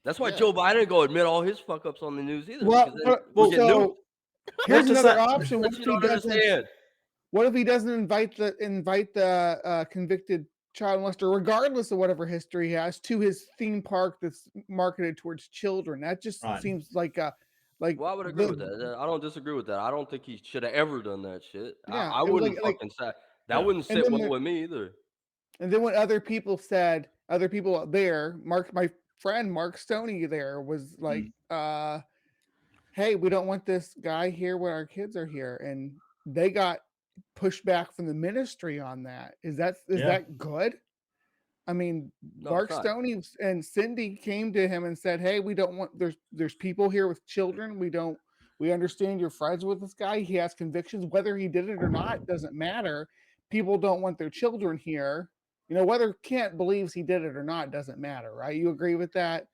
That's why Yeah. Joe Biden go admit all his fuck ups on the news either, Well, because then we're well, getting nuked. so here's does another that? option. What That if you he don't doesn't? understand. What if he doesn't invite the convicted child molester, regardless of whatever history he has, to his theme park that's marketed towards children? That just Right. seems like like Well, I would agree with that. I don't disagree with that. I don't think he should have ever done that shit. yeah, I it was wouldn't like fucking say that. Yeah. Wouldn't and sit then well with me either. and then when other people there, my friend Mark Stoney there was like, hey, we don't want this guy here when our kids are here, and they got pushback from the ministry on that. Is Yeah. that good? I mean, No, it's Mark not. Stoney and Cindy came to him and said, "Hey, we don't want there's people here with children. We understand you're friends with this guy. He has convictions. Whether he did it or not doesn't matter. People don't want their children here. You know, whether Kent believes he did it or not doesn't matter, right? You agree with that?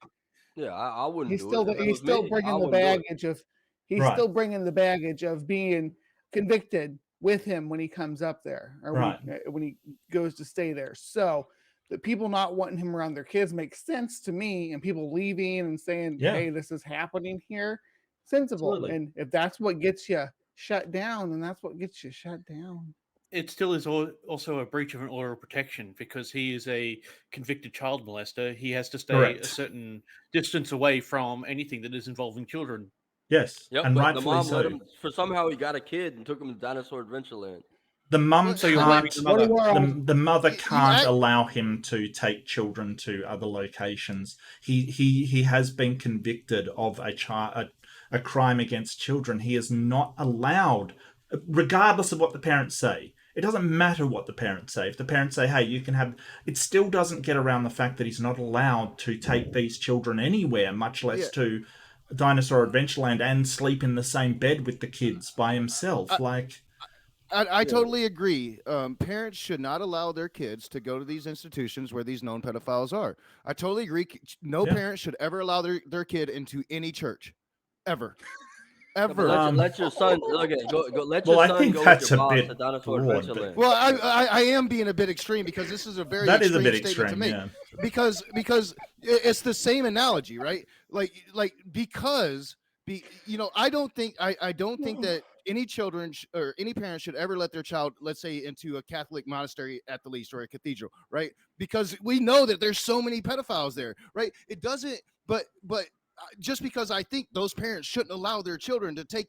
Yeah, I wouldn't He's do it. still If it he's was still me, I bringing the wouldn't do it. baggage of he's Right. still bringing the baggage of being convicted with him when he comes up there or Right. when he goes to stay there. So the people not wanting him around their kids makes sense to me, and people leaving and saying, Yeah. "Hey, this is happening here," sensible. Absolutely. And if that's what gets you shut down, then that's what gets you shut down. It still is also a breach of an order of protection because he is a convicted child molester. He has to stay a Correct. certain distance away from anything that is involving children. Yes. Yep, And but the rightfully mom let so. him. For somehow he got a kid and took him to Dinosaur Adventureland. The mum So you're blaming can't. the What mother. do our The mother You can't act- allow him to take children to other locations. He has been convicted of a crime against children. He is not allowed, regardless of what the parents say. It doesn't matter what the parents say. If the parents say, "Hey, you can have," it still doesn't get around the fact that he's not allowed to take these children anywhere, much less Yeah. to Dinosaur Adventureland and sleep in the same bed with the kids by himself. Like, I Yeah. totally agree. Parents should not allow their kids to go to these institutions where these known pedophiles are. I totally agree. No Yeah. parent should ever allow their kid into any church, ever, No, but ever. let your son look at go. Let Well, your I son think go with that's your a boss bit to Dinosaur broad, but- Adventureland. Well, I am being a bit extreme because this is a very that is a extreme bit statement extreme, to make. yeah. Because it's the same analogy, right? Because I don't think that any children or any parent should ever let their child, let's say, into a Catholic monastery at the least or a cathedral, right? Because we know that there's so many pedophiles there, right? It doesn't, but just because I think those parents shouldn't allow their children to take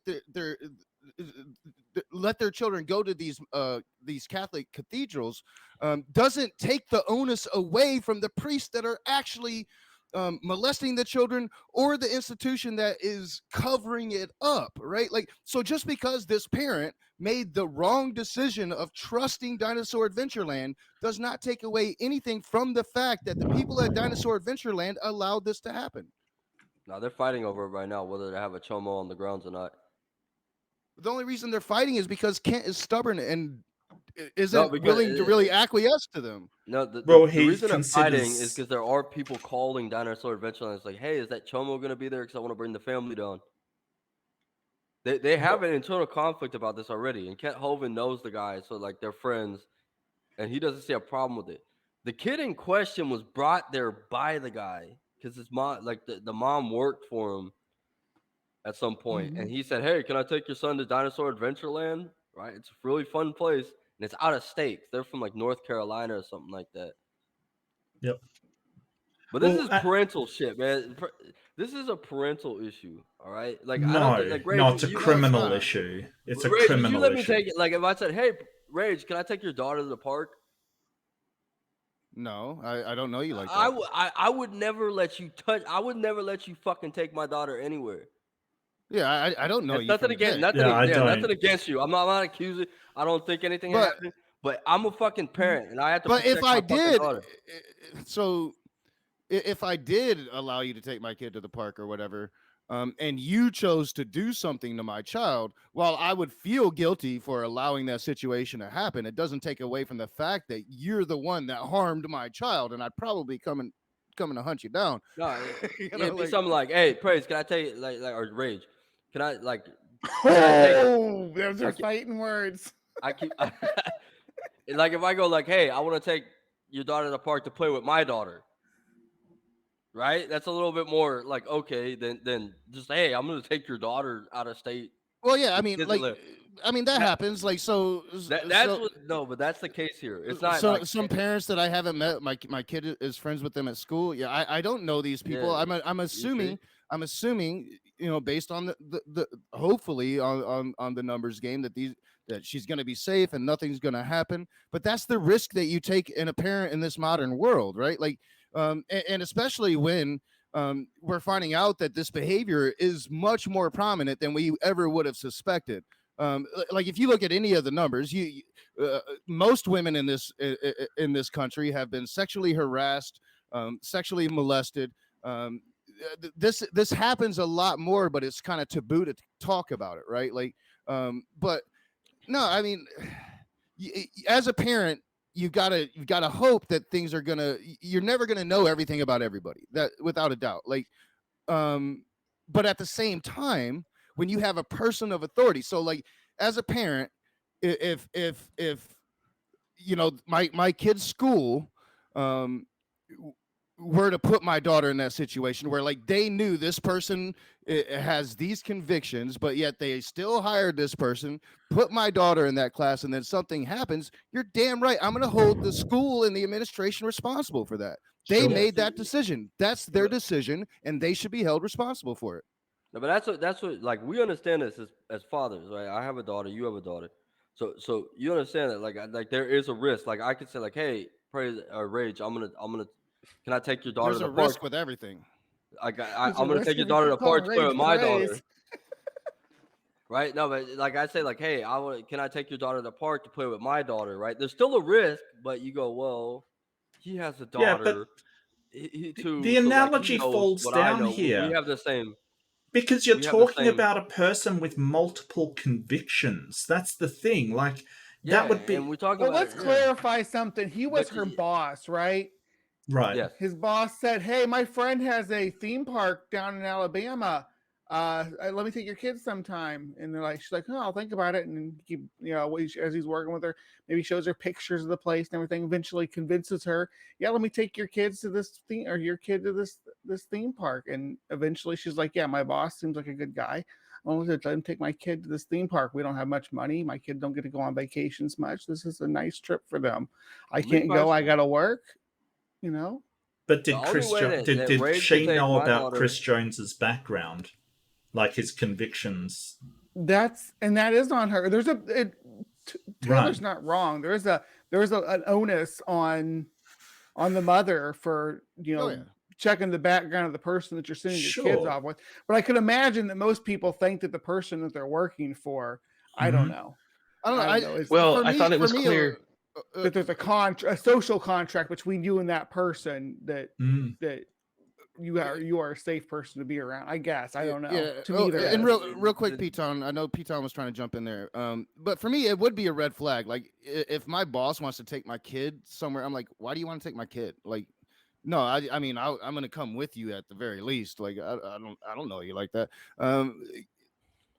let their children go to these Catholic cathedrals doesn't take the onus away from the priests that are actually molesting the children or the institution that is covering it up, right? Like, so just because this parent made the wrong decision of trusting Dinosaur Adventureland does not take away anything from the fact that the people at Dinosaur Adventureland allowed this to happen. Now they're fighting over it right now, whether to have a chomo on the grounds or not. The only reason they're fighting is because Kent is stubborn and No, isn't because willing to really acquiesce to them. no, the, Well, the, the he reason they're fighting is considers. because there are people calling Dinosaur Adventureland. It's like, hey, is that chomo gonna be there? Because I want to bring the family down. They have an internal conflict about this already, and Kent Hovind knows the guy, so like they're friends, and he doesn't see a problem with it. The kid in question was brought there by the guy because his mom, like the mom, worked for him at some point, and he said, "Hey, can I take your son to Dinosaur Adventureland? Right, it's a really fun place, and it's out of state. They're from like North Carolina or something like that." Yep. But this Well, is parental shit, man. This is a parental issue, all right? Like I don't think, no, like no, Rage, it's a you, criminal not. issue. It's a Rage, would you criminal let me issue. take it? Like if I said, "Hey, Rage, can I take your daughter to the park?" No, I don't know you like I that. would I would never let you touch. I would never let you fucking take my daughter anywhere. Yeah, I don't know That's you nothing from a against day. Yeah, I nothing don't. against you. I'm not accusing. I don't think anything But happened. But I'm a fucking parent, and I have to but if protect I my fucking did, daughter. so if I did allow you to take my kid to the park or whatever, and you chose to do something to my child, while I would feel guilty for allowing that situation to happen, it doesn't take away from the fact that you're the one that harmed my child, and I'd probably coming to hunt you down. No, You yeah, know, it'd be like, something like, "Hey, Praise, can I take like or Rage? Can I like can I take Oh, those I are keep fighting words. I keep like if I go like, "Hey, I want to take your daughter to the park to play with my daughter." right? That's a little bit more like okay than just hey, I'm gonna take your daughter out of state. Well, yeah, to Disneyland. that That, happens. Like that's what no, but that's the case here. It's not so like some parents that I haven't met, my kid is friends with them at school. Yeah, I don't know these people. yeah, I'm you see? assuming, based on the hopefully on the numbers game that she's going to be safe and nothing's going to happen. But that's the risk that you take in a parent in this modern world, right? Like, and especially when we're finding out that this behavior is much more prominent than we ever would have suspected. Like if you look at any of the numbers, most women in this country have been sexually harassed, sexually molested. This happens a lot more, but it's kind of taboo to talk about it, right? Like, but no, I mean, as a parent, you've got to hope that things are gonna. You're never gonna know everything about everybody, that without a doubt. Like, but at the same time, when you have a person of authority, so like as a parent, if my kid's school were to put my daughter in that situation where like they knew this person has these convictions, but yet they still hired this person, put my daughter in that class, and then something happens, you're damn right I'm going to hold the school and the administration responsible for that. They Sure. made that decision. That's their decision, and they should be held responsible for it. No, but that's what like we understand this as fathers, right? I have a daughter, you have a daughter, so you understand that like there is a risk. Like I could say like, hey, praise or rage, I'm gonna, can I take your daughter There's to a the park? risk with everything. There's a I'm gonna risk take your if you daughter to keep the park calling to play Rage with my praise. daughter, right? No, but like I say like, hey, can I take your daughter to the park to play with my daughter, right? There's still a risk, but you go, well, he has a Yeah, but daughter, he the too, so like he analogy knows falls what I down know. We here have the same. because you're We have the talking same. about a person with multiple convictions. That's the thing. Like, Yeah, that would and be we're talking Well, about let's it. Yeah, clarify something. He was but her boss, right? right. yes. His boss said, "Hey, my friend has a theme park down in Alabama. Let me take your kids sometime." And they're like, she's like, "Oh, I'll think about it." And he, as he's working with her, maybe shows her pictures of the place and everything. Eventually, convinces her, "Yeah, let me take your kids to this theme, or your kid to this theme park." And eventually, she's like, "Yeah, my boss seems like a good guy. I want to let him take my kid to this theme park. We don't have much money. My kid don't get to go on vacations much. This is a nice trip for them. I Me can't go. I personally, gotta work." You know. But the only way that Did Rage could she take know my about daughter, Chris Jones's background, like his convictions? That is on her. Taylor's Right. not wrong. There's an onus on the mother for Oh yeah. checking the background of the person that you're sending your kids Sure. off with. But I could imagine that most people think that the person that they're working for, I don't Mhm. know. I don't know. I don't know. It's Well, I thought it For was me, clear. that there's a social contract between you and that person that Mm. that you are a safe person to be around. I guess. I don't know. Yeah. To me, there And is. real quick, P-Town, I know P-Town was trying to jump in there. But for me, it would be a red flag. Like if my boss wants to take my kid somewhere, I'm like, why do you want to take my kid? Like, no, I mean, I'm gonna come with you at the very least. Like, I don't know you like that.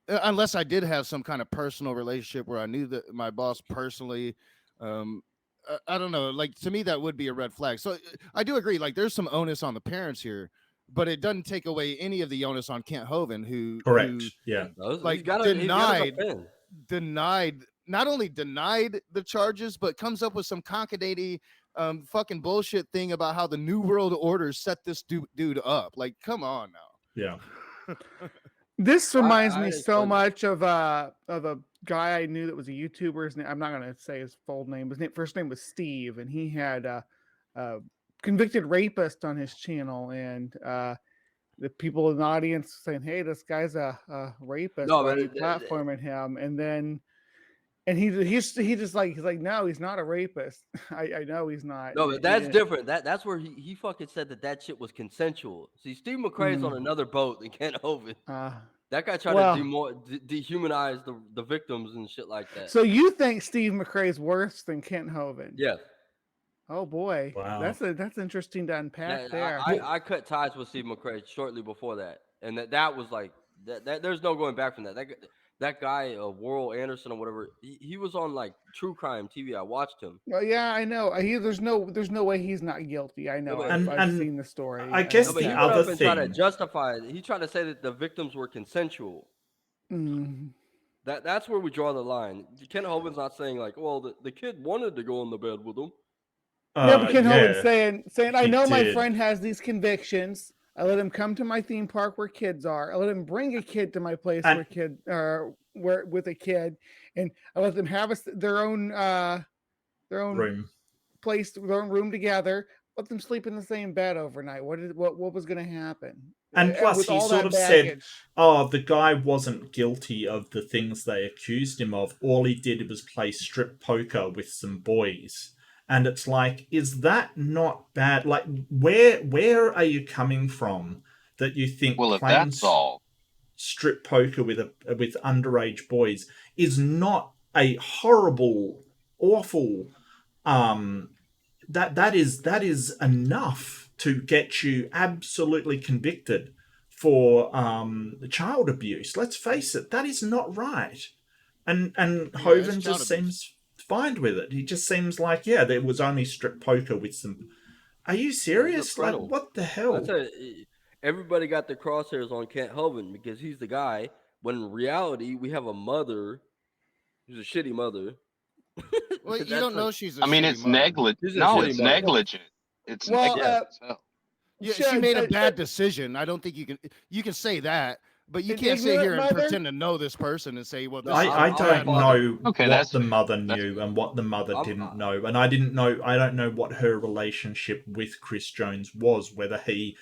Unless I did have some kind of personal relationship where I knew that my boss personally. I don't know. Like to me, that would be a red flag. So I do agree. Like there's some onus on the parents here, but it doesn't take away any of the onus on Kent Hovind, who Correct. Yeah. it does. like He's got to denied defend. not only denied the charges, but comes up with some concatenating fucking bullshit thing about how the New World Order set this dude up. Like, come on now. Yeah. This reminds me I so explained it. much of a guy I knew that was a YouTuber. His name, I'm not going to say his full name. First name was Steve, and he had a convicted rapist on his channel, and the people in the audience saying, "Hey, this guy's a rapist. No, Why are but you platforming him?" And then, he's like, "No, he's not a rapist. I know he's not." no, And but he that's didn't. different. That's where he fucking said that shit was consensual. See, Steve McRae's on Mm. another boat than Kent Hovind. Uh, That guy tried well, to dehumanize the victims and shit like that. so you think Steve McRae's worse than Kent Hovind? Yes. Oh boy, Wow. that's interesting to unpack Yeah, there. I cut ties with Steve McRae shortly before that, and that was like that. There's no going back from that. that guy, Worrell Anderson or whatever, he was on like true crime TV. I watched him. Well, yeah, I know. There's no way he's not guilty. I know. but I've seen the story. I I guess know But he the that. went other up and tried to thing, justify it. He tried to say that the victims were consensual. Mm. That's where we draw the line. Ken Hovin's not saying like, well, the kid wanted to go in the bed with him. Yeah, but Ken Hovind yeah, saying, I he know my did. friend has these convictions. I let him come to my theme park where kids are. I let him bring a kid to my place And- where with a kid, and I let them have their own room. place, their own room together. Let them sleep in the same bed overnight. What was going to happen? And plus, with he all sort that of said, baggage. oh, the guy wasn't guilty of the things they accused him of. All he did was play strip poker with some boys. And it's like, is that not bad? Like, where are you coming from that you think Well, if playing that's all, strip poker with underage boys is not a horrible, awful that is enough to get you absolutely convicted for child abuse. Let's face it, that is not right. And it's Hovind child just abuse. seems fine with it. He just seems like, yeah, there was only strip poker with some. Are you serious? Like, parental. what the hell? That's everybody got the crosshairs on Kent Hovind because he's the guy. When in reality, we have a mother who's a shitty mother. Well, you That's don't know like, she's a I mean, shitty it's mother. negligent. She's a No, shitty it's mother. negligent. It's Well, negligent as hell. Yeah, she made a bad decision. I don't think you can say that, but you An can't sit here and ignorant mother? pretend to know this person and say, well, this No, is I a don't bad mother. know Okay, what that's the fair. mother That's knew fair. and what the mother I'm- didn't know, and I don't know what her relationship with Chris Jones was. Whether he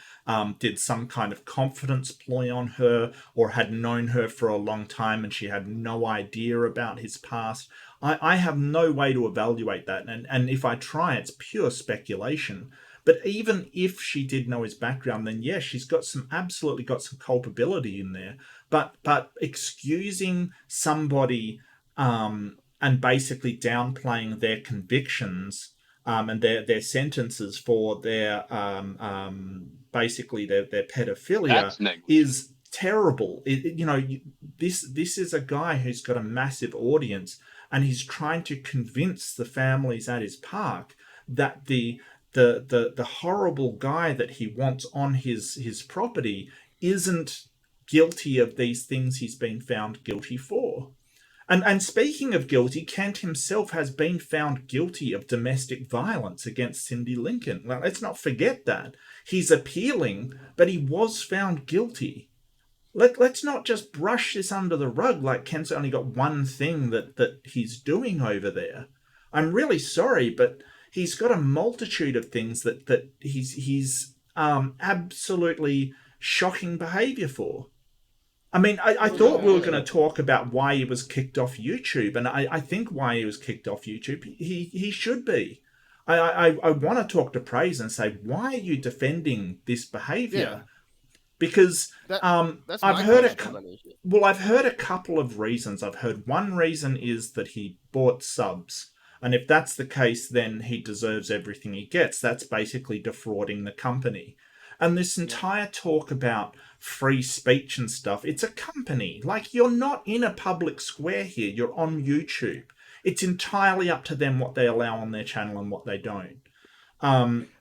did some kind of confidence ploy on her, or had known her for a long time and she had no idea about his past. I have no way to evaluate that, and if I try, it's pure speculation. But even if she did know his background, then yeah, she's absolutely got some culpability in there. But excusing somebody and basically downplaying their convictions and their sentences for their basically their pedophilia That's negligent. is terrible. This is a guy who's got a massive audience, and he's trying to convince the families at his park that the horrible guy that he wants on his property isn't guilty of these things he's been found guilty for. And speaking of guilty, Kent himself has been found guilty of domestic violence against Cindy Lincoln. Now, let's not forget that. He's appealing, but he was found guilty. Let's not just brush this under the rug like Kent's only got one thing that he's doing over there. I'm really sorry, but he's got a multitude of things that he's absolutely shocking behavior for. I mean, I thought we were going to talk about why he was kicked off YouTube, and I think why he was kicked off YouTube, he should be. I want to talk to Praise and say, why are you defending this behavior? Yeah. Because That's I've my heard question. I've heard a couple of reasons. I've heard one reason is that he bought subs. And if that's the case, then he deserves everything he gets. That's basically defrauding the company. And this entire talk about free speech and stuff, it's a company. Like, you're not in a public square here. You're on YouTube. It's entirely up to them what they allow on their channel and what they don't.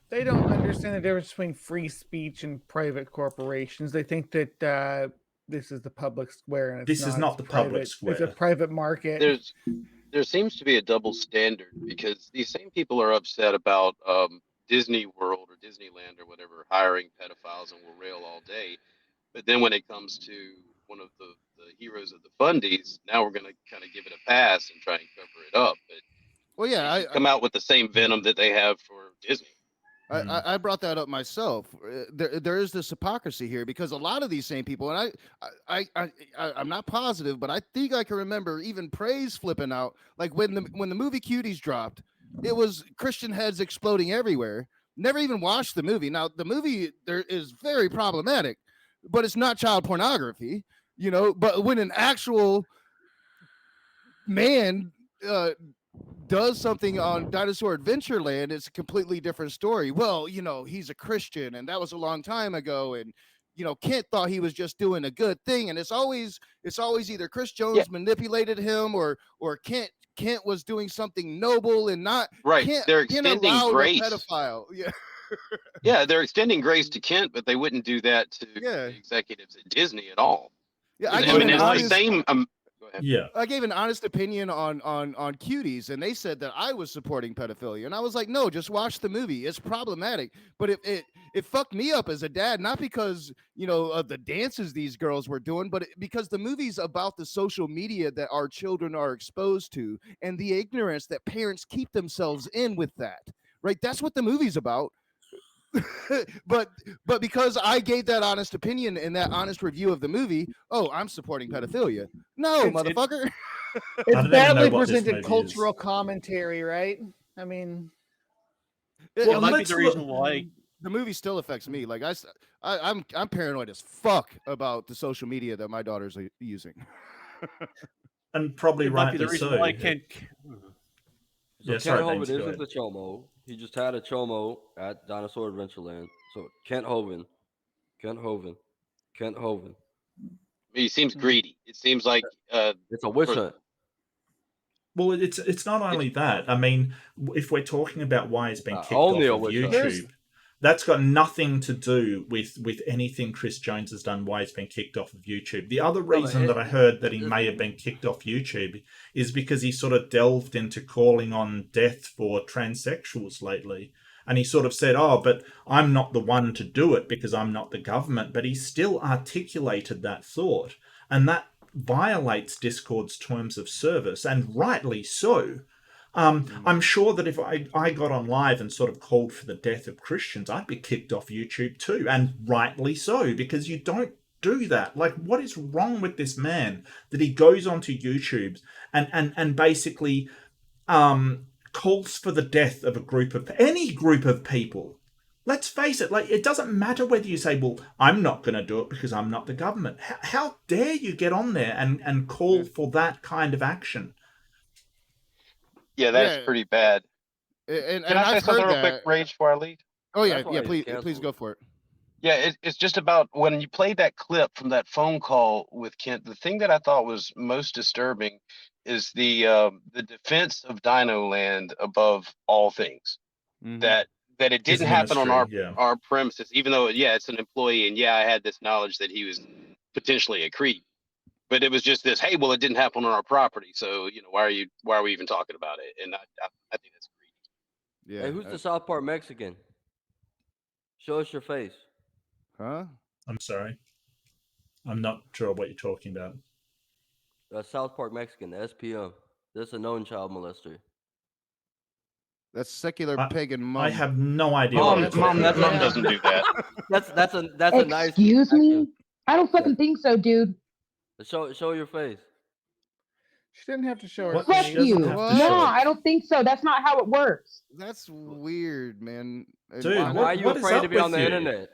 They don't understand the difference between free speech and private corporations. They think that this is the public square, and This is not it's the public private. It's a square. private market. There seems to be a double standard because these same people are upset about Disney World or Disneyland or whatever hiring pedophiles and will rail all day. But then when it comes to one of the heroes of the fundies, now we're going to kind of give it a pass and try and cover it up. But Well, yeah, they should come out with the same venom that they have for Disney. I brought that up myself. There is this hypocrisy here because a lot of these same people, and I'm not positive, but I think I can remember even Praise flipping out. Like when the movie Cuties dropped, it was Christian heads exploding everywhere. Never even watched the movie. Now the movie there is very problematic, but it's not child pornography, But when an actual man does something on Dinosaur Adventureland, it's a completely different story. Well, he's a Christian, and that was a long time ago, and Kent thought he was just doing a good thing, and it's always either Chris Jones manipulated him or Kent was doing something noble and not Right. Kent They're being extending allowed grace. a pedophile. Yeah. Yeah, they're extending grace to Kent, but they wouldn't do that to Yeah. the executives at Disney at all. Yeah, I I gave mean, an it's the honest, same. Go ahead. Yeah. I gave an honest opinion on Cuties, and they said that I was supporting pedophilia, and I was like, no, just watch the movie. It's problematic, but it fucked me up as a dad, not because of the dances these girls were doing, but because the movie's about the social media that our children are exposed to and the ignorance that parents keep themselves in with that. Right? That's what the movie's about. but because I gave that honest opinion and that honest review of the movie, I'm supporting pedophilia. No, motherfucker. I It's don't even know badly what this presented movie cultural is. commentary, right? I mean, It Well, it might be let's the look- reason why. the movie still affects me. Like I'm paranoid as fuck about the social media that my daughters are using. And probably It might be the rightly reason so. why Kent. So Yeah, Kent sorry, Hovind Banksy, go isn't the Chomo. He just had a Chomo at Dinosaur Adventureland. So Kent Hovind. He seems greedy. It seems like It's a witch For- hunt. Well, it's not only that. I mean, if we're talking about why he's been kicked only a off of witch hunt. YouTube, that's got nothing to do with anything Chris Jones has done. Why he's been kicked off of YouTube. The other reason that I heard that he may have been kicked off YouTube is because he sort of delved into calling on death for transsexuals lately. And he sort of said, oh, but I'm not the one to do it because I'm not the government. But he still articulated that thought. And that violates Discord's terms of service, and rightly so. I'm sure that if I got on live and sort of called for the death of Christians, I'd be kicked off YouTube too, and rightly so, because you don't do that. Like, what is wrong with this man that he goes onto YouTube and basically calls for the death of any group of people? Let's face it, like, it doesn't matter whether you say, well, I'm not going to do it because I'm not the government. How dare you get on there and call for that kind of action? yeah, that's pretty bad. And Can I say I've something heard real quick, that. Rage, before I leave? Oh yeah, That's why yeah. he's Please canceled. go for it. Yeah, it's just about when you played that clip from that phone call with Kent. The thing that I thought was most disturbing is the defense of Dino Land above all things. Mhm. That it His didn't happen on ministry, our premises, even though it's an employee, and I had this knowledge that he was potentially a creep. But it was just this, hey, well, it didn't happen on our property, so why are we even talking about it? And I think that's greedy. Yeah. Hey, who's the South Park Mexican? Show us your face. Huh? I'm sorry. I'm not sure what you're talking about. South Park Mexican, the SPM. That's a known child molester. That's secular pagan mom. I have no idea Mom, what you're Mom, talking that's about. Mom doesn't do that. That's a nice. Excuse me? I don't fucking think so, dude. Show your face. she didn't have to show her What? Fuck She face. doesn't you. have to What? No, show it. I don't think so. That's not how it works. That's weird, man. And Dude, Why are you what is afraid up to be on with the you? internet?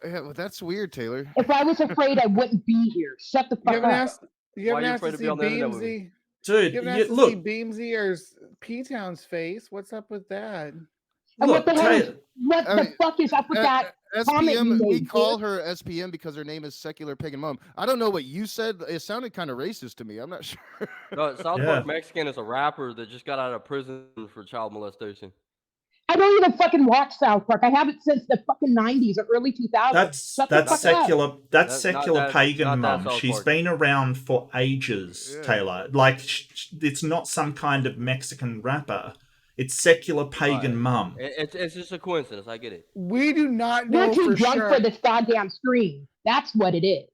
Yeah, well, that's weird, Taylor. If I was afraid, I wouldn't be here. Shut the You fuck haven't up. asked. You Why haven't are you asked afraid to to be see on the internet with me? Beamsy. Dude, You haven't you, asked to see look, Beamsy or P-Town's face. What's up with that? And look, what the hell? Taylor, What I the mean, fuck is up with that? comment you SPM, we made, call dude. her SPM because her name is Secular Pagan Mom. I don't know what you said. It sounded kind of racist to me. I'm not sure. No, South Yeah. Park Mexican is a rapper that just got out of prison for child molestation. I don't even fucking watch South Park. I haven't since the fucking 90s or early 2000s. that's Shut the fuck up. secular. That's Not secular that- pagan not that mum. South She's Park. been around for ages, Yeah. Taylor. Like it's not some kind of Mexican rapper. It's secular pagan Right. mum. It's just a coincidence. I get it. We do not You're know too for drunk sure. for this goddamn screen. That's what it is.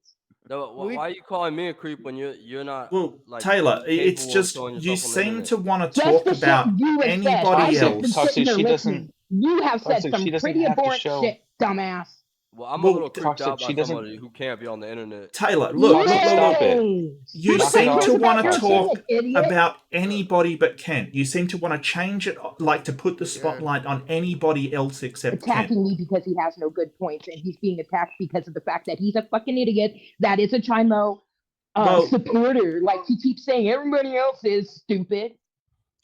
No, We- why are you calling me a creep when you're not? Well, like, Taylor, it's capable of just showing you yourself on the seem internet? to want to Just talk the shit about you have said. anybody I've just been else. Posse, sitting there she listening. doesn't- You have said Posse, some she doesn't pretty have to abhorrent show- shit, dumbass. Well, I'm Well, a little creeped Toxic, out by she doesn't- somebody who can't be on the internet. Taylor, look, Toxic, stop it. Yay! you Who the seem fuck to cares want about to your talk shit, idiot? about anybody but Kent. You seem to want to change it, like to put the spotlight on anybody else except Kent. Attacking me because he has no good points, and he's being attacked because of the fact that he's a fucking idiot. That is a Chimo Well- supporter. Like he keeps saying, everybody else is stupid.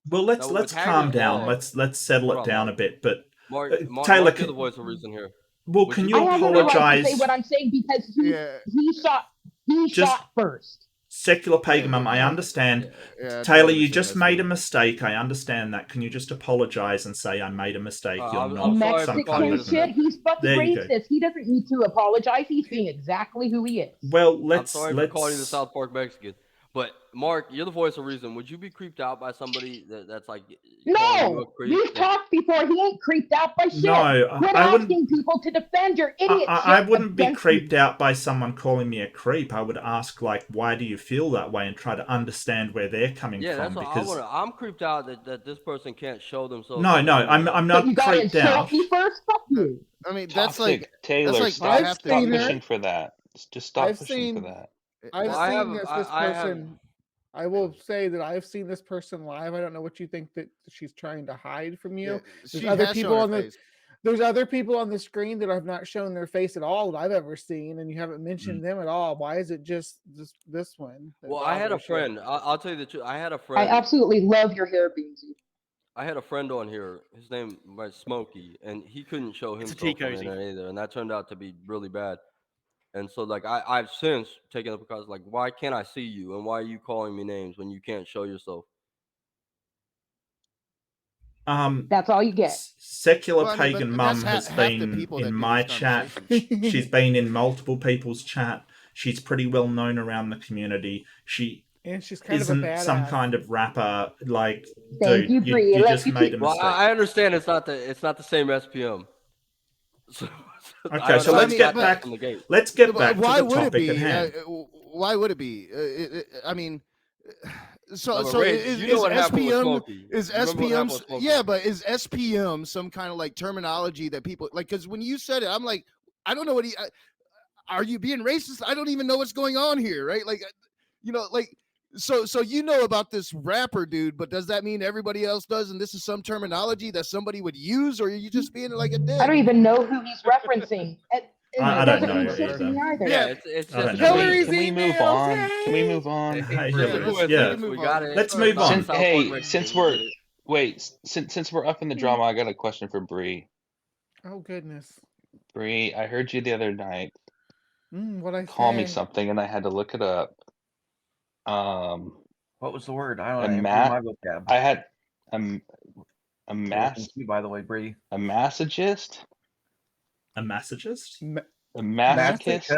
Well, let's No, let's with calm Hager's down. law- Let's settle Hold it on, down Mark. a bit. But Mark, Taylor, Mark, can- you're the voice of reason here. Well, Would can you I you be have every right to say apologize? what I'm saying because Yeah, he Just shot first. secular pagan mum, I yeah, understand. yeah. I Taylor, totally you understand just that, made a Steve. mistake. I understand that. Can you just apologize and say I made a mistake? You're I'm, A I'm not sorry for some calling kind you Mexican of. this. shit. He's fucking There you go. racist. He doesn't need to apologize. He's being exactly who he is. Well, I'm sorry for calling you the let's. South Park Mexican. But Mark, you're the voice of reason. Would you be creeped out by somebody that's like calling you a No, creep? we've talked before. He ain't creeped out by shit. No, Quit I wouldn't. asking people to defend your idiot I shit wouldn't be against creeped me. out by someone calling me a creep. I would ask, like, why do you feel that way, and try to understand where they're coming Yeah, that's from. what I Because want to. I'm creeped out that this person can't show themselves. no, To no, me, I'm like, I'm But you not gotta creeped insult out. me first. Fuck you. I mean, Toxic that's Taylor, like stop half the stop seen her. people. pushing for that. Just stop I've pushing for seen that. I've well, I have. seen this I have. person. I will say that I've seen this person live. I don't know what you think that she's trying to hide from Yeah, you. There's she other has people shown her on the face. there's other people on the screen that have not shown their face at all that I've ever seen, and you haven't mentioned them at all. Why is it just this one that Well, I had a bothers you? friend. I'll tell you the truth. I had a I friend. absolutely love your hair, Beansy. I had a friend on here. His name was Smokey, and he couldn't show It's a tea himself on the cozy. internet either, and that turned out to be really bad. And so, like, I've since taken up because, like, why can't I see you, and why are you calling me names when you can't show yourself? That's all you get. Secular Well, I mean, pagan but that's mum has half the been people in that do my these chat. conversations. She's been in multiple people's chat. She's pretty well known around the community. She And she's kind of a isn't some badass. kind of rapper. Like, Thank dude, you, Bree. you Let just you made a keep. Well, mistake. I understand it's not the same SPM. So, I Okay, don't so know how let's you get got that back. from the gate. Let's get back to Why the would it topic at be? hand. Why would it be? I mean, so No, but so Reid, is, you know is what happened with SPM Smokey. is You remember what happened with SPM Smokey? yeah, but is SPM some kind of like terminology that people like? Because when you said it, I'm like, I don't know what are you being racist? I don't even know what's going on here, right? Like, like. So you know about this rapper dude, but does that mean everybody else does? And this is some terminology that somebody would use, or are you just being like a dick? I don't even know who he's referencing. It I don't doesn't know mean shit to me either. either. Yeah, it's I don't just know a either. Hillary's Can we move emails. on? Can we Hey! move on? Hey, for the Hillary, coincidence. yeah. move We on. got it. Let's Sorry, move Bob. on. South Park Hey, Mexican, since we we're get it. wait, since we're up in the drama, I got a question for Bree. Oh goodness. Bree, I heard you the other night What I call me say? something, and I had to look it up. What was the word? I A don't know. Improve my mat. vocab. I had a Well, mass thank you, by the way, Bree. a masochist, A masochist? Ma- a masochist.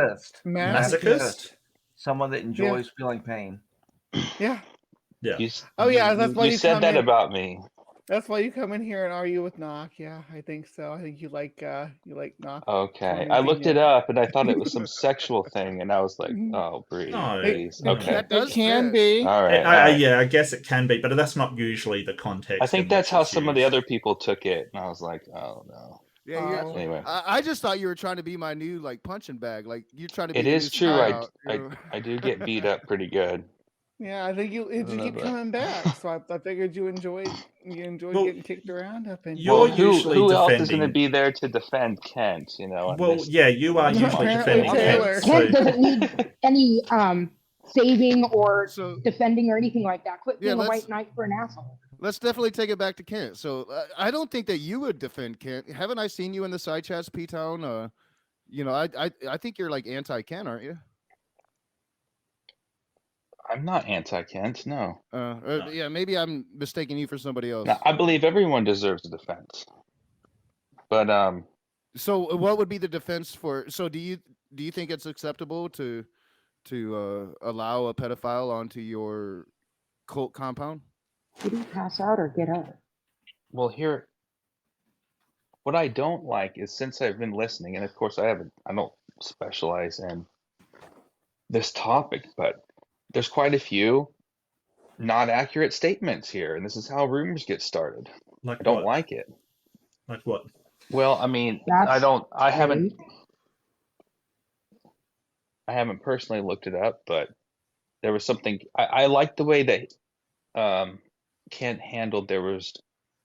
Masochist. Masochist? Someone that enjoys feeling pain. Yeah. Yeah. Oh yeah, that's why You you said come that in. about me. That's why you come in here and argue with Knock. Yeah, I think so. I think you like Knock. Okay, I looked it up and I thought it was some sexual thing, and I was like, "Oh, Bree, No. please." It, Okay, That does it can fit. be. all right, all right. Yeah, I guess it can be, but that's not usually the context. I think in that's which how it's some of the used. other people took it, and I was like, "Oh no." Yeah, you're. Oh. Anyway, I just thought you were trying to be my new like punching bag. Like you're trying to be it the new is true. spy out. I do get beat up pretty good. Yeah, I think you keep But- coming back. So I figured you enjoyed Well, getting kicked around up in You're Well, usually who else is going to defending. be there to defend Kent? You know, on Well, this. yeah, you are usually Apparently defending Taylor. Kent. Kent So doesn't need any saving or So defending or anything like that. Quit Yeah, being a let's- white knight for an asshole. let's definitely take it back to Kent. So I don't think that you would defend Kent. Haven't I seen you in the side chats, P Town? I think you're like anti-Kent, aren't you? I'm not anti-Kent. No. Yeah, maybe I'm mistaking you for somebody else. No, I believe everyone deserves a defense. But So what would be the defense for? So do you think it's acceptable to allow a pedophile onto your cult compound? Did he pass out or get up? well, here, what I don't like is since I've been listening, and of course I don't specialize in this topic, but there's quite a few not accurate statements here, and this is how rumors get started. like I don't what? like it. Like what? Well, I mean, That's I haven't great. personally looked it up, but there was something I like the way that Kent handled. There was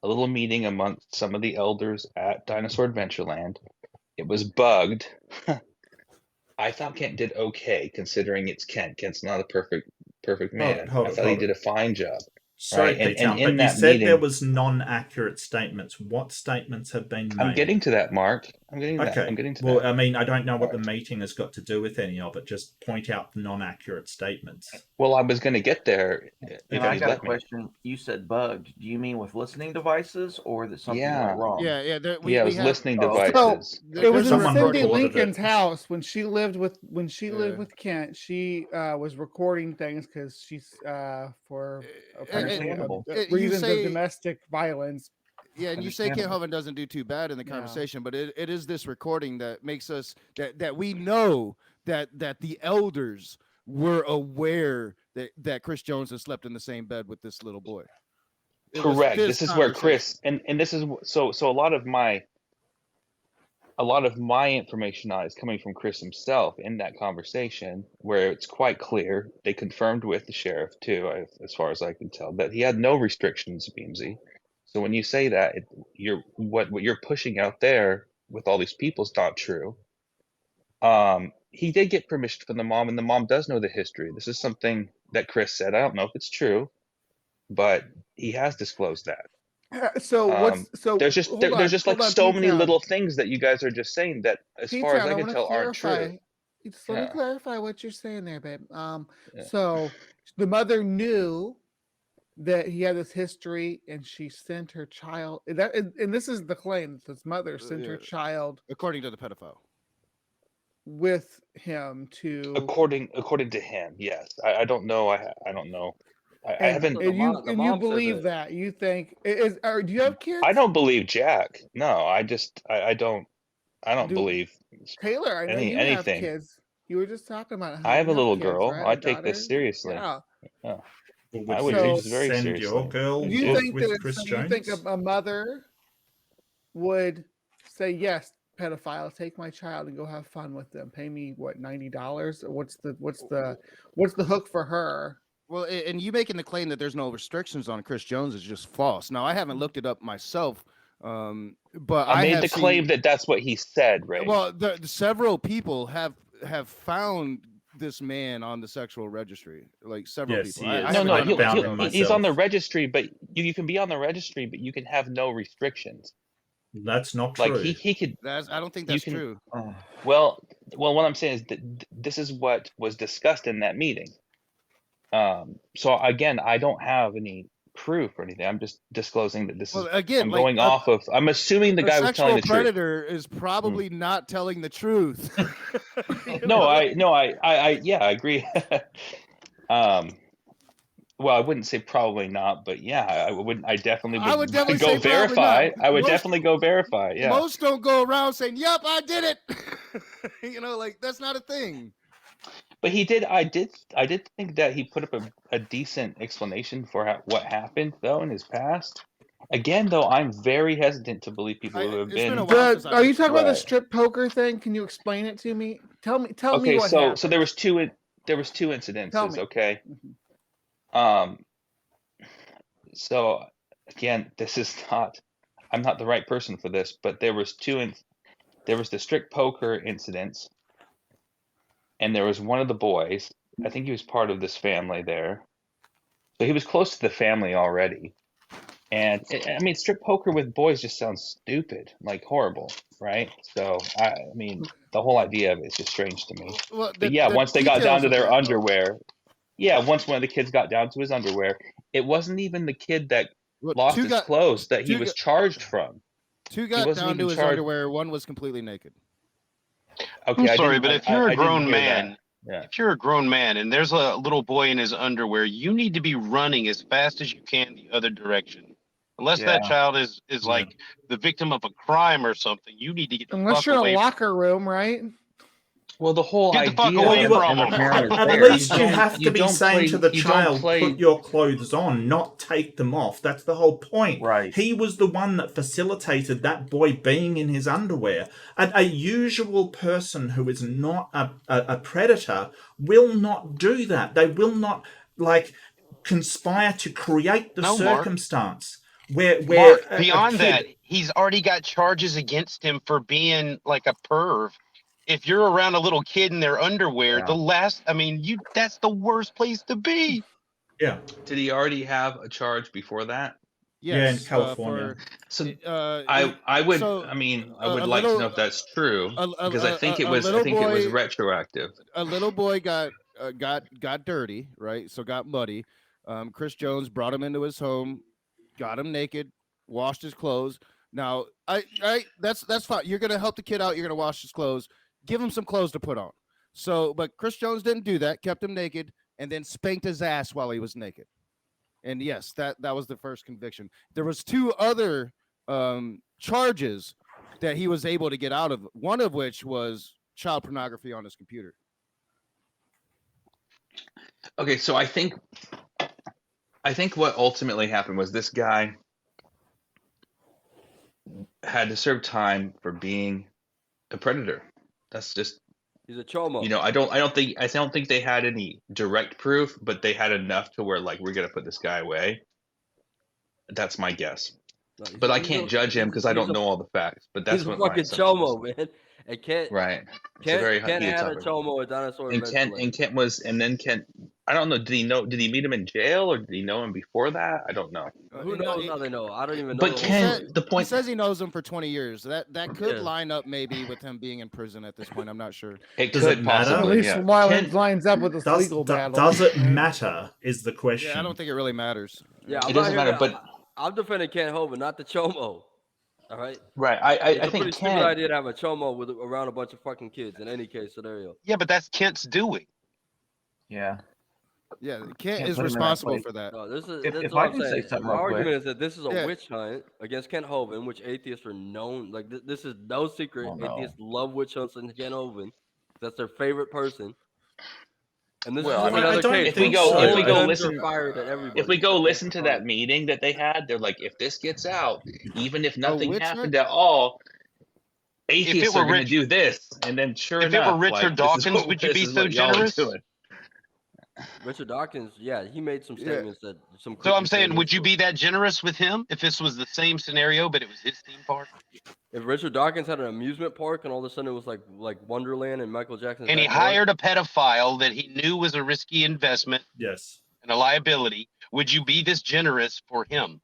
a little meeting amongst some of the elders at Dinosaur Adventureland. It was bugged. I thought Kent did okay considering it's Kent. Kent's not a perfect man. I thought he did a fine job. Sorry, right? And Pete Town, in but you that said there meeting, was non-accurate statements. What statements have been made? I'm getting to that, Mark. I'm getting to that. Okay. I'm getting to Well, that. I mean, I don't know what the Alright. meeting has got to do with any of it. Just point out the non-accurate statements. Well, I was going to get there And if I you'd got a let me. question. You said bugged. Do you mean with listening devices or that something Yeah. went wrong? Yeah. Yeah, it was have, listening Oh, okay. devices. It was in Someone Cindy recorded Lincoln's it. house when she lived with Yeah. Kent. She was recording things because she's for apparently Understandable. You reasons say- of domestic violence. Yeah, and you say Kent Understandable. Hovind doesn't do too bad in the No. conversation, but it is this recording that makes us that we know that the elders were aware that Chris Jones has slept in the same bed with this little boy. It was Correct. This is where conversation. Chris and this is so a lot of my information now is coming from Chris himself in that conversation, where it's quite clear they confirmed with the sheriff too, as far as I can tell, that he had no restrictions, Beamsy. So when you say that, you're what you're pushing out there with all these people is not true. He did get permission from the mom, and the mom does know the history. This is something that Chris said. I don't know if it's true, but he has disclosed that. So There's just hold there's on, just hold like on, so many P-Town. little things that you guys are just saying that, as far as P-Town, I can wanna tell, aren't clarify. true. Just let me Yeah. clarify what you're saying there, babe. Yeah. So the mother knew that he had this history, and she sent her child. And this is the claim: that his mother sent her Yeah. child According to the pedophile. with him to. According to him, yes. I don't know. I don't know. I And, haven't. The and you mom said believe that. You think is? Or do you have kids? I don't believe Jack. No, I don't. I don't Do- believe Taylor, I know you have anything. kids. You were just talking about how I have you a little kids, girl. right? I A take this daughter? seriously. Yeah. Yeah. Well, I would would you take this very send your seriously. girl Do you think with that Chris so Jones? you think a mother would say, yes, pedophile, take my child and go have fun with them. Pay me what, $90? What's the hook for her? Well, and you making the claim that there's no restrictions on Chris Jones is just false. Now, I haven't looked it up myself, but I made have the claim seen, that that's what he said, Ray. well, several people have found this man on the sexual registry, like several Yes, people. he is. I No, haven't no, done it found him myself. he's on the myself. registry, but you can be on the registry, but you can have no restrictions. That's not Like true. he could. I don't think You that's can- true. Oh, Well, what I'm saying is that this is what was discussed in that meeting. So again, I don't have any proof or anything. I'm just disclosing that this Well, is. again, I'm like, going off of. I'm assuming the A guy was telling sexual the truth. predator is probably not telling the truth. You No, know? I yeah, I agree. Well, I wouldn't say probably not, but yeah, I wouldn't. I definitely would. I would definitely go say probably verify. not. I would Most- definitely go verify. Yeah. Most don't go around saying, "Yep, I did it." You know, like that's not a thing. But he did. I did think that he put up a decent explanation for what happened though in his past. Again, though, I'm very hesitant to believe people who have It's been been. a while since Are you talking about the Right. strip poker thing? Can you explain it to me? Tell me Okay, what so happened. so there was two Tell incidences. me. Okay. Mhm. So again, this is not. I'm not the right person for this, but there was there was the strict poker incidents, and there was one of the boys. I think he was part of this family there, so he was close to the family already. And I mean, strip poker with boys just sounds stupid, like horrible, right? So I mean, the whole idea of it is just strange to me. Well, But yeah, once they got down details to of their that, though. underwear, yeah, once one of the kids got down to his underwear, it wasn't even the kid that Well, lost his clothes that he two was got- charged from. Two got wasn't down even to his charged- underwear. One was completely naked. Okay, I'm I sorry, didn't- but I- if you're I a didn't grown hear that. man, Yeah. if you're a grown man and there's a little boy in his underwear, you need to be running as fast as you can the other direction. Unless that Yeah. child is like the victim of a crime or something, you need to get the Unless fuck you're in away. a locker room, right? Well, the whole Get the fuck idea away of- from and the him. parent is At there. least you don't- have to be don't saying play- to the you don't child, play- put your clothes on, not take them off. That's the whole point. Right. He was the one that facilitated that boy being in his underwear. A usual person who is not a predator will not do that. They will not, like, conspire to create the No, Mark. circumstance where Mark, a beyond kid- that, he's already got charges against him for being like a perv. If you're around a little kid in their underwear, Yeah. that's the worst place to be. Yeah. Did he already have a charge before that? Yeah, in Yes, California. So I would. so I mean, I a, would a like to know little if that's true because I think it a was. I little think it was boy retroactive. a little boy got dirty, right? So got muddy. Chris Jones brought him into his home, got him naked, washed his clothes. Now, that's fine. You're gonna help the kid out. You're gonna wash his clothes. Give him some clothes to put on. So, but Chris Jones didn't do that. Kept him naked and then spanked his ass while he was naked. And yes, that was the first conviction. There was two other charges that he was able to get out of. One of which was child pornography on his computer. Okay, so I think what ultimately happened was this guy had to serve time for being a predator. That's just, He's a chomo. I don't think they had any direct proof, but they had enough to where like we're gonna put this guy away. That's my guess. No, But I can't judge him because I don't know all the facts. But that's he's a what my fucking assumption is. chomo, man. And Kent Right. It's a very Kent heated had a topic. chomo at Dinosaur And Kent was, and then Kent, I don't know. Did he meet him in jail or did he know him before that? I don't know. Who knows how they know? I don't even know. But Ken, the He point, says he knows him for 20 years. That could Yeah. line up maybe with him being in prison at this point. I'm not sure. it Does could it matter? At possibly, least yeah. it lines up with this Does, legal battle. does it matter is the question. Yeah, I don't think it really matters. Yeah, It doesn't matter, but I'm defending Kent Hovind, not the chomo. All right. right. It's I a think pretty stupid Kent. idea to have a chomo with around a bunch of fucking kids in any case scenario. Yeah, but that's Kent's doing. Yeah. Yeah, Kent Can't is put him in that responsible place. for that. No, this is If what I I'm can say saying. something My real quick. argument is that this is a Yeah. witch hunt against Kent Hovind, which atheists are known. Like this is no secret. Oh, no. Atheists love witch hunts and Kent Hovind. That's their favorite person. And this Well, is I just mean, another I don't case. if we think go, so. if we go Guns listen, are fired at everybody. if we go listen to that Fine. meeting that they had, they're like, if this gets out, even if nothing witch happened hunt? at all, atheists were are going to Rich- do this, and then sure if it enough, were Richard like, this is Dawkins, what- would you this be is so what y'all are generous? doing. Richard Dawkins, yeah, he made some Yeah. statements that some. So I'm creepy saying, would statements, you but be that generous with him if this was the same scenario, but it was his theme park? If Richard Dawkins had an amusement park and all of a sudden it was like Wonderland and Michael Jackson's And he backyard, hired a pedophile that he knew was a risky investment Yes. and a liability, would you be this generous for him?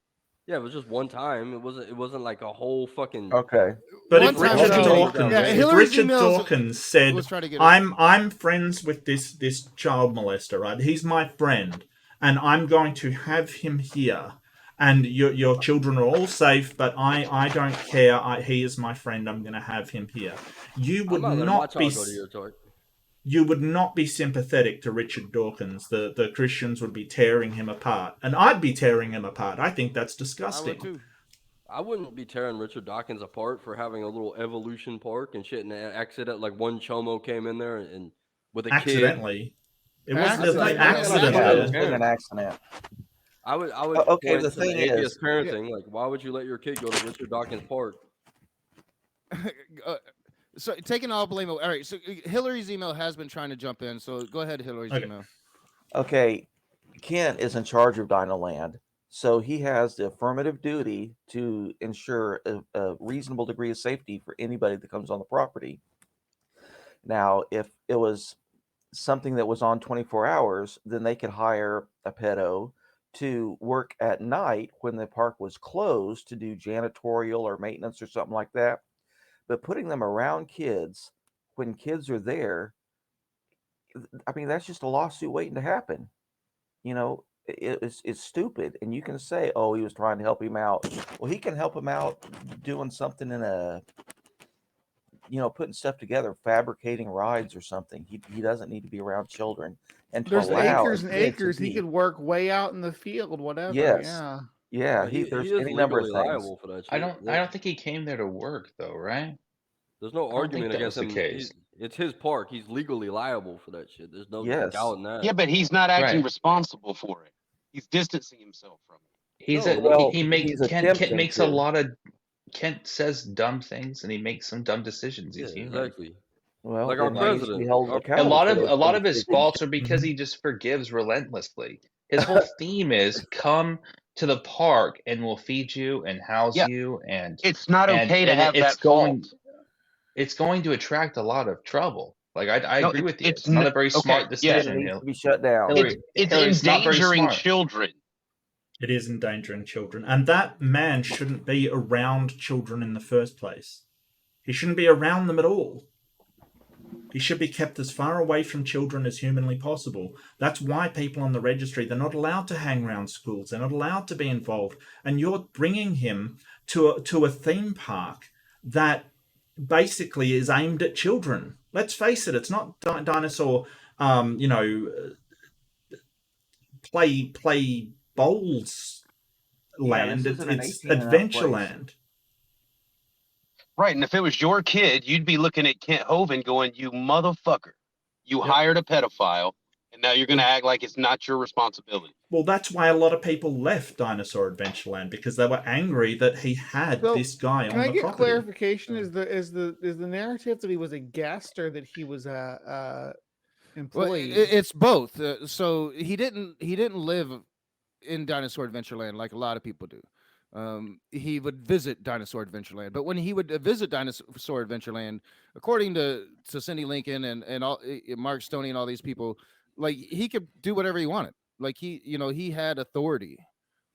yeah, it was just one time. It wasn't like a whole fucking. Okay. But One if time Richard ago- Dawkins, Yeah, if Hillary's Richard emails Dawkins said, was trying to get I'm friends with this child molester, right? He's my friend, and I'm going to have him here, and your children are all safe, but I don't care. He is my friend. I'm going to have him here. You I'm would not letting my not be. child go to your talk. You would not be sympathetic to Richard Dawkins. The Christians would be tearing him apart, and I'd be tearing him apart. I think that's I disgusting. would too. I wouldn't be tearing Richard Dawkins apart for having a little evolution park and shit, and an accident like one chomo came in there and with a kid. Accidentally, it wasn't Accident. an Yeah, accident. Yeah, it Yeah. was been an accident. I would Okay, point the to thing atheist is- parenting. Like, why would you let your kid go to Richard Dawkins Park? So taking all blame. All right. So Hillary's email has been trying to jump in. So go ahead, Hillary's Okay. email. Okay, Kent is in charge of Dinoland, so he has the affirmative duty to ensure a reasonable degree of safety for anybody that comes on the property. Now, if it was something that was on 24 hours, then they could hire a pedo to work at night when the park was closed to do janitorial or maintenance or something like that. But putting them around kids when kids are there, I mean, that's just a lawsuit waiting to happen. It's stupid. And you can say, oh, he was trying to help him out. Well, he can help him out doing something putting stuff together, fabricating rides or something. He doesn't need to be around children. And to There's allow acres and a kid to acres. He be- could work way out in the field, whatever. Yes. Yeah. Yeah, He there's is any number of legally things. liable for that shit. I don't think he came there to work though, right? There's no don't argument think that against was him. the case. It's his park. He's legally liable for that shit. There's no Yes. doubt in that. Yeah, but he's not acting Right. responsible for it. He's distancing himself from it. He's No, a well, he makes he's Kent attempting makes a to. lot of Kent says dumb things and he makes some dumb decisions. Yeah, He's human. exactly. Well, Like our then he needs to be president. held Our- A accountable lot for of those a lot dumb of his decisions. faults are because he just forgives relentlessly. His whole theme is come to the park and we'll feed you and house Yeah. you and It's not and, okay to and have it's that going fault. it's going to attract a lot of trouble. Like I No, agree with you. it's It's not a very okay, smart yeah. decision. It needs to be shut down. It's Hillary's not very endangering smart. children. It is endangering children. And that man shouldn't be around children in the first place. He shouldn't be around them at all. He should be kept as far away from children as humanly possible. That's why people on the registry, they're not allowed to hang around schools. They're not allowed to be involved. And you're bringing him to a theme park that basically is aimed at children. Let's face it, it's not dinosaur, play bowls land. this isn't an It's 18 and up place. Adventureland. Right, and if it was your kid, you'd be looking at Kent Hovind going, "You motherfucker, you Yep. hired a pedophile, and now you're going to act like it's not your responsibility." Well, that's why a lot of people left Dinosaur Adventureland, because they were angry that he had So, this guy Can on I the get property. clarification? Is the narrative that he was a guest or that he was a Well, employee? it's both. So he didn't live in Dinosaur Adventureland like a lot of people do. He would visit Dinosaur Adventureland, but when he would visit Dinosaur Adventureland, according to Cindy Lincoln and all Mark Stoney and all these people, like he could do whatever he wanted. Like he had authority.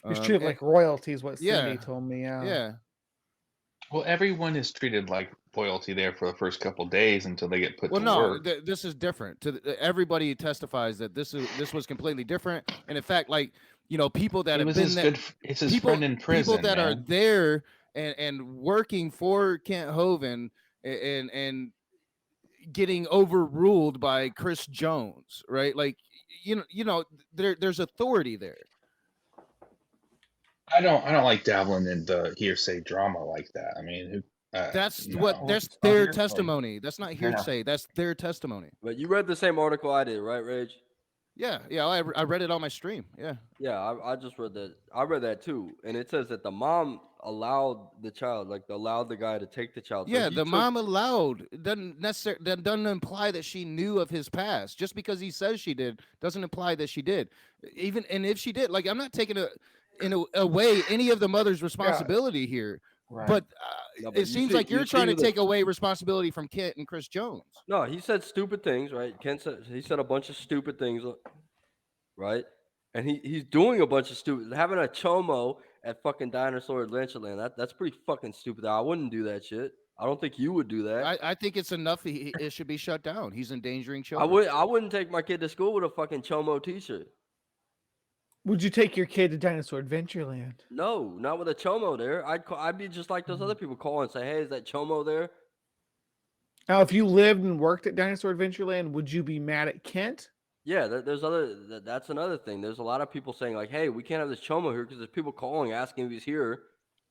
He was treated like royalty, is what Cindy yeah. told me. Yeah. Well, everyone is treated like royalty there for the first couple days until they get put Well, to no, work. this is different. Everybody testifies that this was completely different, and in fact, like people that It have was been his there, good. It's his friend in prison. people that are man. there and working for Kent Hovind and getting overruled by Chris Jones, right? Like there's authority there. I don't like dabbling in the hearsay drama like that. I mean, That's no. what that's It's not their hearsay. testimony. That's not hearsay. That's their testimony. But you read the same article I did, right, Rage? Yeah, I read it on my stream. Yeah. Yeah, I just read that. I read that too, and it says that the mom allowed the child, like allowed the guy to take the child. So Yeah, he the took- mom allowed. It doesn't necessarily that doesn't imply that she knew of his past. Just because he says she did doesn't imply that she did. Even and if she did, like I'm not taking away any of the mother's responsibility here. Right. But No, but it seems like you're trying to take away responsibility from Kent and Chris Jones. No, he said stupid things, right? Ken said he said a bunch of stupid things, right? And he's doing a bunch of stupid, having a chomo at fucking Dinosaur Adventureland. That's pretty fucking stupid. I wouldn't do that shit. I don't think you would do that. I think it's enough. It should be shut down. He's endangering children. I wouldn't take my kid to school with a fucking chomo t-shirt. Would you take your kid to Dinosaur Adventureland? No, not with a chomo there. I'd be just like those other people call and say, "Hey, is that chomo there?" Now, if you lived and worked at Dinosaur Adventureland, would you be mad at Kent? Yeah, that's another thing. There's a lot of people saying like, "Hey, we can't have this chomo here because there's people calling asking if he's here.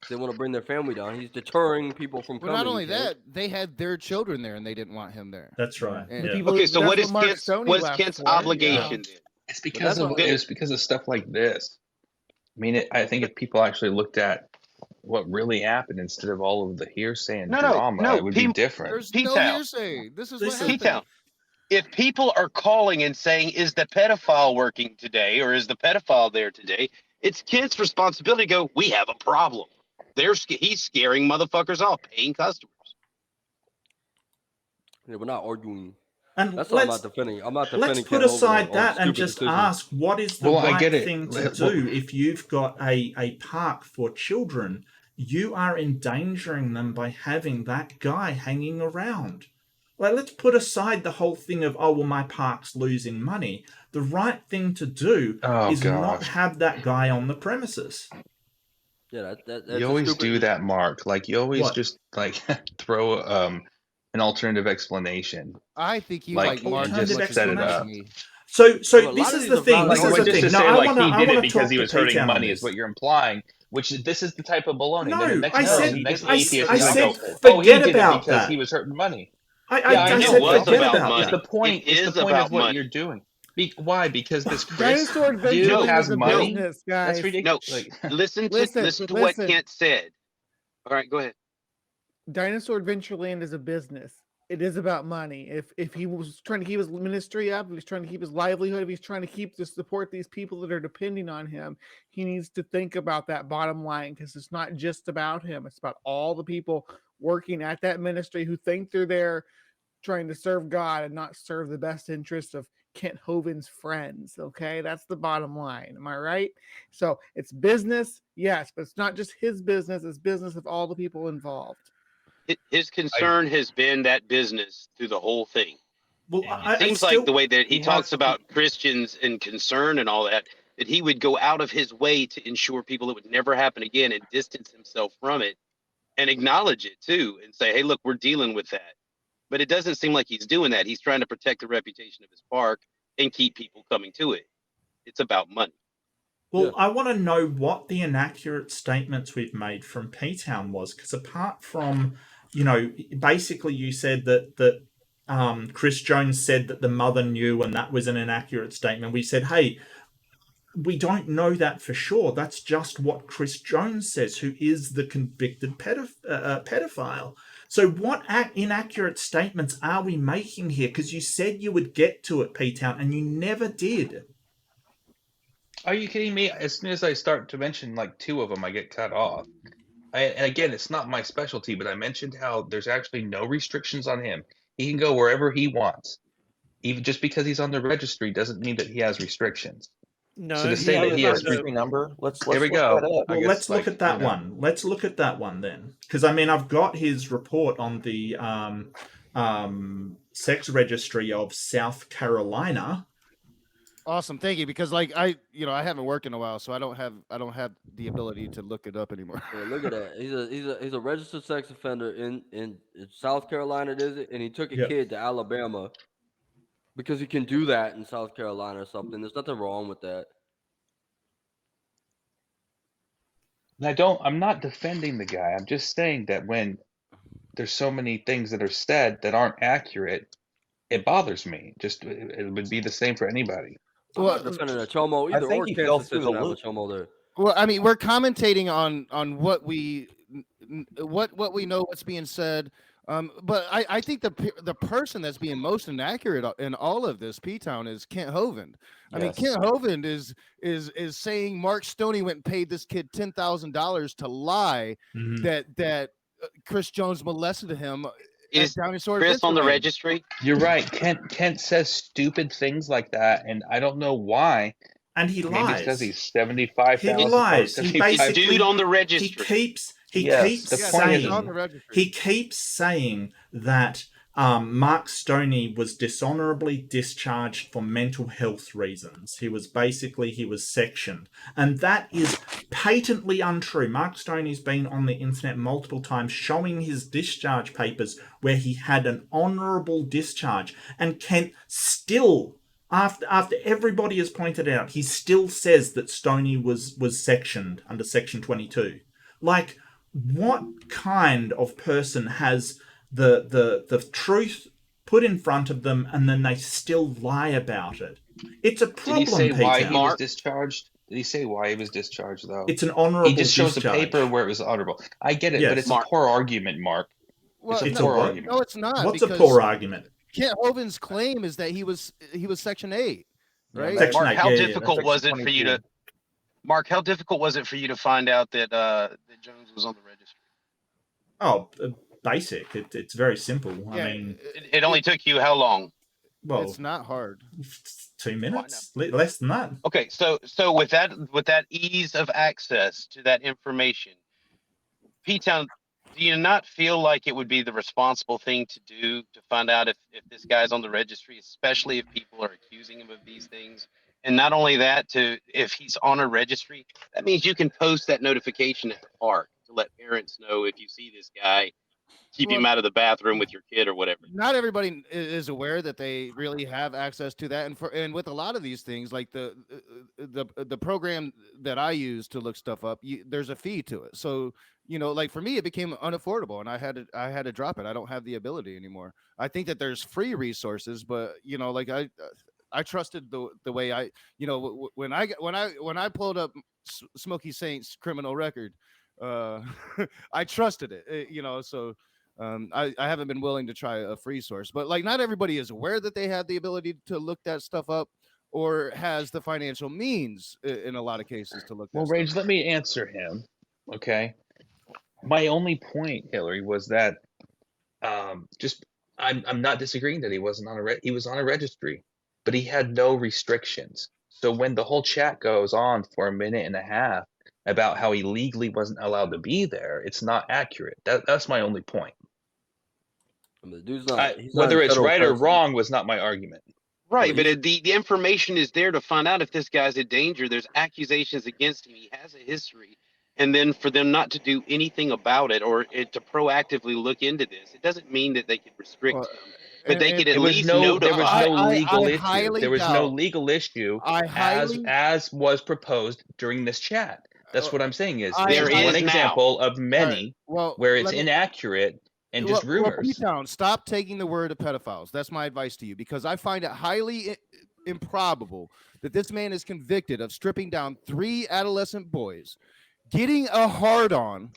They want to bring their family down. He's deterring people from But coming." not only Ken. that, they had their children there and they didn't want him there. That's right. And Yeah. people- Okay, so that's what is Mark Kent's Stoney what's left Kent's for, obligation then? It's that's because of what- it was because of stuff like this. I mean, I think if people actually looked at what really happened instead of all of the hearsay and No, drama, it would be people- different. There's Pete no Town. hearsay. This is This what is- happened. P-Town. If people are calling and saying, "Is the pedophile working today?" or "Is the pedophile there today?" it's Kent's responsibility to go, "We have a problem. He's scaring motherfuckers off, paying customers." Yeah, we're not arguing. And That's what I'm let's not defending. I'm not defending. let's put Kent Hovind aside on that and stupid just decisions. ask, what is the Well, I right get it. thing to Well- do if you've got a park for children? You are endangering them by having that guy hanging around. Like, let's put aside the whole thing of, oh, well, my park's losing money. The right thing to do Oh, is not gosh. have that guy on the premises. Yeah, that's You a always stupid- do that, Mark. Like you always What? just like throw an alternative explanation. I think you Like, like Mark alternative as much as set you it like up. me. So Well, a lot this of is these the are thing. valid This is Like, the just thing. to No, say, I like, want to. he I did want it to because talk he to was Pete hurting Town on money, is this. what you're implying. Which this is the type of baloney. No, Then the next I person, said- the next I atheist is said gonna go, forget "Oh, he did it about because that. he was hurting money." I Yeah, I know. said was forget about about money. It's that. the point. It It's is the point about of what money. you're doing. Why? Because this Chris Dinosaur dude Adventureland has is a money. business, That's guys. No, ridiculous. Like, listen to Listen, what listen. Kent said. All right, go ahead. Dinosaur Adventureland is a business. It is about money. If he was trying to keep his ministry up, if he's trying to keep his livelihood, if he's trying to keep to support these people that are depending on him, he needs to think about that bottom line, because it's not just about him. It's about all the people working at that ministry who think they're there trying to serve God and not serve the best interest of Kent Hovind's friends. Okay, that's the bottom line. Am I right? So it's business, yes, but it's not just his business, it's business of all the people involved. His concern has been that business through the whole thing. Well, It seems like the way that he he talks has- about Christians and concern and all that he would go out of his way to ensure people it would never happen again and distance himself from it and acknowledge it too and say, hey, look, we're dealing with that. But it doesn't seem like he's doing that. He's trying to protect the reputation of his park and keep people coming to it. It's about money. Well, I want to know what the inaccurate statements we've made from P-Town was, because apart from, basically you said that Chris Jones said that the mother knew and that was an inaccurate statement. We said, hey, we don't know that for sure. That's just what Chris Jones says, who is the convicted pedophile. So what inaccurate statements are we making here? Because you said you would get to it, P-Town, and you never did. Are you kidding me? As soon as I start to mention like two of them, I get cut off. And again, it's not my specialty, but I mentioned how there's actually no restrictions on him. He can go wherever he wants. Even just because he's on the registry doesn't mean that he has restrictions. No, So to say have that a he has registry number. Let's Here we look go. that up. I Well, guess, let's look like, at that you know. one. Let's look at that one then, because I mean, I've got his report on the sex registry of South Carolina. Awesome, thank you. Because like I haven't worked in a while, so I don't have the ability to look it up anymore. Yeah, look at that. He's a registered sex offender in South Carolina, is it? And he took a Yep. kid to Alabama because he can do that in South Carolina or something. There's nothing wrong with that. And I'm not defending the guy. I'm just saying that when there's so many things that are said that aren't accurate, it bothers me. It would be the same for anybody. I'm not defending a chomo I either, think or he fell Kansas through doesn't the have a loop. chomo there. Well, I mean, we're commentating on what we know, what's being said. But I think the person that's being most inaccurate in all of this, P-Town, is Kent Hovind. I mean, Yes. Kent Hovind is saying Mark Stoney went and paid this kid $10,000 to lie Mhm. that Chris Jones molested him. Is Down Sword Chris on the Adventureland. registry? You're right. Kent says stupid things like that, and I don't know why. And he Maybe it's because lies. he's 75,000. He lies. He Is basically dude on the he registry? keeps Yes. keeps The Yes, point he's is- on saying the registry. he keeps saying that Mark Stoney was dishonorably discharged for mental health reasons. He was sectioned, and that is patently untrue. Mark Stoney's been on the internet multiple times showing his discharge papers where he had an honorable discharge, and Kent still, after everybody has pointed out, he still says that Stoney was sectioned under Section 22. Like, what kind of person has the truth put in front of them and then they still lie about it? It's a Did problem, he say why Peter. he was Mark? discharged? Did he say why he was discharged, though? It's an honorable He just shows discharge. a paper where it was honorable. I get it, Yes. but it's Mark. a poor argument, Mark. Well, It's a It's poor a what? argument. no, it's not. What's a because poor argument? Kent Hovind's claim is that he was Section 8, right? Section Mark, 8, how yeah, yeah, difficult that's was it Section for you to 22. Mark, how difficult was it for you to find out that that Jones was on the registry? Oh, basic. It's very simple. Yeah, I mean, It only took you how long? well, it's not hard. 2 minutes, less than that. Okay, so with that ease of access to that information, P-Town, do you not feel like it would be the responsible thing to do to find out if this guy's on the registry, especially if people are accusing him of these things? And not only that, if he's on a registry, that means you can post that notification at the park to let parents know if you see this guy, keep him Well, out of the bathroom with your kid or whatever. Not everybody is aware that they really have access to that, and with a lot of these things, like the program that I use to look stuff up, there's a fee to it. So like for me, it became unaffordable, and I had to drop it. I don't have the ability anymore. I think that there's free resources, but like I trusted the way I when I pulled up Smokey Saint's criminal record, I trusted it. So. I haven't been willing to try a free source, but like not everybody is aware that they have the ability to look that stuff up or has the financial means in a lot of cases to look that Well, stuff Rage, up. let me answer him. Okay. My only point, Hillary, was that I'm not disagreeing that he wasn't on he was on a registry, but he had no restrictions. So when the whole chat goes on for a minute and a half about how he legally wasn't allowed to be there, it's not accurate. That's my only point. I mean, the dude's not. He's not Whether in it's federal right or custody. wrong was not my argument. Right, But but he's the information is there to find out if this guy's in danger. There's accusations against him. He has a history. And then for them not to do anything about it or to proactively look into this, it doesn't mean that they could restrict Well, him, but they could at There was least no there was notify no him. legal I issue. highly There was no doubt. legal issue I highly. as was proposed during this chat. That's Uh, what I'm saying is I this There is one is now. example of all right. many Well, where it's let me. inaccurate and just rumors. P-Town, stop taking the word of pedophiles. That's my advice to you, because I find it highly improbable that this man is convicted of stripping down 3 adolescent boys, getting a hard-on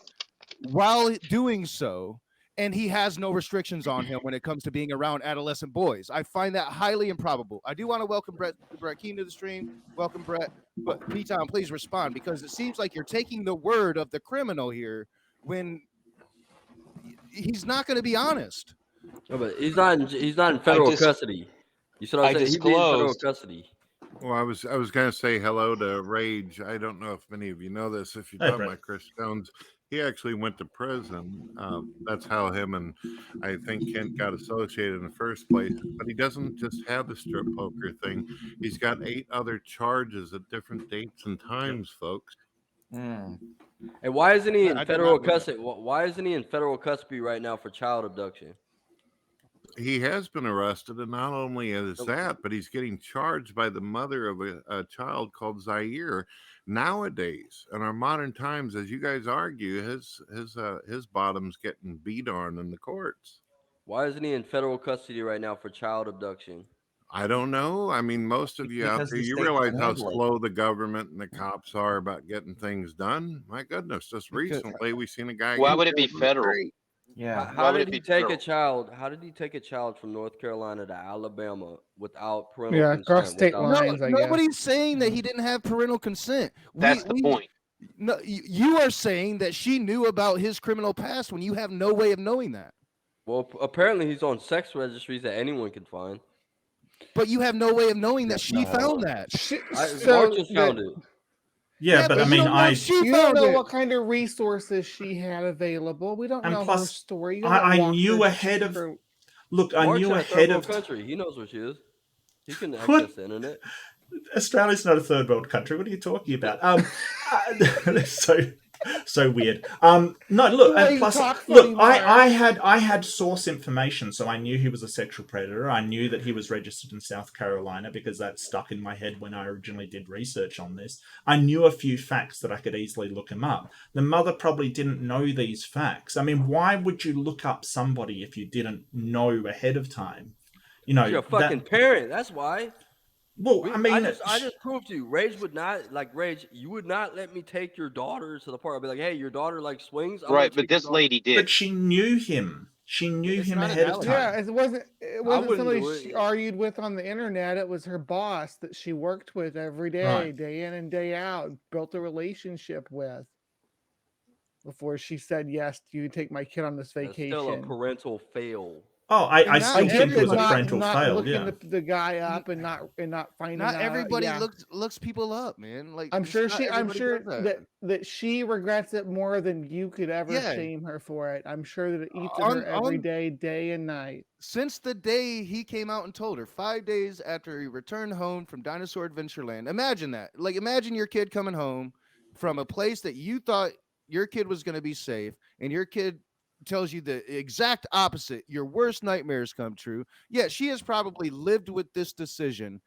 while doing so, and he has no restrictions on him when it comes to being around adolescent boys. I find that highly improbable. I do want to welcome Brett Keene to the stream. Welcome, Brett. But P-Town, please respond, because it seems like you're taking the word of the criminal here when he's not going to be honest. no, but he's not. He's not in federal custody. You said I said he'd be in federal custody. Well, I was going to say hello to Reid. I don't know if many of you know this. If you Hey, talk Brett. about Chris Jones, he actually went to prison. That's how him and I think Kent got associated in the first place. But he doesn't just have the strip poker thing. He's got 8 other charges at different dates and times, folks. Mm. And why isn't he in I did federal not know that. custody? Why isn't he in federal custody right now for child abduction? He has been arrested, and not only is Oh. that, but he's getting charged by the mother of a child called Zaire. Nowadays, in our modern times, as you guys argue, his bottom's getting beat on in the courts. Why isn't he in federal custody right now for child abduction? I don't know. I mean, most of you out Because there, the you state realize can how handle it. slow the government and the cops are about getting things done. My goodness, just Because- recently we seen a guy. Why get would it be killed in the federal? street. Yeah. How Why would did it he be take federal? a child? How did he take a child from North Carolina to Alabama without parental Yeah, consent? across state without- lines. I guess. Nobody's saying that he didn't have parental consent. That's the point. No, you are saying that she knew about his criminal past when you have no way of knowing that. Well, apparently he's on sex registries that anyone can find. But you have no way of knowing that That's she not how it found works. that. Mark just found it. Yeah, but I you mean, don't know if she You don't found know it. what kind of resources she had available. We don't And know her plus, story. You I gotta walk knew her ahead of. through- Look, I Mark's knew in a ahead third of. world country. He knows where she is. He can What? access the internet. Australia's not a third world country. What are you talking about? So weird. No, look, The way and you plus, talk look, funny, Mark. I had source information, so I knew he was a sexual predator. I knew that he was registered in South Carolina because that stuck in my head when I originally did research on this. I knew a few facts that I could easily look him up. The mother probably didn't know these facts. I mean, why would you look up somebody if you didn't know ahead of time? You know, You're a fucking parent. That's why. well, We- I mean, I just proved to you. Rage would not Rage. You would not let me take your daughter to the park. I'd be like, hey, your daughter like swings. I'm gonna Right, take but your this daughter." lady did. but she knew him. She knew It's him not ahead of analogous. time. Yeah, it wasn't wouldn't somebody do it. she argued with on the internet. It was her boss that she worked with every day, Right. day in and day out, built a relationship with before she said yes, you take my kid on this That's still a vacation. parental fail. Oh, I And still not think it was a not, parental not fail. looking Yeah. the guy up and not finding Not out. everybody yeah. looks people up, man. Like I'm just sure not I'm everybody sure does that she regrets it more than you could ever Yeah. shame her for it. I'm sure that it eats at On- her every on- day, day and night. Since the day he came out and told her, 5 days after he returned home from Dinosaur Adventureland. Imagine that. Like, imagine your kid coming home from a place that you thought your kid was going to be safe, and your kid tells you the exact opposite. Your worst nightmares come true. Yeah, she has probably lived with this decision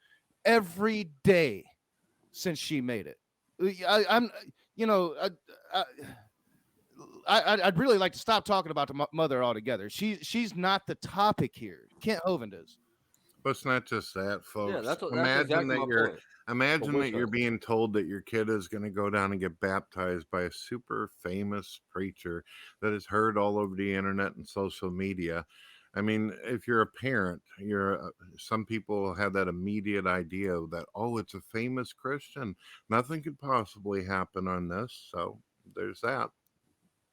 every day since she made it. I'm, you know, I'd really like to stop talking about the mother altogether. She's not the topic here. Kent Hovind is. But it's not just that, folks. Yeah, that's Imagine exactly that my you're point. imagine witch that you're hunt. being told that your kid is going to go down and get baptized by a super famous preacher that is heard all over the internet and social media. I mean, if you're a parent, some people have that immediate idea that, oh, it's a famous Christian. Nothing could possibly happen on this. So there's that.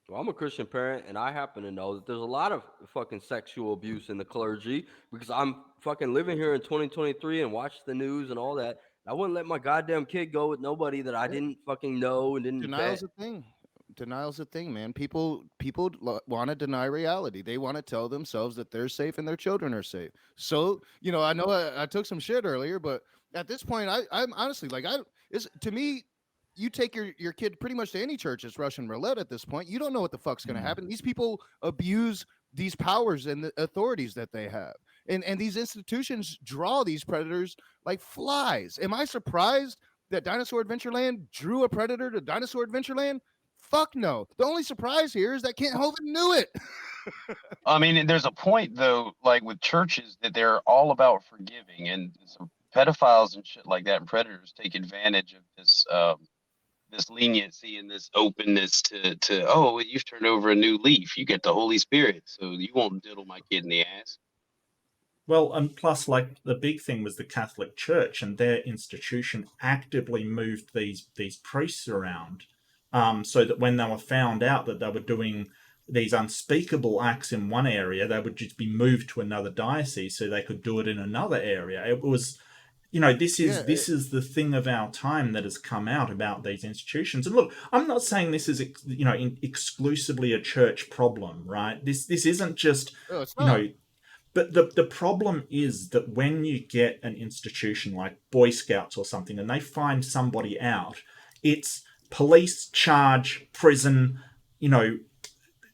Well, I'm a Christian parent, and I happen to know that there's a lot of fucking sexual abuse in the clergy because I'm fucking living here in 2023 and watch the news and all that. I wouldn't let my goddamn kid go with nobody that I Yeah. didn't fucking know and didn't Denial's vet. a thing. Denial's a thing, man. People want to deny reality. They want to tell themselves that they're safe and their children are safe. So, I know I took some shit earlier, but at this point, I'm honestly like, to me, you take your kid pretty much to any church, it's Russian roulette at this point. You don't know what the fuck's going to happen. These people abuse these powers and the authorities that they have. And these institutions draw these predators like flies. Am I surprised that Dinosaur Adventureland drew a predator to Dinosaur Adventureland? Fuck no. The only surprise here is that Kent Hovind knew it. I mean, there's a point though, like with churches, that they're all about forgiving, and so pedophiles and shit like that, and predators take advantage of this leniency and this openness to oh, well, you've turned over a new leaf. You get the Holy Spirit, so you won't diddle my kid in the ass. Well, and plus, like the big thing was the Catholic Church and their institution actively moved these priests around, so that when they were found out that they were doing these unspeakable acts in one area, they would just be moved to another diocese so they could do it in another area. It was, this is Yeah, this is the thing of our time that has come out about these institutions. And look, I'm not saying this is exclusively a church problem, right? This isn't just oh, it's you not. know but the problem is that when you get an institution like Boy Scouts or something and they find somebody out, it's police, charge, prison,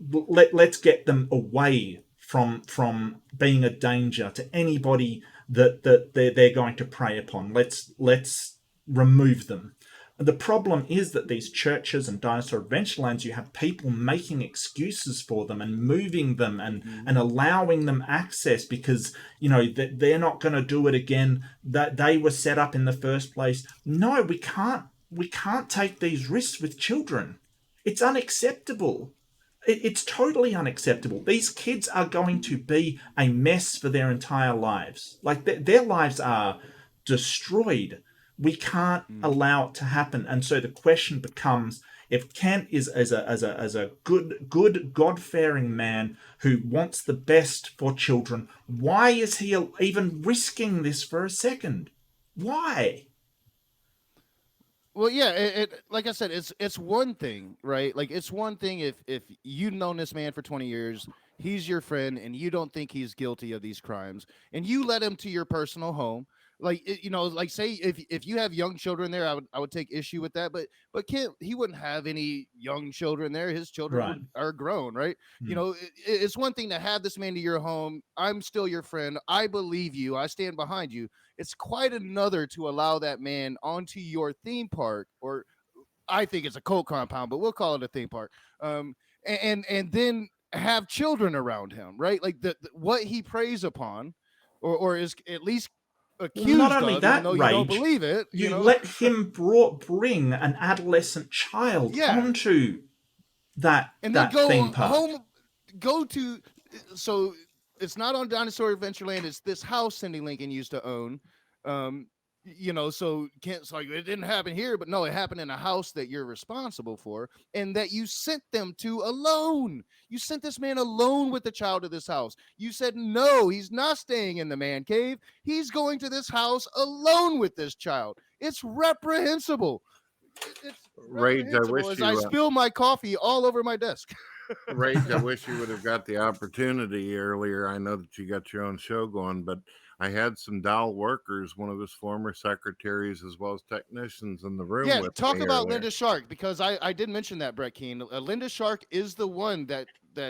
let's get them away from being a danger to anybody that they're going to prey upon. Let's remove them. The problem is that these churches and Dinosaur Adventurelands, you have people making excuses for them and moving them and allowing them access because, that they're not going to do it again, that they were set up in the first place. No, we can't take these risks with children. It's unacceptable. It's totally unacceptable. These kids are going to be a mess for their entire lives. Like their lives are destroyed. We can't allow it to happen. And so the question becomes: if Kent is as a good God-fearing man who wants the best for children, why is he even risking this for a second? Why? Well, yeah, like I said, it's one thing, right? Like it's one thing if you've known this man for 20 years, he's your friend, and you don't think he's guilty of these crimes, and you let him to your personal home. Like like say if you have young children there, I would take issue with that. But Kent, he wouldn't have any young children there. His children Right. are grown, right? It's one thing to have this man to your home. I'm still your friend. I believe you. I stand behind you. It's quite another to allow that man onto your theme park, or I think it's a cult compound, but we'll call it a theme park. And then have children around him, right? Like the what he preys upon, or is at least Well, not accused only of, even that, though you don't Rage, believe it. you let him bring an adolescent child Yeah. onto that And then go theme park. home, go to. So it's not on Dinosaur Adventureland. It's this house Cindy Lincoln used to own. So Kent's like, it didn't happen here, but no, it happened in a house that you're responsible for, and that you sent them to alone. You sent this man alone with the child to this house. You said, no, he's not staying in the man cave. He's going to this house alone with this child. It's reprehensible. It's Rage, I reprehensible wish as you, I spill my coffee all over my desk. Rage, I wish you would have got the opportunity earlier. I know that you got your own show going, but I had some Dow workers, one of his former secretaries, as well as technicians in the room Yeah, with talk me about earlier. Linda Shark, because I did mention that, Brett Keane. Linda Shark is the one that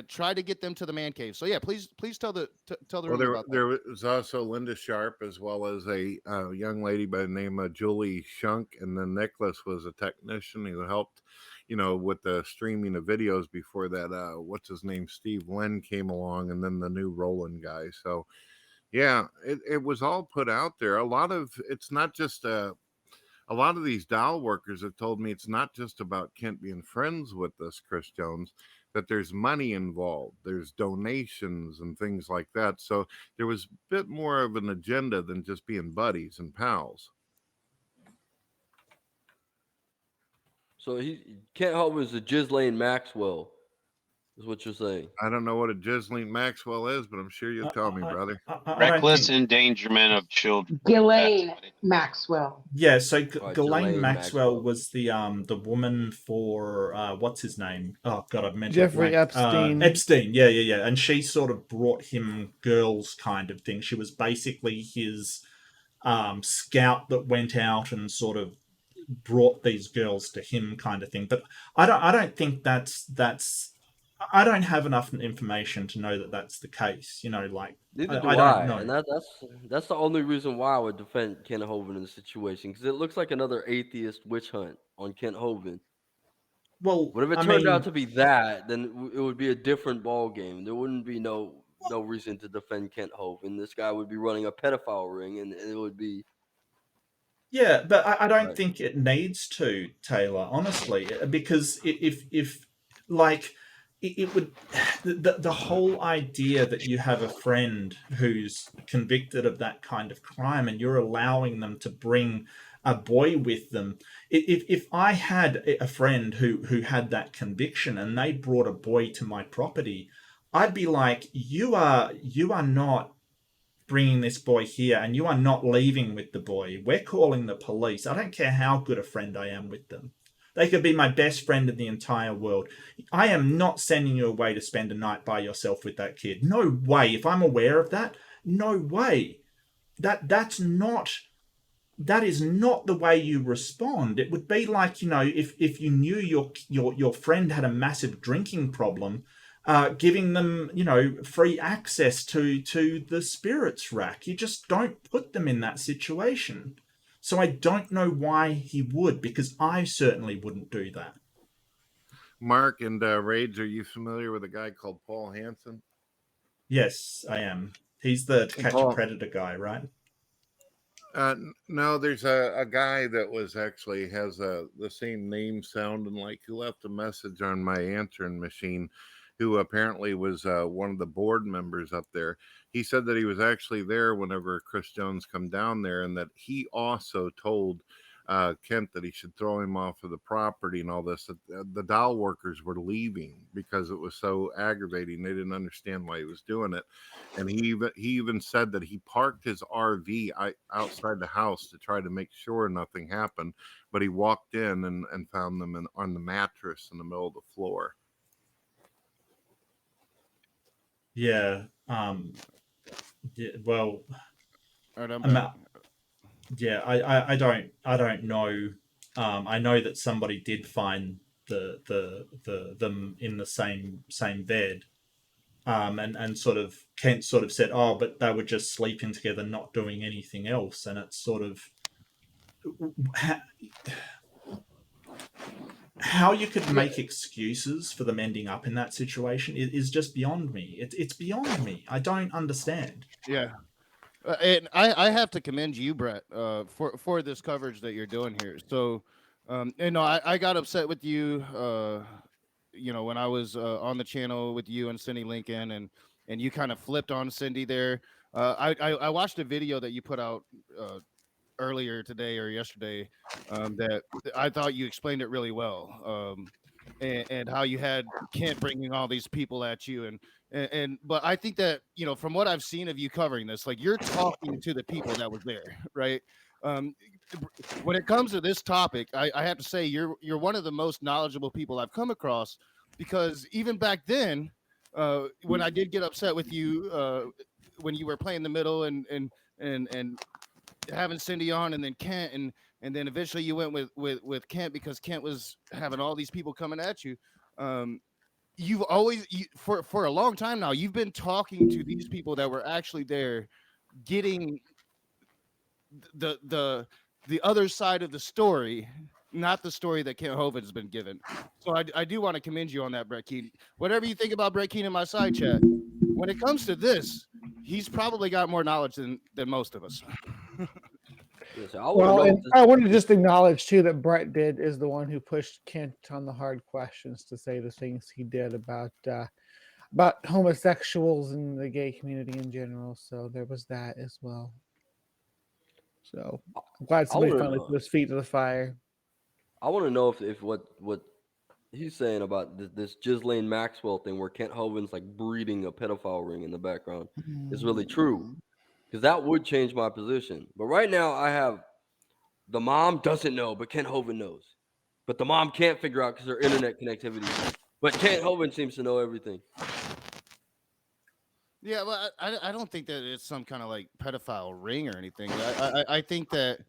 tried to get them to the man cave. So yeah, please tell the room about that. There was also Linda Sharp, as well as a young lady by the name of Julie Shunk, and then Nicholas was a technician who helped, with the streaming of videos before that. What's his name? Steve Lynn came along, and then the new Roland guy. So yeah, it was all put out there. It's not just a lot of these doll workers have told me it's not just about Kent being friends with this Chris Jones, that there's money involved, there's donations and things like that. So there was a bit more of an agenda than just being buddies and pals. So Kent Hovind is a Ghislaine Maxwell Is what you're saying. I don't know what a Ghislaine Maxwell is, but I'm sure you'll tell me, brother. I don't Reckless think. endangerment of children. Ghislaine That's what it is. Maxwell. Yeah, so All right, Ghislaine Ghislaine Maxwell Maxwell. was the woman for what's his name? Oh God, I've mentioned Jeffrey Epstein. Epstein, yeah, and she sort of brought him girls kind of thing. She was basically his scout that went out and sort of brought these girls to him kind of thing. But I don't think that's I don't have enough information to know that that's the case. You know, like Neither do I don't I, know. and that's the only reason why I would defend Kent Hovind in this situation, because it looks like another atheist witch hunt on Kent Hovind. Well, But if it I turned out mean, to be that, then it would be a different ball game. There wouldn't be no reason to defend Kent Hovind. This guy would be running a pedophile ring, and it would be yeah, but I don't right. think it needs to, Taylor, honestly, because if like it would the whole idea that you have a friend who's convicted of that kind of crime and you're allowing them to bring a boy with them. If I had a friend who had that conviction and they brought a boy to my property, I'd be like, you are not bringing this boy here and you are not leaving with the boy. We're calling the police. I don't care how good a friend I am with them. They could be my best friend in the entire world. I am not sending you away to spend a night by yourself with that kid. No way. If I'm aware of that, no way. That is not the way you respond. It would be like, if you knew your friend had a massive drinking problem, giving them, free access to the spirits rack. You just don't put them in that situation. So I don't know why he would, because I certainly wouldn't do that. Mark and Raids, are you familiar with a guy called Paul Hansen? Yes, I am. He's the Catch a Paul- Predator guy, right? No, there's a guy that was actually has the same name sounding like, who left a message on my answering machine, who apparently was one of the board members up there. He said that he was actually there whenever Chris Jones come down there, and that he also told Kent that he should throw him off of the property and all this. That the doll workers were leaving because it was so aggravating. They didn't understand why he was doing it. And he even said that he parked his RV outside the house to try to make sure nothing happened, but he walked in and found them on the mattress in the middle of the floor. Yeah. Well, All right, I'm I'm back. yeah, I don't know. I know that somebody did find them in the same bed. And sort of Kent sort of said, oh, but they were just sleeping together, not doing anything else. And it's sort of how you could make excuses for them ending up in that situation is just beyond me. It's beyond me. I don't understand. Yeah. And I have to commend you, Brett, for this coverage that you're doing here. So, I got upset with you, when I was on the channel with you and Cindy Lincoln, and you kind of flipped on Cindy there. I watched a video that you put out earlier today or yesterday, that I thought you explained it really well, and how you had Kent bringing all these people at you, and but I think that, from what I've seen of you covering this, like, you're talking to the people that was there, right? Um, when it comes to this topic, I have to say you're one of the most knowledgeable people I've come across, because even back then, when I did get upset with you, when you were playing the middle and having Cindy on, and then Kent, and then eventually you went with Kent because Kent was having all these people coming at you. You've always, for a long time now, you've been talking to these people that were actually there, getting the other side of the story, not the story that Kent Hovind has been given. So I do want to commend you on that, Brett Keaton. Whatever you think about Brett Keaton in my side chat, when it comes to this, he's probably got more knowledge than most of us. Yes, I wanna Well, know and if this- I want to just acknowledge too that Brett did is the one who pushed Kent on the hard questions to say the things he did about homosexuals and the gay community in general. So there was that as well. So I'm glad somebody wanna finally know. put his feet to the fire. I want to know if what he's saying about this Ghislaine Maxwell thing where Kent Hovind's like breeding a pedophile ring in the background is really true. Because that would change my position. But right now I have the mom doesn't know, but Kent Hovind knows. But the mom can't figure out because her internet connectivity. But Kent Hovind seems to know everything. Yeah, well, I don't think that it's some kind of like pedophile ring or anything. I think that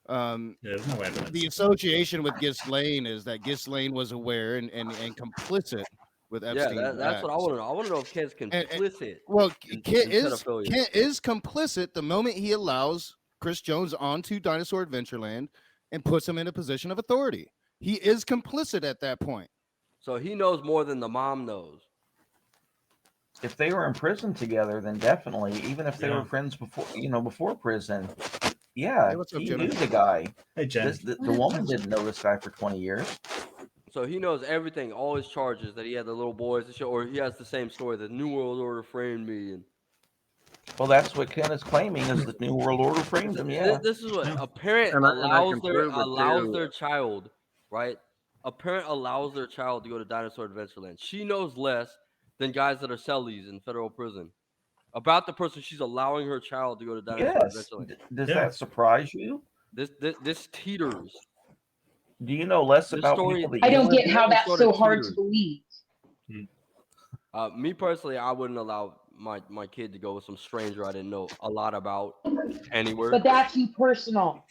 There's no evidence. the association with Ghislaine is that Ghislaine was aware and complicit with Yeah, Epstein's that's what I acts. want to know. I want to know if Kent's complicit. Well, in Kent pedophilia. is complicit the moment he allows Chris Jones onto Dinosaur Adventureland and puts him in a position of authority. He is complicit at that point. So he knows more than the mom knows. If they were in prison together, then definitely. Even if they Yeah. were friends before prison, yeah, Hey, what's up, he Jenna? knew the guy. Hey, Jen. The woman didn't know this guy for 20 years. So he knows everything, all his charges that he had the little boys to show, or he has the same story. The New World Order framed me, and Well, that's what Ken is claiming is the New World Order framed him. Yeah. this is what a parent And I allows can prove it, too. their child, right? A parent allows their child to go to Dinosaur Adventureland. She knows less than guys that are cellies in federal prison about the person she's allowing her child to go to Dinosaur Yes. Adventureland. Does Yeah. that surprise you? This teeters. Do you know less This about story- people that I you don't live get how with? that's sort so of hard to teeters. believe. Me personally, I wouldn't allow my kid to go with some stranger I didn't know a lot about anywhere. But that's you personal.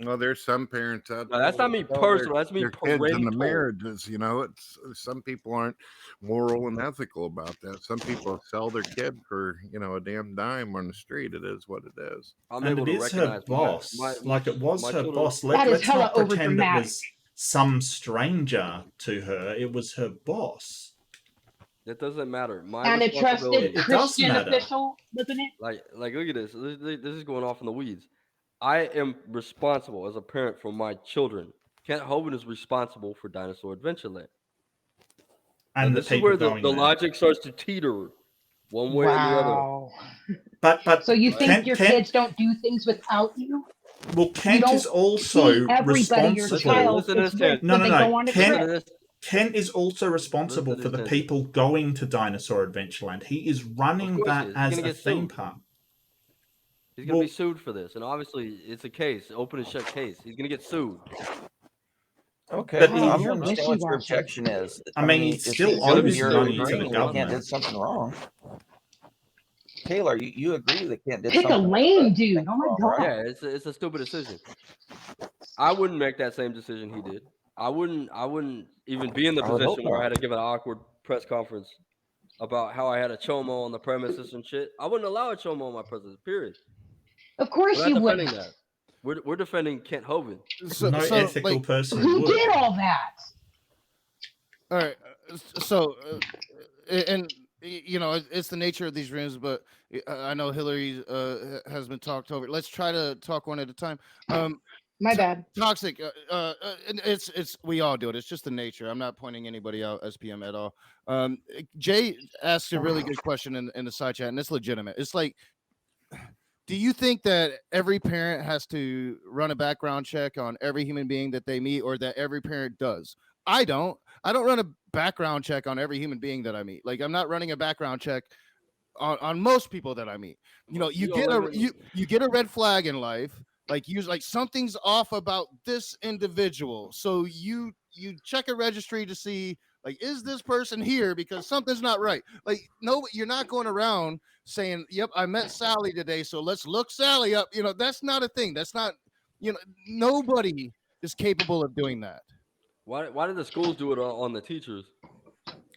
Well, there's some parents out No, there. that's not me that tell personal, that's me their kids in the parental. marriages. It's some people aren't moral and ethical about that. Some people sell their kid for a damn dime on the street. It is what it is. I'm And able it to is her recognize boss. Like it was my her children- boss. That is Let's hella not pretend it overdramatic. was some stranger to her. It was her boss. That doesn't matter. My And a responsibility. trusted It does Christian matter. official, doesn't it? Like look at this. This is going off in the weeds. I am responsible as a parent for my children. Kent Hovind is responsible for Dinosaur Adventureland. And And the this is people where the going there. logic starts to teeter one way or the other. Wow. But So you think Kent- your Kent- kids don't do things without you? Well, Kent is don't also See everybody, your responsible. child Listen to is this, with Ted. No, when no, they no. go on a Ken- trip. Listen to this. Kent is also responsible Listen for to the this. people going to Dinosaur Adventureland. He is running Of course that he is. He's as gonna a get theme sued. park. He's gonna Well- be sued for this, and obviously it's a case, open and shut case. He's gonna get sued. Okay, But well, I you're don't understand what your wishy-washy. objection is. I mean, he if still you're owes agreeing money to the that government. Kent did something wrong. Taylor, you agree that Kent did Pick a something lame dude. Oh my wrong, god. right? Yeah, it's a stupid decision. I wouldn't make that same decision he did. I wouldn't even be in the I would hope position where I not. had to give an awkward press conference about how I had a chomo on the premises and shit. I wouldn't allow a chomo on my premises. Period. Of course We're you not defending wouldn't. that. We're defending Kent Hovind. No ethical like, person Who would. did all that? all right, so and it's the nature of these rooms, but I know Hillary has been talked over. Let's try to talk one at a time. My bad. Toxic, and it's we all do it. It's just the nature. I'm not pointing anybody out, SPM, at all. Jay asked a really good question in the side chat, and it's legitimate. It's like, do you think that every parent has to run a background check on every human being that they meet, or that every parent does? I don't run a background check on every human being that I meet. Like, I'm not running a background check on most people that I meet. You get a red flag in life. Like, something's off about this individual. So you check a registry to see, like, is this person here, because something's not right. Like, no, you're not going around saying, yep, I met Sally today, so let's look Sally up. That's not a thing. That's not, nobody is capable of doing that. Why did the schools do it on the teachers?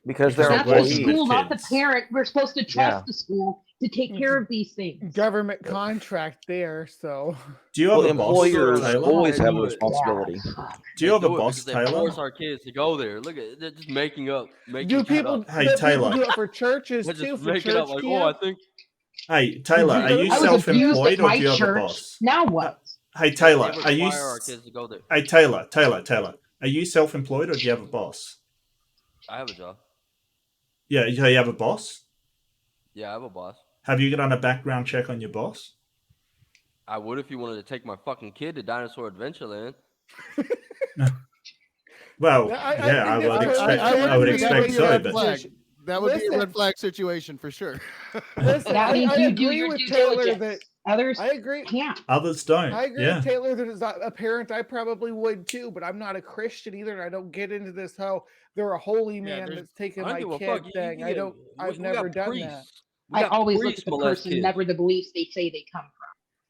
Because they're That's working the employees. with school, not the kids. parent. We're supposed to trust Yeah. the school to take care of these things. Government contract there, so Do you have Well, a boss, employers Taylor? always They have a do it. responsibility. Do you have a do it boss, because they Taylor? force our kids to go there. Look at they're just making do shit people? up. Hey, do Taylor. people do it for churches They're too? just For making up church like, camp? I think Hey, Taylor, are you I was abused self-employed at or my do you have a church. boss? Now what? Hey, Taylor, they are you? require our kids to go there. Hey, Taylor, are you self-employed or do you have a boss? I have a job. Yeah, you have a boss. Yeah, I have a boss. Have you done a background check on your boss? I would if you wanted to take my fucking kid to Dinosaur Adventureland. Well, I yeah, I think would that's totally expect. fair I would for that expect be a so, red but flag. That would be a red Listen, flag situation for sure. listen, That means I you do agree your with due Taylor that diligence. Others I agree. can't. others don't. I agree Yeah. with Taylor that as a parent, I probably would too, but I'm not a Christian either, and I don't get into this how they're a holy man there's- that's taking I don't my give a kid fuck. You thing. can I get- don't. I've we never got done that. priests. We I got always look priests at the molest person, kids. never the beliefs they say they come from.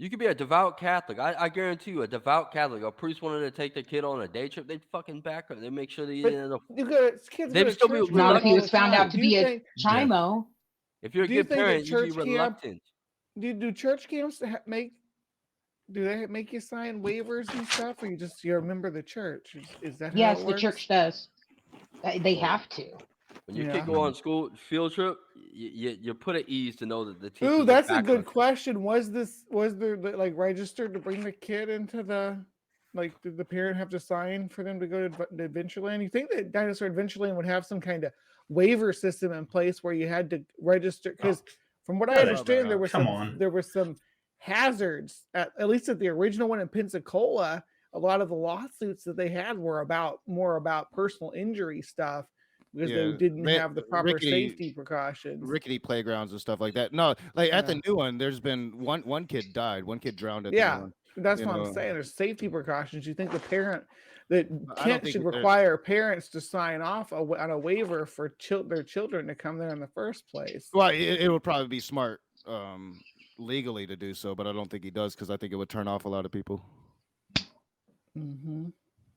You could be a devout Catholic. I guarantee you, a devout Catholic, a priest wanted to take their kid on a day trip, they'd fucking back her. They make sure they But didn't. you go to kids They'd go to still be church reluctant Not camp if he all was the found out time. to Do you be a think? chimo. If you're a Do you good think that parent, you'd be church camp- reluctant. Do church camps make? Do they make you sign waivers and stuff, or you're a member of the church? Is that how Yes, it the works? church does. They Oh. have to. When your Yeah. kid go on school field trip, you're put at ease to know that the teachers. Ooh, are that's a back good on- question. Was there like registered to bring the kid into the, like, did the parent have to sign for them to go to Adventureland? You think that Dinosaur Adventureland would have some kind of waiver system in place where you had to register? Because from what I Yeah, they- understand, come on. there were some hazards at least at the original one in Pensacola. A lot of the lawsuits that they had were more about personal injury stuff because they Yeah, didn't they- have the proper rickety- safety precautions. Rickety playgrounds and stuff like that. No, like at Yeah. the new one, there's been one kid died. One kid drowned at the Yeah, new one. that's you what know. I'm saying. There's safety precautions. You think the parent that I don't Kent think should there's- require parents to sign off on a waiver for their children to come there in the first place? Well, it would probably be smart legally to do so, but I don't think he does because I think it would turn off a lot of people. Mm-hmm.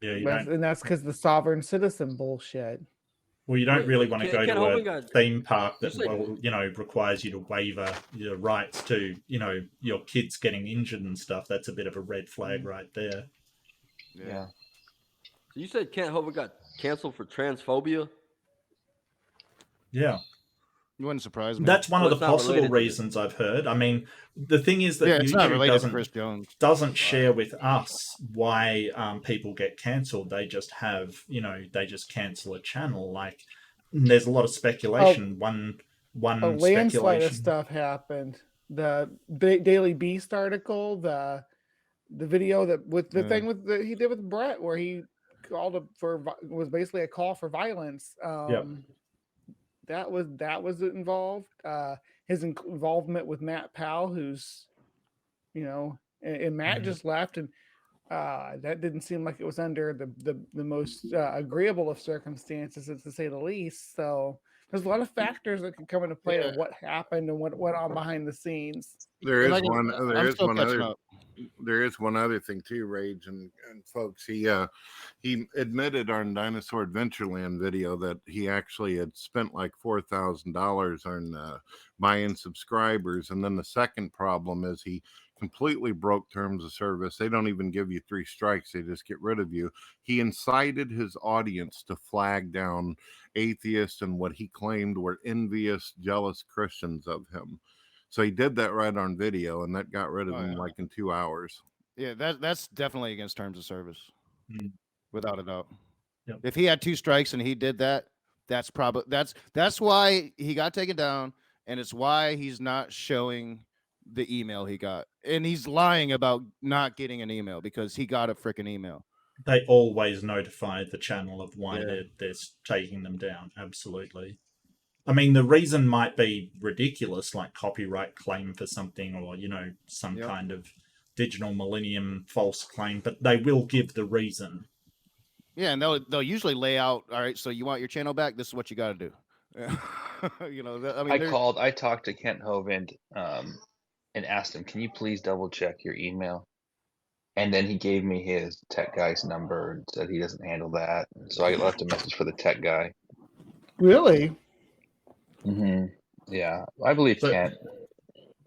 Yeah, you That's, don't. and that's because the sovereign citizen bullshit. Well, you don't Wait, really want to Ken go to Hovind a got- theme park that, Just like- well, requires you to waiver your rights to, your kids getting injured and stuff. That's a bit of a red flag right there. Yeah. So you said Kent Hovind got canceled for transphobia? Yeah. You wouldn't surprise me. That's one Well, of it's the not possible related to this. reasons I've heard. I mean, the thing is that yeah, it's not YouTube related to Chris Jones. doesn't share with us why people get cancelled. They just have, they just cancel a channel. Like, there's a lot of speculation. One A landslide of speculation. stuff happened. The Daily Beast article, the video that with the Yeah. thing with that he did with Brett, where he called was basically a call for violence. That was involved. His involvement with Matt Powell, who's, and Matt just left, and that didn't seem like it was under the most agreeable of circumstances, to say the least. So there's a lot of factors that could come into play of what happened and what went on behind the scenes. There And is I can- one. I'm There is still one catching other. up. There is one other thing too, Rage and folks. He admitted on Dinosaur Adventureland video that he actually had spent like $4,000 on buying subscribers, and then the second problem is he completely broke terms of service. They don't even give you 3 strikes; they just get rid of you. He incited his audience to flag down atheists and what he claimed were envious, jealous Christians of him. So he did that right on video, and that got rid of him like in 2 hours. Yeah, that's definitely against terms of service, without a doubt. Yep. If he had 2 strikes and he did that, that's probably that's why he got taken down, and it's why he's not showing the email he got, and he's lying about not getting an email because he got a freaking email. They always notify the channel of why Yeah. they're taking them down. Absolutely. I mean, the reason might be ridiculous, like copyright claim for something, or some Yep. kind of digital millennium false claim, but they will give the reason. Yeah, and they'll usually lay out. All right, so you want your channel back? This is what you got to do. I talked to Kent Hovind and asked him, can you please double check your email? And then he gave me his tech guy's number and said he doesn't handle that. So I left a message for the tech guy. Really? Yeah, I believe But- Kent.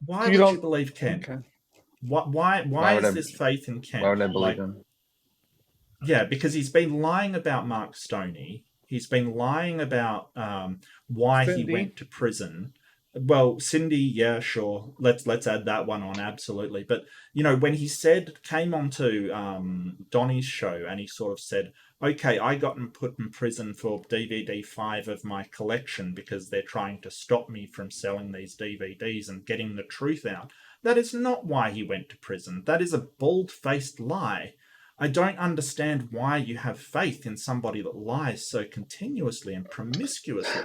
Why You would don't- you believe Kent? Okay. Why Why would is I- this faith in Kent? Why would I believe Like, him? Yeah, because he's been lying about Mark Stoney. He's been lying about why Cindy. he went to prison. Well, Cindy, yeah, sure. Let's add that one on, absolutely. But when he came onto Donnie's show and he sort of said, "Okay, I got put in prison for DVD 5 of my collection because they're trying to stop me from selling these DVDs and getting the truth out." That is not why he went to prison. That is a bald-faced lie. I don't understand why you have faith in somebody that lies so continuously and promiscuously.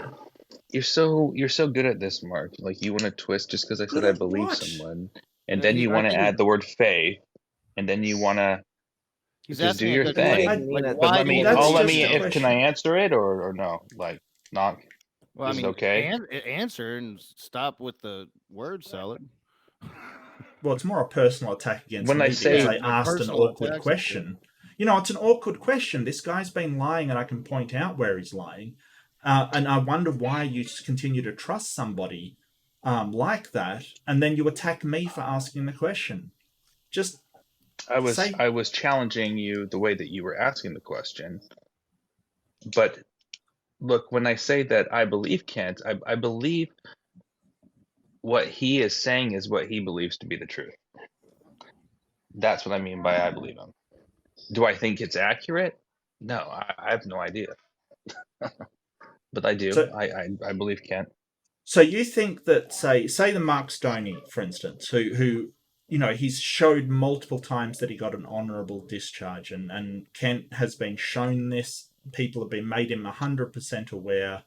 You're so good at this, Mark. Like you want to twist just because I said Good I at believe what? someone, and then you I want to think add the word faith, and then you want to he's just do asking a your good thing. question. You mean Like, that But why let do you me. That's Oh, believe let just me. a so? Can I question. answer it or no? Like not. Well, I Is it mean, okay? answer and stop with the word salad. Well, it's more a personal attack against When I me because Yeah, say I the asked an personal awkward attacks and shit. question. You know, it's an awkward question. This guy's been lying, and I can point out where he's lying. And I wonder why you continue to trust somebody like that, and then you attack me for asking the question. Just say, I was challenging you the way that you were asking the question, but look, when I say that I believe Kent, I believe what he is saying is what he believes to be the truth. That's what I mean by I believe him. Do I think it's accurate? No, I have no idea. But I do. so I believe Kent. So you think that say the Mark Stoney, for instance, who he's showed multiple times that he got an honourable discharge, and Kent has been shown this. People have been made him 100% aware.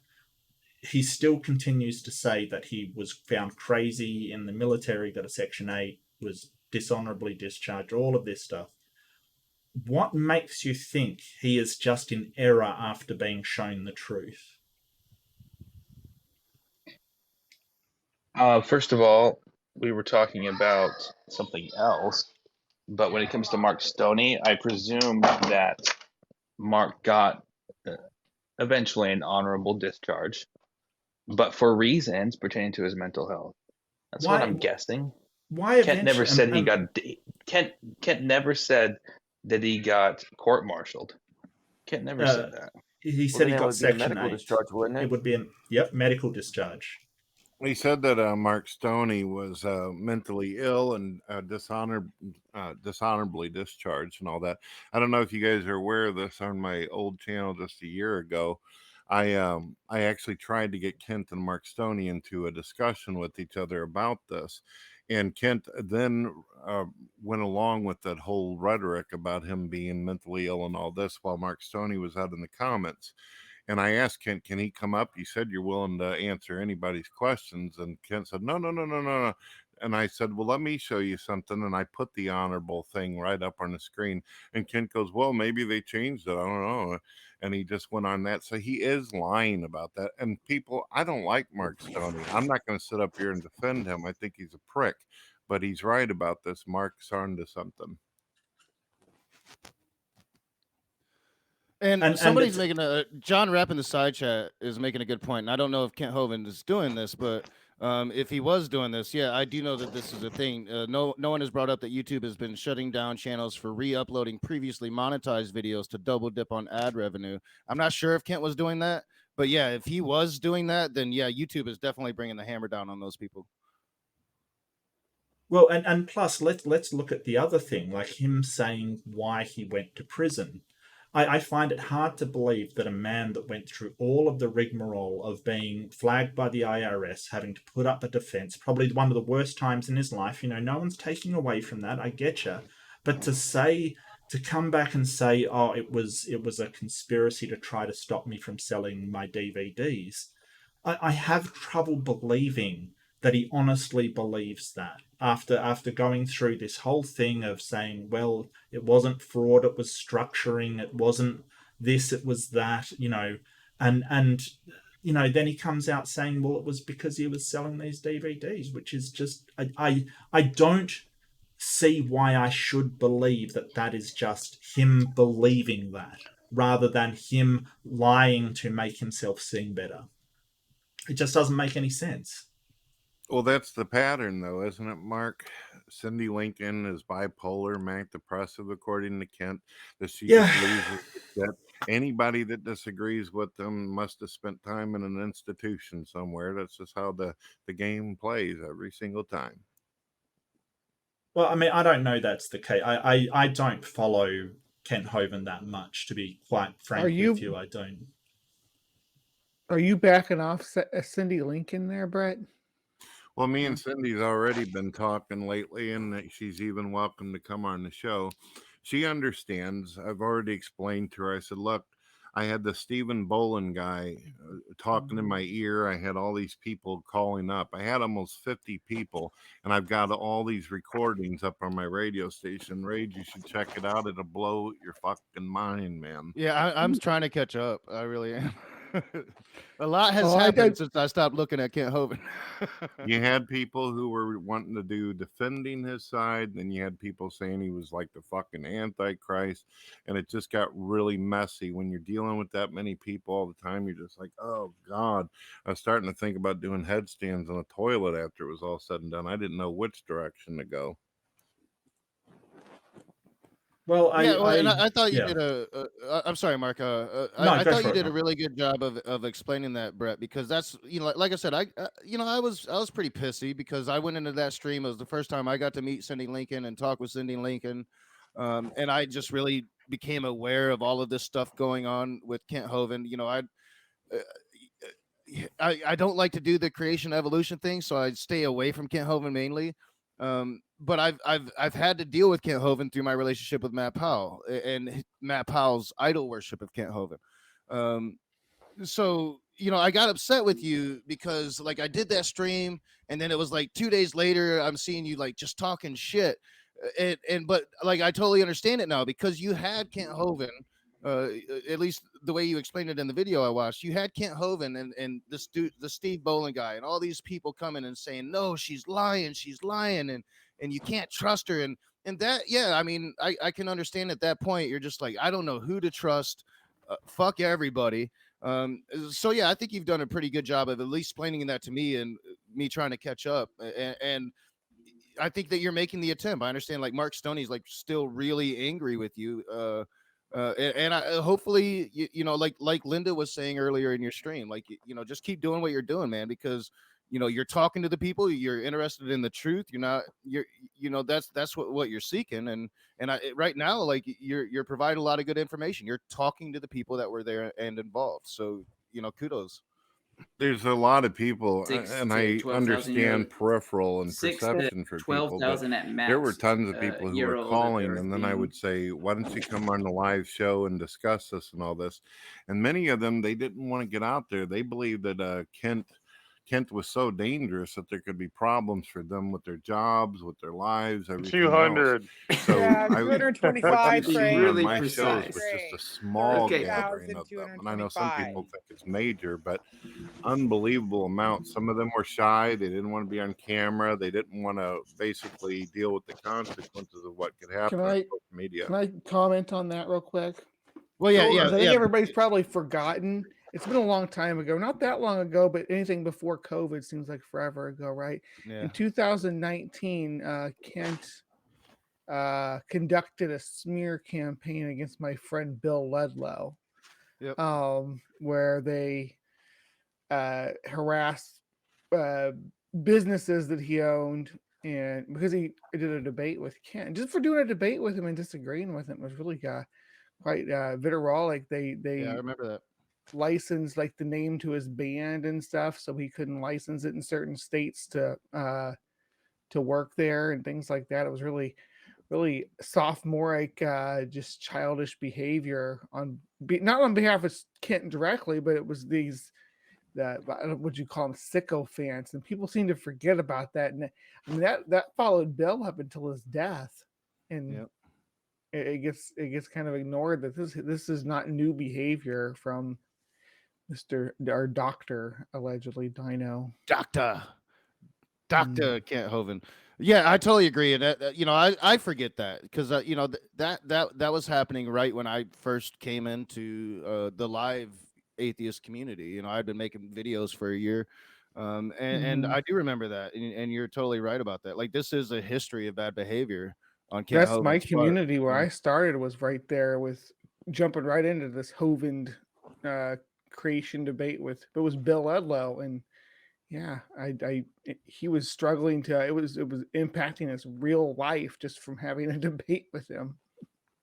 He still continues to say that he was found crazy in the military, got a Section 8, was dishonourably discharged, all of this stuff. What makes you think he is just in error after being shown the truth? First of all, we were talking about something else, but when it comes to Mark Stoney, I presume that Mark got eventually an honorable discharge, but for reasons pertaining to his mental health. That's what Why? I'm guessing. Why Kent never eventually? said he got. Kent never said that he got court-martialed. Kent never said that. He Well, said then he that got would be a Section medical 8. discharge, wouldn't It it? would be medical discharge. He said that Mark Stoney was mentally ill and dishonorably discharged and all that. I don't know if you guys are aware of this. On my old channel just a year ago, I actually tried to get Kent and Mark Stoney into a discussion with each other about this, and Kent then went along with that whole rhetoric about him being mentally ill and all this, while Mark Stoney was out in the comments. And I asked Kent, can he come up? You said you're willing to answer anybody's questions. And Kent said, no, no, no, no, no, no. And I said, well, let me show you something. And I put the honorable thing right up on the screen. And Kent goes, well, maybe they changed it. I don't know. And he just went on that. So he is lying about that. And people, I don't like Mark Stoney. I'm not going to sit up here and defend him. I think he's a prick. But he's right about this. Mark's onto something. And And somebody's it's, making John Rapp in the side chat is making a good point. And I don't know if Kent Hovind is doing this, but if he was doing this, yeah, I do know that this is a thing. No one has brought up that YouTube has been shutting down channels for re-uploading previously monetized videos to double dip on ad revenue. I'm not sure if Kent was doing that, but yeah, if he was doing that, then yeah, YouTube is definitely bringing the hammer down on those people. well, and plus, let's look at the other thing, like him saying why he went to prison. I find it hard to believe that a man that went through all of the rigmarole of being flagged by the IRS, having to put up a defense, probably one of the worst times in his life. No one's taking away from that. I get you, but to come back and say, oh, it was a conspiracy to try to stop me from selling my DVDs. I have trouble believing that he honestly believes that after going through this whole thing of saying, well, it wasn't fraud, it was structuring, it wasn't this, it was that, and then he comes out saying, well, it was because he was selling these DVDs, which is just I don't see why I should believe that is just him believing that rather than him lying to make himself seem better. It just doesn't make any sense. Well, that's the pattern, though, isn't it, Mark? Cindy Lincoln is bipolar, manic depressive, according to Kent. That she just loses that. Anybody that disagrees with them must have spent time in an institution somewhere. That's just how the game plays every single time. Well, I mean, I don't know that's the case. I don't follow Kent Hovind that much, to be quite frank with you. I don't. Are you backing off Cindy Lincoln there, Brett? Well, me and Cindy's already been talking lately, and she's even welcome to come on the show. She understands. I've already explained to her. I said, look, I had the Stephen Bolin guy talking in my ear. I had all these people calling up. I had almost 50 people, and I've got all these recordings up on my radio station. Reid, you should check it out. It'll blow your fucking mind, man. Yeah, I'm trying to catch up. I really am. A lot has Oh, happened since I stopped looking at Kent Hovind. You had people who were wanting to do defending his side, and you had people saying he was like the fucking Antichrist, and it just got really messy when you're dealing with that many people all the time. You're just like, oh God. I was starting to think about doing headstands on a toilet after it was all said and done. I didn't know which direction to go. Well, I thought you yeah. did I'm sorry, Mark. No, I go thought for you it, did a Mark. really good job of explaining that, Brett, because that's like I said, I was pretty pissy because I went into that stream. It was the first time I got to meet Cindy Lincoln and talk with Cindy Lincoln, and I just really became aware of all of this stuff going on with Kent Hovind. Uh, I don't like to do the creation evolution thing, so I stay away from Kent Hovind mainly. But I've had to deal with Kent Hovind through my relationship with Matt Powell and Matt Powell's idol worship of Kent Hovind. So I got upset with you because like I did that stream, and then it was like 2 days later I'm seeing you like just talking shit, but like I totally understand it now because you had Kent Hovind. At least the way you explained it in the video I watched, you had Kent Hovind and this dude, the Steve Bolin guy, and all these people coming and saying, no, she's lying, and you can't trust her. And that, yeah, I mean, I can understand at that point, you're just like, I don't know who to trust. Fuck everybody. So yeah, I think you've done a pretty good job of at least explaining that to me and me trying to catch up. And I think that you're making the attempt. I understand like Mark Stoney's like still really angry with you. And I hopefully like Linda was saying earlier in your stream, like just keep doing what you're doing, man, because you're talking to the people, you're interested in the truth, that's what you're seeking, and right now like you're providing a lot of good information. You're talking to the people that were there and involved, so kudos. There's a lot of people, Six and to I 12,000 year understand old, peripheral and 6 to perception for people, but 12,000 at there were max tons of people who year were old calling, Earth and then I being. would say, why don't you come on the live show and discuss this and all this? And many of them, they didn't want to get out there. They believed that Kent was so dangerous that there could be problems for them with their jobs, with their lives, everything else. 200. So Yeah, what 225 you've seen frames on really my per shows precise. was just a frame. small Okay. gathering of them. And I know some 30,225. people think it's major, but unbelievable amount. Some of them were shy. They didn't want to be on camera. They didn't want to basically deal with the consequences of what could happen Can on I social media. can I comment on that real quick? Well, yeah, I think everybody's probably forgotten. It's been a long time ago, not that long ago, but anything before COVID seems like forever ago, right? Yeah. In 2019, Kent conducted a smear campaign against my friend Bill Ludlow, Yep. where they harassed businesses that he owned, and because he did a debate with Kent, just for doing a debate with him and disagreeing with him was really quite vitriolic. They Yeah, I remember that. licensed like the name to his band and stuff, so he couldn't license it in certain states to work there and things like that. It was really sophomoric, just childish behavior not on behalf of Kent directly, but it was these what you call them, sycophants, and people seem to forget about that. And I mean that followed Bill up until his death, and Yep. it gets kind of ignored that this is not new behavior from our doctor, allegedly Dino. Dr. Kent Hovind. Yeah, I totally agree. And I forget that because that was happening right when I first came into the live atheist community. I'd been making videos for a year, and I do remember that. And you're totally right about that. Like this is a history of bad behavior on Kent That's my Hovind's part. community where I started was right there with jumping right into this Hovind creation debate with, it was Bill Ludlow, and yeah, he was struggling to, it was impacting his real life just from having a debate with him.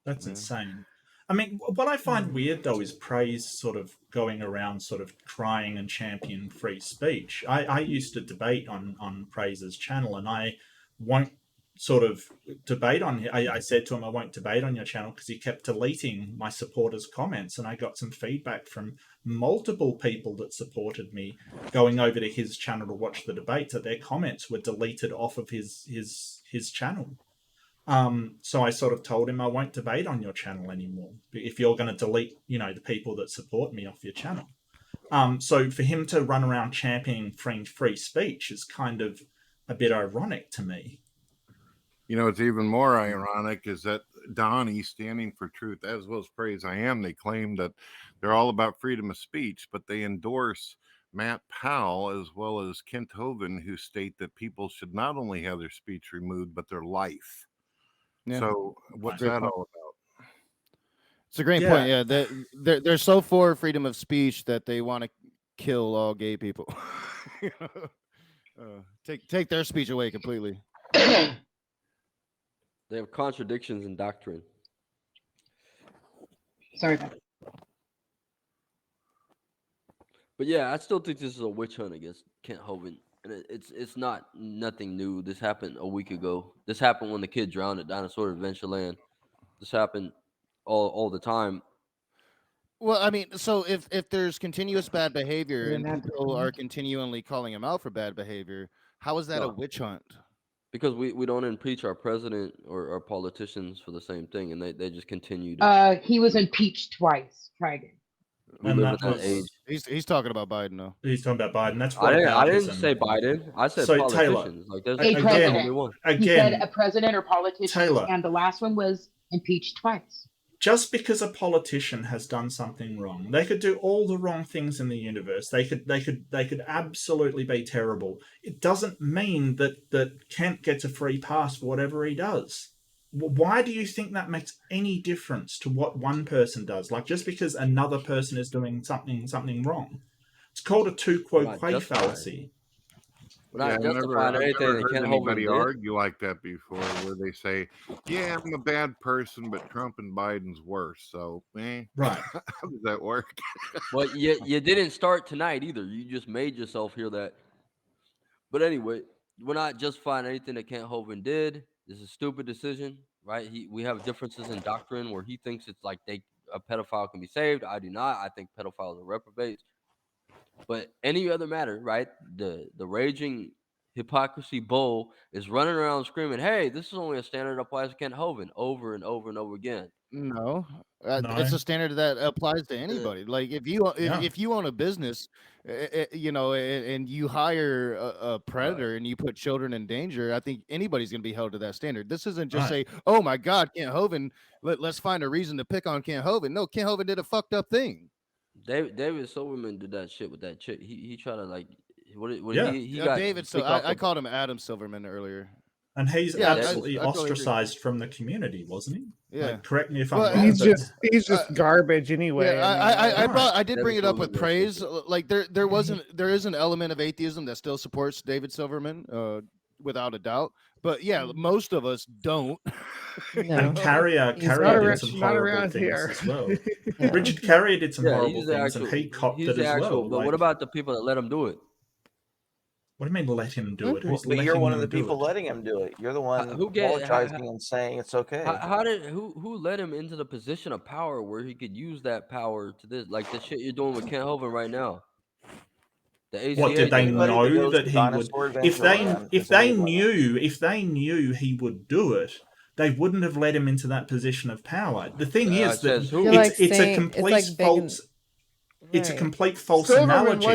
That's insane. I mean, what I find weird though is Praise sort of going around sort of trying and championing free speech. I used to debate on Praise's channel, and I won't sort of debate on. I said to him, I won't debate on your channel because he kept deleting my supporters' comments, and I got some feedback from multiple people that supported me going over to his channel to watch the debates that their comments were deleted off of his channel. So I sort of told him I won't debate on your channel anymore if you're going to delete, the people that support me off your channel. So for him to run around championing free speech is kind of a bit ironic to me. It's even more ironic is that Donnie, standing for truth as well as praise I am, they claim that they're all about freedom of speech, but they endorse Matt Powell as well as Kent Hovind, who state that people should not only have their speech removed, but their life. Yeah. So what's that all about? It's a great point. Yeah, they're so for freedom of speech that they want to kill all gay people. Take their speech away completely. They have contradictions in doctrine. Sorry. But yeah, I still think this is a witch hunt against Kent Hovind. And it's not nothing new. This happened a week ago. This happened when the kid drowned at Dinosaur Adventureland. This happened all the time. Well, I mean, so if there's continuous bad behavior and Remember. people are continually calling him out for bad behavior, how is that a No. witch hunt? Because we don't impeach our president or our politicians for the same thing, and they just continue to. He was impeached twice. Try again. We And live that in that was- age. He's talking about Biden though. He's talking about Biden. That's I didn't whataboutism. say Biden. I said So, Taylor, politicians. Like there's A there's president. only one. He said Again, a president or politician, Taylor. and the last one was impeached twice. just because a politician has done something wrong, they could do all the wrong things in the universe. They could absolutely be terrible. It doesn't mean that Kent gets a free pass for whatever he does. Why do you think that makes any difference to what one person does? Like, just because another person is doing something wrong, it's called a tu quo Not quo justified. fallacy. We're not I've never justifying anything heard that Kent anybody Hovind did. argue like that before, where they say, "Yeah, I'm a bad person, but Trump and Biden's worse." So, Right. how does that work? But you didn't start tonight either. You just made yourself hear that. But anyway, we're not justifying anything that Kent Hovind did. This is a stupid decision, right? We have differences in doctrine where he thinks it's like a pedophile can be saved. I do not. I think pedophiles are reprobates. But any other matter, right? The raging hypocrisy bull is running around screaming, "Hey, this is only a standard that applies to Kent Hovind," over and over and over again. No, No. it's a standard that applies to anybody. Like if you Yeah. if you own a business, and you hire a predator and you put children in danger, I think anybody's going to be held to that standard. This isn't just Right. say, "Oh my God, Kent Hovind, let's find a reason to pick on Kent Hovind." No, Kent Hovind did a fucked up thing. David Silverman did that shit with that chick. He tried to like what Yeah. he got David, so kicked off I the- called him Adam Silverman earlier. And he's Yeah, absolutely I totally agree. ostracized from the community, wasn't he? Yeah. Like, correct me if I'm Well, wrong. He's but- just garbage anyway. Yeah, I mean, I did bring it up with David praise. Silverman Like there is an element of atheism that still supports David Silverman, without a doubt. But yeah, most of us don't. And Carrier He's not did around- some not horrible around things here. as well. Richard Carrier did some Yeah, horrible he's the things, actual. and he copped He's it the as actual. well. But what Like, about the people that let him do it? what do you mean let him do it? Who's But you're letting one of him the do people it? letting him do it. You're the one who get- apologizing and saying it's okay. How did who let him into the position of power where he could use that power to this, like the shit you're doing with Kent Hovind right now? The ACA. What did they Anybody that know goes that to he would? Dinosaur If they Adventureland if is they illegal. knew he would do it, they wouldn't have let him into that position of power. The thing Yeah, is it that says who? You're it's like it's a saying- it's complete like begging- false. It's a Right. complete false Silverman analogy.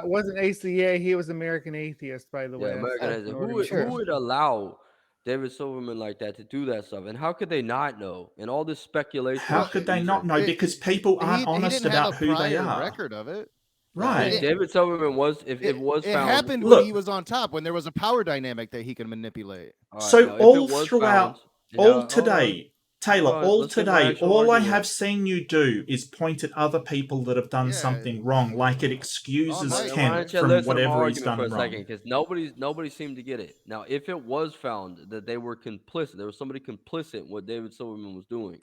wasn't ACA. He was American Atheist, by the way. Yeah, American That's Atheist. what Who he was. who would allow David Silverman like that to do that stuff? And how could they not know? And all this speculation. How and could shit, they these not are- know? Because people aren't He honest didn't have about a who they prior are. record of it. Right. If David Silverman was, if it was It found, happened Look. when he was on top, when there was a power dynamic that he could manipulate. All right, So now, if it all was throughout, found- yeah, hold all on. today, Taylor, Hold on, all let's get my today, actual all I argument. have seen you do is point at other people that have done Yeah. something wrong, like it excuses Why Why Kent don't you from listen to my whatever he's argument done for a wrong. second? Because nobody seemed to get it. Now, if it was found that they were complicit, there was somebody complicit in what David Silverman was doing,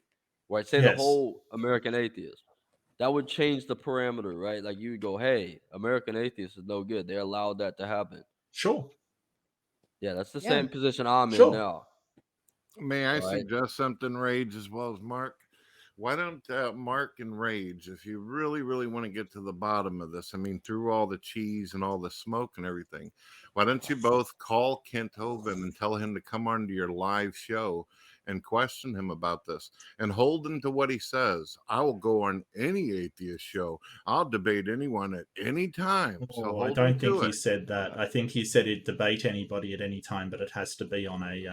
right? Say the Yes. whole American atheist. That would change the parameter, right? Like you would go, hey, American atheist is no good. They allowed that to happen. Sure. Yeah, that's the Yeah. same position I'm Sure. in now. May I All right. suggest something, Rage, as well as Mark? Why don't Mark and Rage, if you really, really want to get to the bottom of this, I mean, through all the cheese and all the smoke and everything, why don't you both call Kent Hovind and tell him to come onto your live show and question him about this and hold him to what he says? I will go on any atheist show. I'll debate anyone at any time. So Oh, I hold don't me think to he it. said that. I think he said he'd debate anybody at any time, but it has to be on a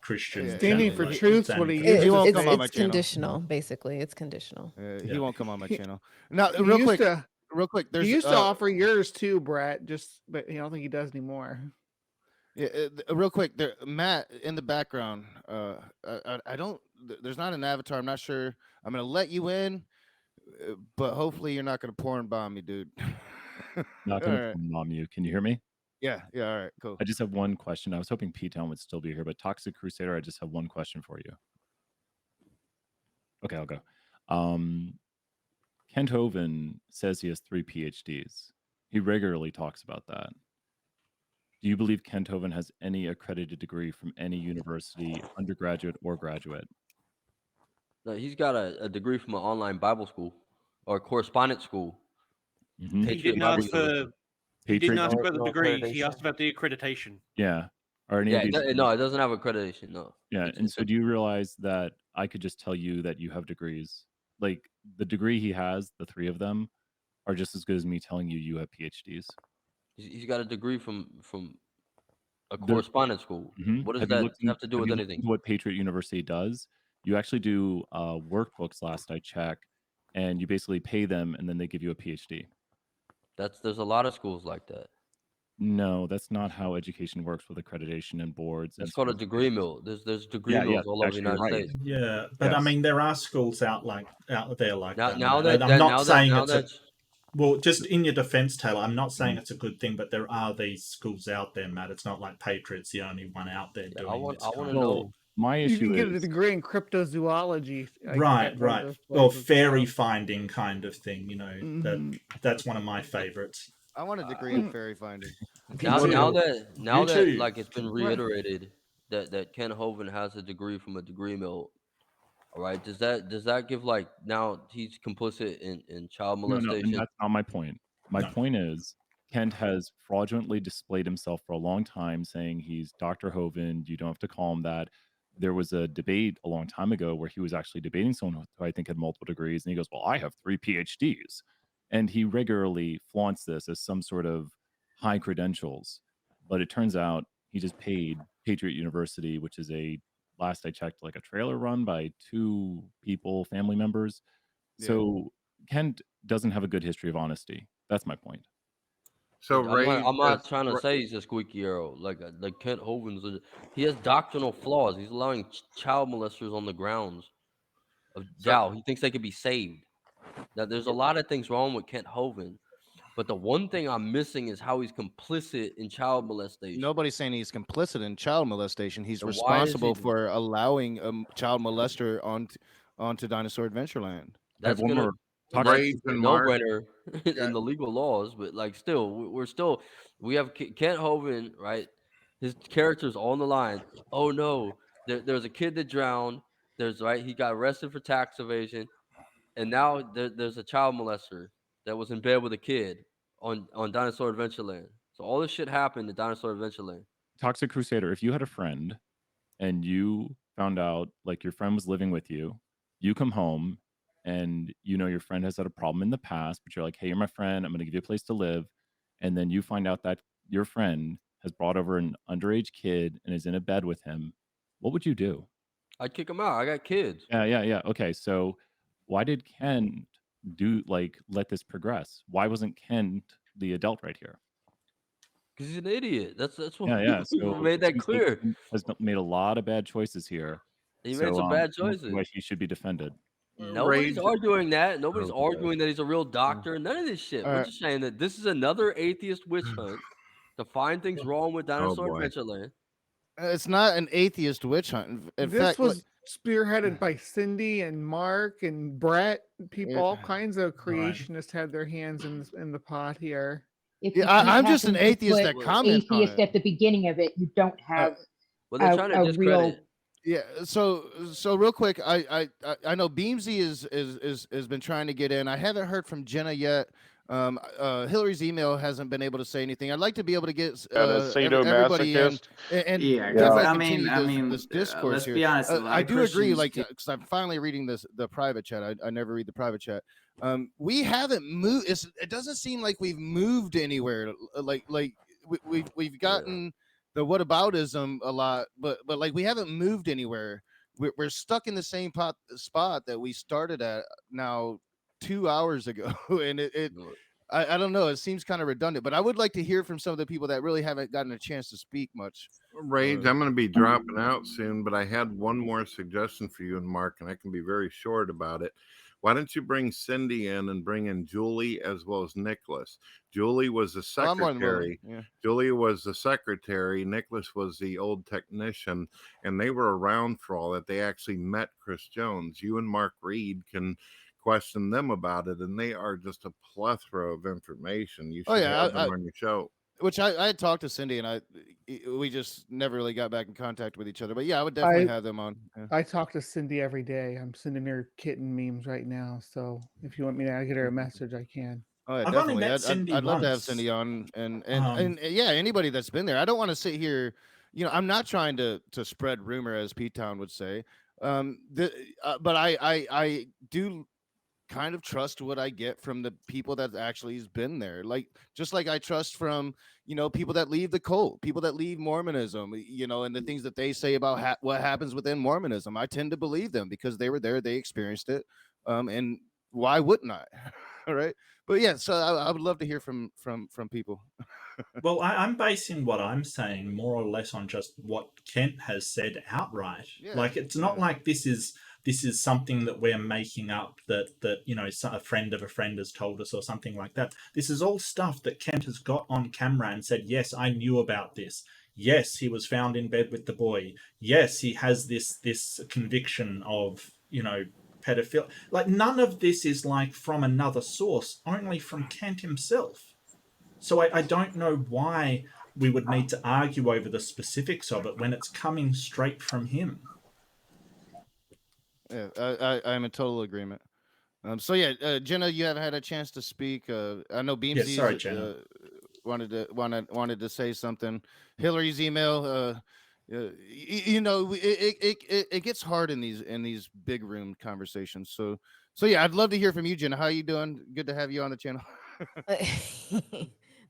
Christian Standing channel for like truth's what Standing he for used He to won't say. come on my It's channel. conditional, basically. It's conditional. He Yeah. won't come on my channel. Now, He real used quick, to there's he used to offer yours too, Brett. But I don't think he does anymore. real quick, there, Matt in the background. I don't. There's not an avatar. I'm not sure. I'm gonna let you in, but hopefully you're not gonna porn bomb me, dude. Not All gonna right. mom you. Can you hear me? Yeah. All right. Cool. I just have one question. I was hoping P-Town would still be here, but Toxic Crusader, I just have one question for you. Okay, I'll go. Kent Hovind says he has 3 PhDs. He regularly talks about that. Do you believe Kent Hovind has any accredited degree from any university, undergraduate or graduate? No, he's got a degree from an online Bible school or correspondence school. Mm-hmm. He Patriot didn't Bible ask for. University. He didn't Patriot. ask about the No degree. He accreditation? asked about the accreditation. Yeah. Are any Yeah, of these? no, it doesn't have accreditation. No. Yeah, It's- and it's so a- do you realize that I could just tell you that you have degrees? Like the degree he has, the 3 of them, are just as good as me telling you you have PhDs. he's got a degree from a There- correspondence school. Mhm. What does Have you that looked have to do have with you looked anything? into what Patriot University does? You actually do workbooks. Last I checked, and you basically pay them, and then they give you a PhD. There's a lot of schools like that. No, that's not how education works with accreditation and boards. That's and called a certifications. degree mill. There's degree Yeah, mills all over the actually, you're United right. States. Yeah, but I Yes. mean, there are schools out there like Now, that. now Matt. that, I'm that not now saying that now it's that well, just in your defense, Taylor. I'm not saying it's a good thing, but there are these schools out there, Matt. It's not like Patriot's the only one out there I doing want this I want kind to of know. thing. My You issue can get a is degree in cryptozoology. like, Right, at one of right. those Or places, fairy so. finding kind of thing. You know, Mhm. that's one of my favorites. I want a degree in fairy finding. Now too. now You that too. like it's been Right. reiterated that Ken Hovind has a degree from a degree mill. All right, does that give like now he's complicit in child no, and molestation? that's not my point. My No. point is Kent has fraudulently displayed himself for a long time, saying he's Dr. Hovind. You don't have to call him that. There was a debate a long time ago where he was actually debating someone who I think had multiple degrees, and he goes, "Well, I have 3 PhDs," and he regularly flaunts this as some sort of high credentials. But it turns out he just paid Patriot University, which is last I checked, like a trailer run by 2 people, family members. Yeah. So Kent doesn't have a good history of honesty. That's my point. So I'm not trying to say he's a squeaky arrow. Like Kent Hovind's, he has doctrinal flaws. He's allowing child molesters on the grounds of Dow. He thinks they could be saved. Now, there's a lot of things wrong with Kent Hovind, but the one thing I'm missing is how he's complicit in child molestation. Nobody's saying he's complicit in child molestation. He's Then why is responsible he- for allowing a child molester onto Dinosaur Adventureland. I have That's one gonna more. that's Rage a and Mark. no-brainer in the legal laws, but like still, we have Kent Hovind, right? His character's on the line. Oh no, there's a kid that drowned. He got arrested for tax evasion, and now there's a child molester that was in bed with a kid on Dinosaur Adventureland. So all this shit happened at Dinosaur Adventureland. Toxic Crusader, if you had a friend and you found out like your friend was living with you, you come home and you know your friend has had a problem in the past, but you're like, hey, you're my friend, I'm going to give you a place to live. And then you find out that your friend has brought over an underage kid and is in a bed with him. What would you do? I'd kick him out. I got kids. Yeah. Okay, so why did Ken let this progress? Why wasn't Ken the adult right here? Because he's an idiot. That's what Yeah. we So made it that seems like clear. Ken has made a lot of bad choices here. He So made some bad I don't see choices. why he should be defended. Nobody's arguing that. Nobody's Okay. arguing that he's a real doctor. None of this shit. We're just saying that this is another atheist witch hunt to find things wrong with Dinosaur boy. Adventureland. It's not an atheist witch hunt. In This fact, was spearheaded by Cindy and Mark and Brett. People, Yeah. all kinds of creationists had their hands in the pot here. If Yeah, you I'm keep just an having to atheist put that comments on atheist it. at the beginning of it, you don't have Well, they're trying to a real. discredit. Yeah. So real quick, I know Beamsy has been trying to get in. I haven't heard from Jenna yet. Hillary's email hasn't been able to say anything. I'd like to be able to get everybody in and Yeah, because definitely I continue mean, this discourse let's here. be honest. A lot I of do agree, Christians. like, because I'm finally reading the private chat. I never read the private chat. We haven't moved. It doesn't seem like we've moved anywhere. Like we've gotten the whataboutism a lot, but like we haven't moved anywhere. We're stuck in the same spot that we started at now 2 hours ago, and I don't know. It seems kind of redundant, but I would like to hear from some of the people that really haven't gotten a chance to speak much. Rage, I'm going to be dropping out soon, but I had one more suggestion for you and Mark, and I can be very short about it. Why don't you bring Cindy in and bring in Julie as well as Nicholas? Julie was the I'm more than willing, secretary. yeah. Julie was the secretary. Nicholas was the old technician, and they were around for all that. They actually met Chris Jones. You and Mark Reid can question them about it, and they are just a plethora of information. You should have them on your show. Which I had talked to Cindy, and we just never really got back in contact with each other. But yeah, I would definitely have them on. Yeah. I talk to Cindy every day. I'm sending her kitten memes right now. So if you want me to get her a message, I can. Oh, yeah, I've definitely. only met Cindy I'd love to have once. Cindy on, and yeah, anybody that's been there. I don't want to sit here. I'm not trying to spread rumor, as P Town would say. But I do kind of trust what I get from the people that actually has been there. Like, just like I trust from, people that leave the cult, people that leave Mormonism, and the things that they say about what happens within Mormonism. I tend to believe them because they were there, they experienced it. And why wouldn't I? All right. But yeah, so I would love to hear from people. Well, I'm basing what I'm saying more or less on just what Kent has said outright. Yeah, like, it's not like this is something that we're making up that a friend of a friend has told us or something like that. This is all stuff that Kent has got on camera and said, yes, I knew about this. Yes, he was found in bed with the boy. Yes, he has this conviction of, pedophilia. Like, none of this is like from another source, only from Kent himself. So I don't know why we would need to argue over the specifics of it when it's coming straight from him. Yeah, I'm in total agreement. So yeah, Jenna, you haven't had a chance to speak. I know Beamsy sorry, Jenna. wanted to say something. Hillary's email. It gets hard in these big room conversations. So yeah, I'd love to hear from you, Jenna. How you doing? Good to have you on the channel.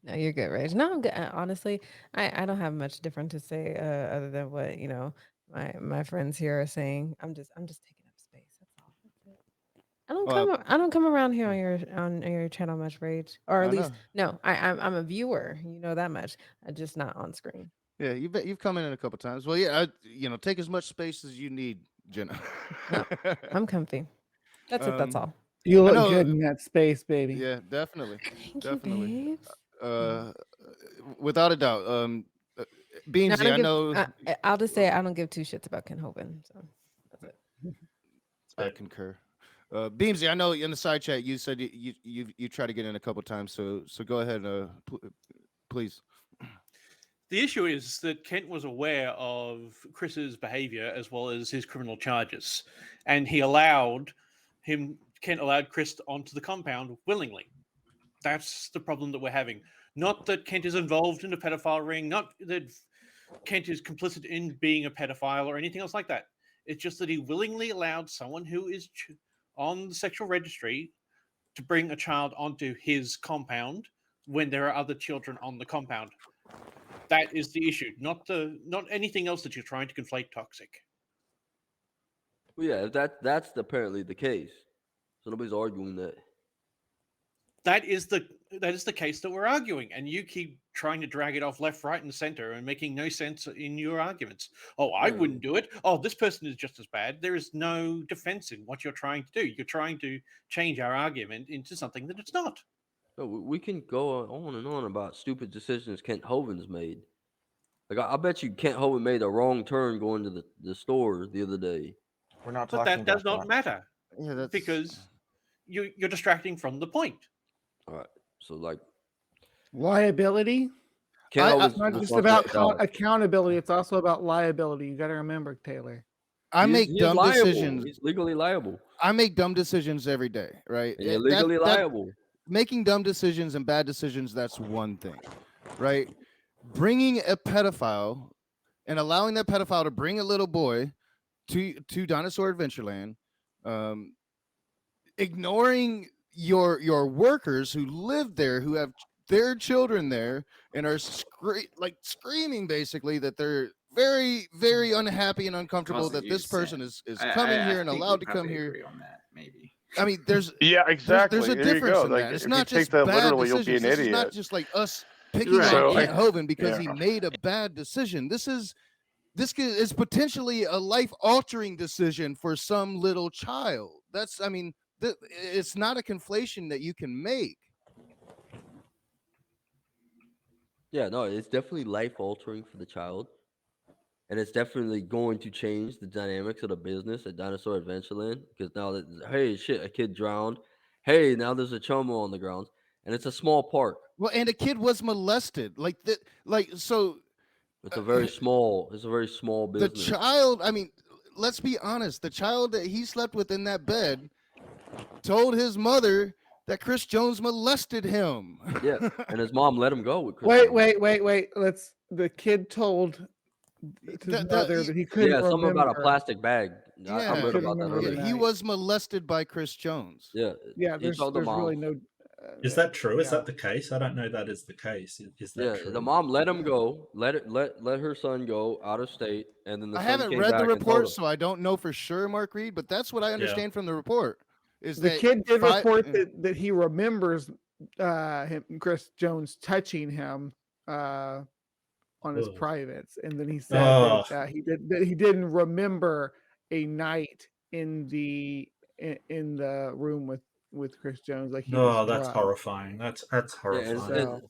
No, you're good, Rage. No, I'm good. Honestly, I don't have much different to say other than what my friends here are saying. I'm just taking up space. That's all. That's it. I don't come around here on your channel much, Rage, or at least no. I'm a viewer. You know that much. I'm just not on screen. Yeah, you've come in a couple times. Well, yeah, take as much space as you need, Jenna. No, I'm comfy. That's it. That's all. You look good in that space, baby. Yeah, definitely. Thank definitely. You, babes. Without a doubt. Beamsy, No, I know. I'll just say I don't give two shits about Ken Hovind. So that's it. I concur. Beamsy, I know in the side chat you said you tried to get in a couple times, so go ahead, please. The issue is that Kent was aware of Chris's behavior as well as his criminal charges, and Kent allowed Chris onto the compound willingly. That's the problem that we're having. Not that Kent is involved in a pedophile ring, not that Kent is complicit in being a pedophile or anything else like that. It's just that he willingly allowed someone who is on the sexual registry to bring a child onto his compound when there are other children on the compound. That is the issue, not anything else that you're trying to conflate toxic. Well, yeah, that's apparently the case. So nobody's arguing that. That is the case that we're arguing, and you keep trying to drag it off left, right, and center, and making no sense in your arguments. Oh, I wouldn't do it. Oh, this person is just as bad. There is no defense in what you're trying to do. You're trying to change our argument into something that it's not. No, we can go on and on about stupid decisions Kent Hovinds made. Like, I bet you Kent Hovind made a wrong turn going to the store the other day. We're not But talking that does about not matter. Yeah, because you're distracting from the point. All right. So, like, liability. Kent It's not just about accountability. It's also about liability. You got to remember, Taylor. I make He's dumb liable. decisions. He's legally liable. I make dumb decisions every day, right? And you're legally liable. Making dumb decisions and bad decisions, that's one thing, right? Bringing a pedophile and allowing that pedophile to bring a little boy to Dinosaur Adventureland, ignoring your workers who live there, who have their children there, and are screaming basically that they're very, very unhappy and uncomfortable Posse, that you this said- person is coming here and think allowed we to come probably here. agree on that, maybe. I mean, there's Yeah, exactly. there's a There you difference go. in Like, that. It's if not you take just that bad literally, you'll be decisions. an This is not idiot. just like us picking Right. on So, Kent Hovind because he yeah. made a bad decision. This is potentially a life-altering decision for some little child. That's, I mean, it's not a conflation that you can make. Yeah, no, it's definitely life altering for the child. And it's definitely going to change the dynamics of the business at Dinosaur Adventureland. Because now that, hey, shit, a kid drowned. Hey, now there's a chomo on the grounds. And it's a small park. Well, and a kid was molested. Like that, so It's a very small the business. child, I mean, let's be honest, the child that he slept with in that bed told his mother that Chris Jones molested him. Yeah, and his mom let him go with Chris Jones. Wait. The kid told his mother that he couldn't Yeah, something about a remember. plastic bag. I Yeah, read about that earlier. he was molested by Chris Jones. Yeah, Yeah, there's really no. Is that true? Is yeah. that the case? I don't know that is the case. Is that true? The mom let him go, let her son go out of state, and then the I son haven't came read back the and told report, him. so I don't know for sure, Mark Reid, but that's what I understand from the report. Is The that kid did report that he remembers Chris Jones touching him on his privates, and then he said that he didn't remember a night in the room with Chris Jones. Like he was that's drugged. horrifying. That's horrifying. And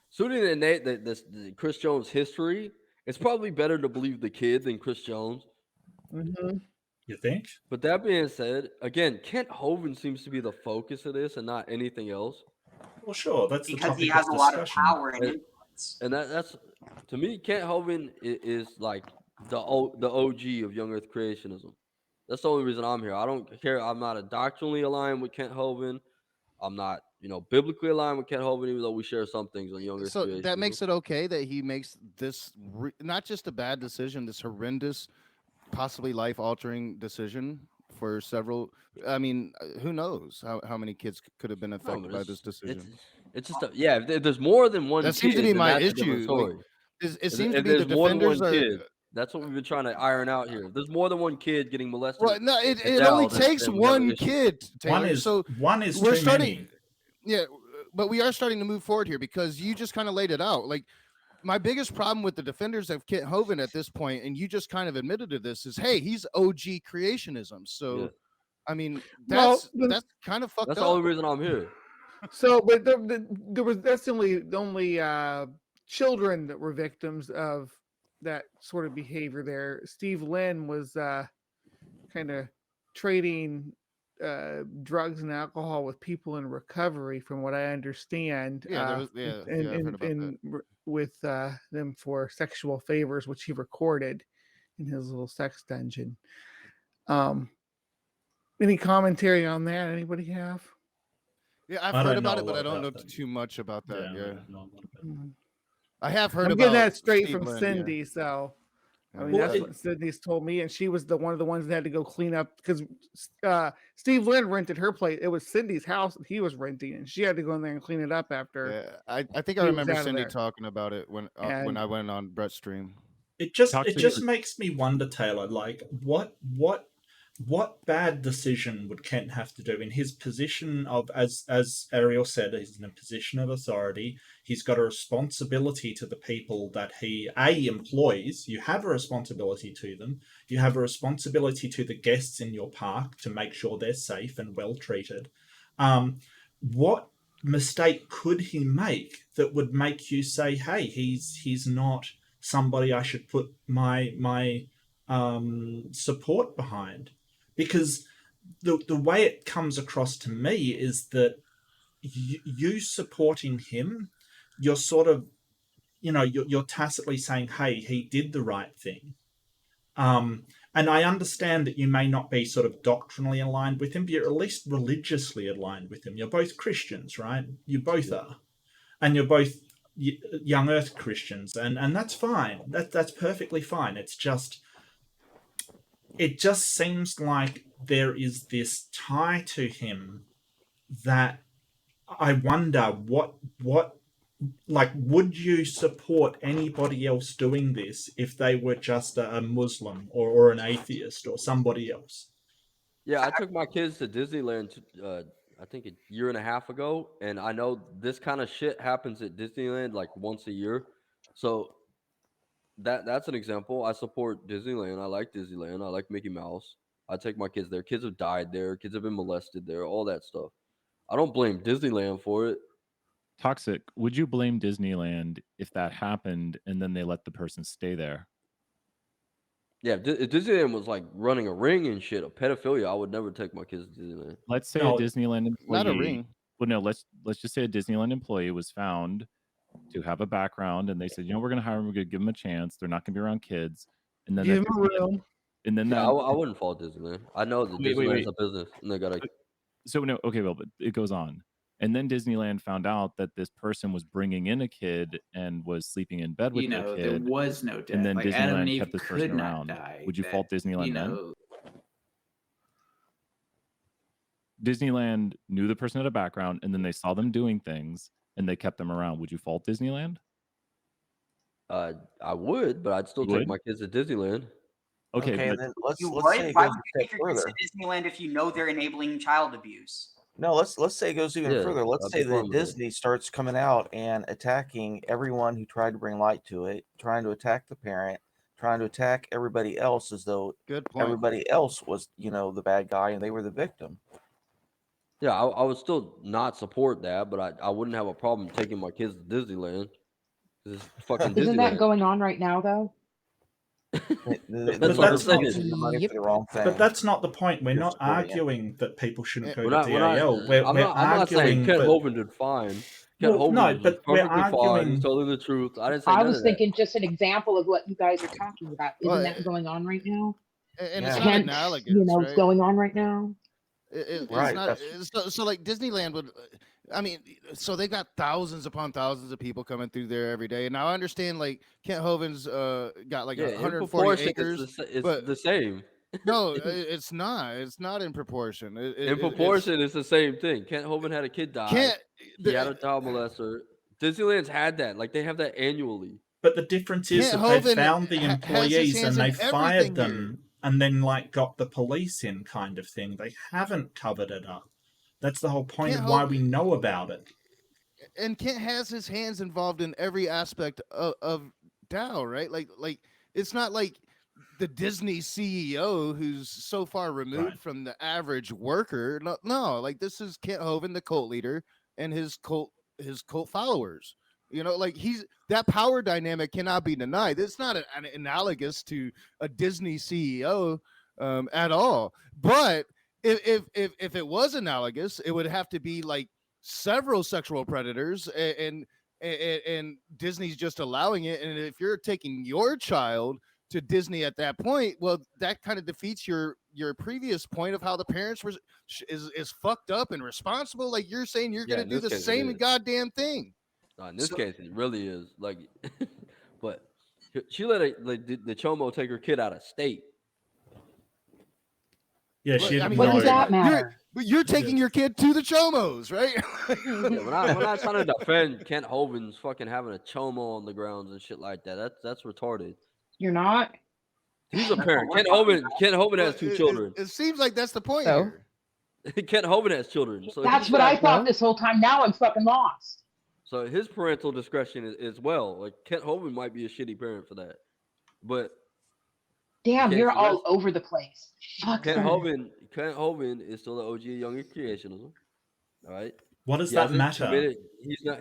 suiting the Nate the Chris Jones history, it's probably better to believe the kid than Chris Jones. Mm-hmm. You think? But that being said, again, Kent Hovind seems to be the focus of this and not anything else. Well, sure, that's because he has a lot of power and influence. And that's to me, Kent Hovind is like the OG of young Earth creationism. That's the only reason I'm here. I don't care. I'm not a doctrinally aligned with Kent Hovind. I'm not, biblically aligned with Kent Hovind, even though we share some things on young Earth So creationism. that makes it okay that he makes this not just a bad decision, this horrendous, possibly life-altering decision for several. I mean, who knows how many kids could have been affected by this decision? It's just if there's more than one. That kid, seems to be then my that's a different issue. story. It seems to be there's the more than one defenders are. kid. That's what we've been trying to iron out here. If there's more than one kid getting molested. Well, no, it only takes one kid, Taylor. One is we're too starting. many. Yeah, but we are starting to move forward here because you just kind of laid it out. Like my biggest problem with the defenders of Kent Hovind at this point, and you just kind of admitted to this, is hey, he's OG creationism. So, I mean, that's kind of fucked That's up. the only reason I'm here. So, but that's the only children that were victims of that sort of behavior there. Steve Lynn was kind of trading drugs and alcohol with people in recovery, from what I understand. Yeah, I heard about that. With them for sexual favors, which he recorded in his little sex dungeon. Any commentary on that? Anybody have? Yeah, I've heard about it, but I don't know too much about that. Yeah, I have heard I'm about. getting that straight Steve from Lynn, Cindy, yeah. so I mean that's what Cindy's told me, and she was one of the ones that had to go clean up because Steve Lynn rented her place. It was Cindy's house that he was renting, and she had to go in there and clean it up after. Yeah, I think I remember Cindy talking about it when I went on Brett's stream. It just makes me wonder, Taylor, like what bad decision would Kent have to do in his position of, as Ariel said, he's in a position of authority. He's got a responsibility to the people that he employs. You have a responsibility to them. You have a responsibility to the guests in your park to make sure they're safe and well treated. What mistake could he make that would make you say, hey, he's not somebody I should put my support behind? Because the way it comes across to me is that you supporting him, you're sort of, you're tacitly saying, hey, he did the right thing. And I understand that you may not be sort of doctrinally aligned with him, but you're at least religiously aligned with him. You're both Christians, right? You both are. And you're both young earth Christians, and that's fine. That's perfectly fine. It just seems like there is this tie to him that I wonder what like, would you support anybody else doing this if they were just a Muslim or an atheist or somebody else? Yeah, I took my kids to Disneyland, I think a year and a half ago, and I know this kind of shit happens at Disneyland like once a year. So that's an example. I support Disneyland. I like Disneyland. I like Mickey Mouse. I take my kids there. Kids have died there. Kids have been molested there. All that stuff. I don't blame Disneyland for it. Toxic. Would you blame Disneyland if that happened and then they let the person stay there? Yeah, if Disneyland was like running a ring and shit, a pedophilia, I would never take my kids to Disneyland. Let's say No, a Disneyland employee. Not a ring. Well, no. Let's just say a Disneyland employee was found to have a background, and they said, we're going to hire them. We're going to give them a chance. They're not going to be around kids, and then Give that him a room. and then Yeah, that. I wouldn't fault Disneyland. I know that Wait, Disneyland's wait. a business, and they gotta. So no, okay, well, but it goes on. And then Disneyland found out that this person was bringing in a kid and was sleeping in bed with You know, the there kid. was no death. And then Like Adam and Disneyland Eve kept this could person not around. die. Would you That, fault Disneyland you then? know, Disneyland knew the person had a background, and then they saw them doing things, and they kept them around. Would you fault Disneyland? I would, but I'd still You take would? my kids to Disneyland. Okay, Okay, but and then let's you say would. it Why goes would a you take step your kids further. to Disneyland if you know they're enabling child abuse? No, let's say it goes even Yeah, further. Let's I'd say be fine that with that. Disney starts coming out and attacking everyone who tried to bring light to it, trying to attack the parent, trying to attack everybody else as though Good point. everybody else was, the bad guy and they were the victim. Yeah, I would still not support that, but I wouldn't have a problem taking my kids to Disneyland. This is fucking Isn't that Disneyland. going on right now, though? That's They're what I'm that's not- saying. using the money for the wrong thing. But that's not the point. We're You're not supporting it. arguing that people shouldn't go We're to not. DAL. We're I'm not saying arguing Kent that. Hovind did fine. Kent Well, Hovind no, was but we're perfectly fine. He's arguing. telling the truth. I didn't say I none was of that. thinking just an example of what you guys are talking about. Isn't Well, that going on right now? And Yeah. it's not Kent, analogous, it's right? going on right now. It's Right, not. that's- So like Disneyland would. I mean, so they got thousands upon thousands of people coming through there every day. And now I understand like Kent Hoviнд's got like Yeah, in 140 proportion, acres. it's but the same. no, it's not. It's not in proportion. In proportion, it's the same thing. Kent Hovind had a kid die. Can't. He had a child molester. Disneyland's had that. Like they have that annually. But the difference is Kent that they've Hovind found the has his employees and hands in they fired everything them and then like got the police in, kind of thing. They haven't covered it up. That's the whole point Kent of why we Hovind- know about it. And Kent has his hands involved in every aspect of DAO, right? Like it's not like the Disney CEO who's so far removed Right. from the average worker. No, like this is Kent Hovind, the cult leader, and his cult followers. Like that power dynamic cannot be denied. It's not an analogous to a Disney CEO at all. But if it was analogous, it would have to be like several sexual predators and Disney's just allowing it. And if you're taking your child to Disney at that point, well, that kind of defeats your previous point of how the parents is fucked up and responsible. Like you're saying, you're Yeah, gonna in do this the case it same is. goddamn thing. In this case, it really is. Like, but she let the Chomo take her kid out of state. Yeah, Well, she didn't I mean, What know. does that You're, matter? but you're taking your kid to the Chomos, right? Yeah, we're not trying to defend Kent Hovind's fucking having a Chomo on the grounds and shit like that. That's retarded. You're not. He's a That's parent. what we're Kent Hovind Well, has two children. It seems like that's the point So? here. Kent Hovind has children. So That's he what should I have- thought this whole time. Now I'm fucking lost. So his parental discretion is well. Like Kent Hovind might be a shitty parent for that, but Damn, can't you're all suggest- over the place. Fuck Kent her. Hovind is still the OG younger creationism. All right. What does He that hasn't matter? committed-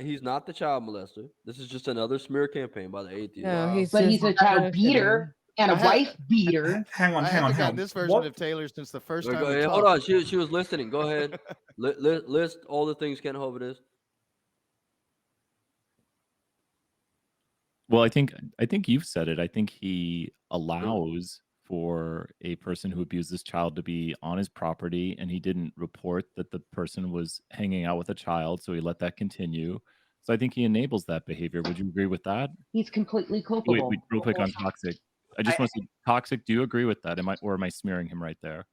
He's not the child molester. This is just another smear campaign by the atheists. No, Wow. he's But just he's a child bullshitting. beater and a I have- wife beater. Hang on, I hang on, haven't hang gotten on. this version What? of Taylor since the first Wait, time go we ahead. talked. Hold on. She was listening. Go ahead. List all the things Kent Hovind is. Well, I think you've said it. I think he allows for a person who abused this child to be on his property, and he didn't report that the person was hanging out with a child, so he let that continue. So I think he enables that behavior. Would you agree with that? He's completely Wait, culpable. real quick on Toxic. I just want to say, Toxic, do you agree with that? Am I smearing him right there?